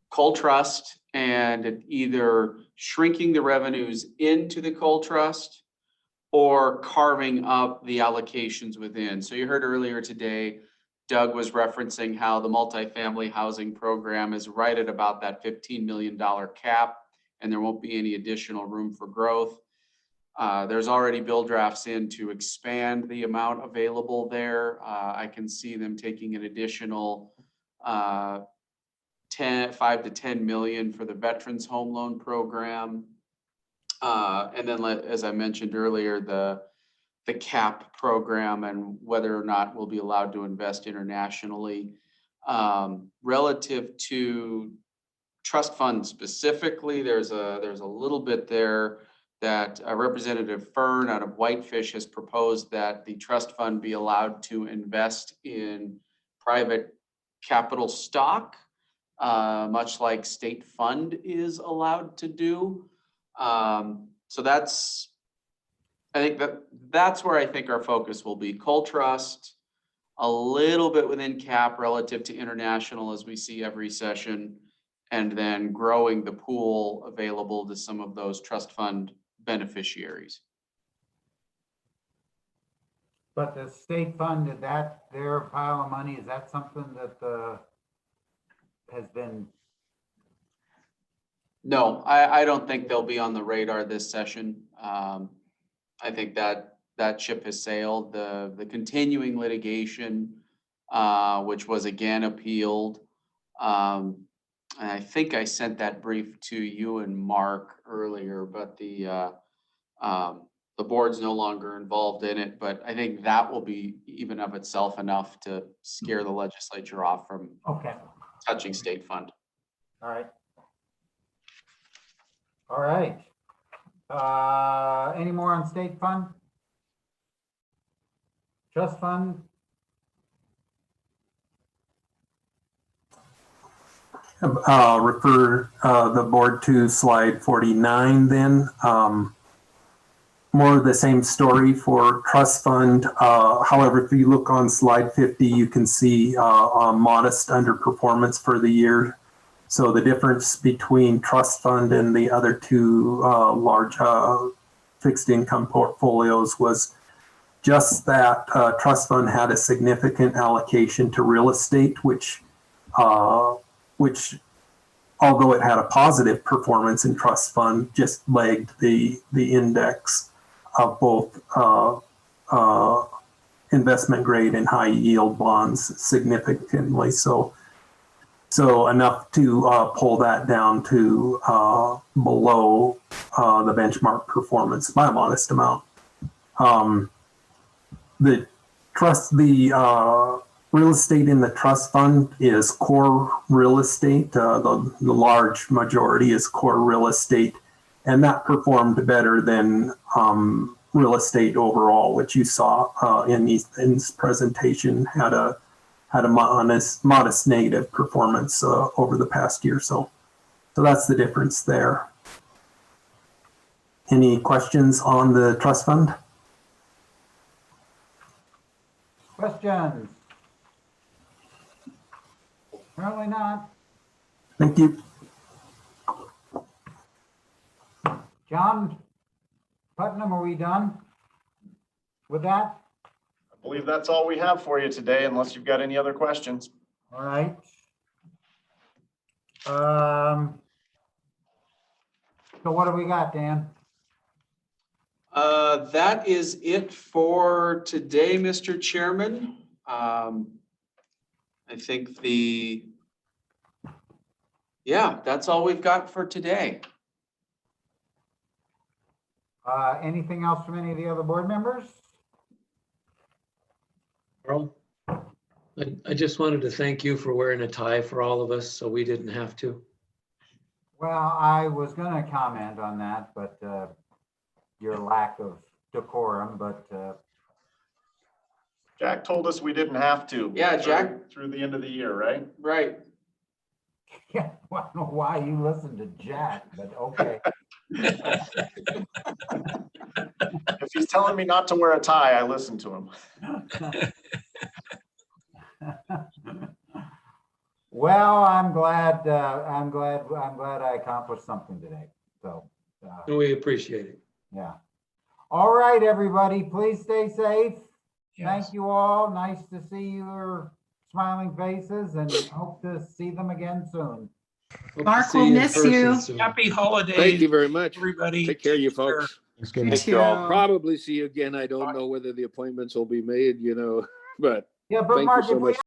coal trust and either shrinking the revenues into the coal trust or carving up the allocations within. So you heard earlier today, Doug was referencing how the multifamily housing program is right at about that $15 million cap, and there won't be any additional room for growth. There's already bill drafts in to expand the amount available there. I can see them taking an additional 5 to 10 million for the Veterans Home Loan Program. And then, as I mentioned earlier, the CAP program and whether or not we'll be allowed to invest internationally. Relative to trust funds specifically, there's a little bit there that Representative Fern out of Whitefish has proposed that the trust fund be allowed to invest in private capital stock, much like state fund is allowed to do. So I think that's where I think our focus will be. Coal trust, a little bit within CAP relative to international as we see every session, and then growing the pool available to some of those trust fund beneficiaries. But the state fund, their pile of money, is that something that has been? No, I don't think they'll be on the radar this session. I think that ship has sailed. The continuing litigation, which was again appealed. And I think I sent that brief to you and Mark earlier, but the board's no longer involved in it. But I think that will be even of itself enough to scare the legislature off from touching state fund. All right. All right. Any more on state fund? Trust fund? Refer the board to slide 49 then. More of the same story for trust fund. However, if you look on slide 50, you can see a modest underperformance for the year. So the difference between trust fund and the other two large fixed income portfolios was just that trust fund had a significant allocation to real estate, which although it had a positive performance in trust fund, just lagged the index of both investment grade and high yield bonds significantly. So enough to pull that down to below the benchmark performance by a modest amount. The real estate in the trust fund is core real estate. The large majority is core real estate, and that performed better than real estate overall, which you saw in Ethan's presentation had a modest negative performance over the past year. So that's the difference there. Any questions on the trust fund? Questions? Apparently not. Thank you. John Putnam, are we done with that? I believe that's all we have for you today, unless you've got any other questions. All right. So what do we got, Dan? That is it for today, Mr. Chairman. I think yeah, that's all we've got for today. Anything else from any of the other board members? Carl, I just wanted to thank you for wearing a tie for all of us, so we didn't have to. Well, I was gonna comment on that, but your lack of decorum, but Jack told us we didn't have to. Yeah, Jack. Through the end of the year, right? Right. yeah, I don't know why you listen to Jack, but okay. If he's telling me not to wear a tie, I listen to him. Well, I'm glad I accomplished something today. So, We appreciate it. yeah. All right, everybody, please stay safe. Yes. Thank you all. Nice to see your smiling faces and hope to see them again soon. Hope to Mark see will you in miss person you. soon. Happy holidays. Thank you very much. Everybody. Take care, you folks. You I'll too. probably see you again. I don't know whether the appointments will be made, but Yeah, but thank you Mark, so if we much.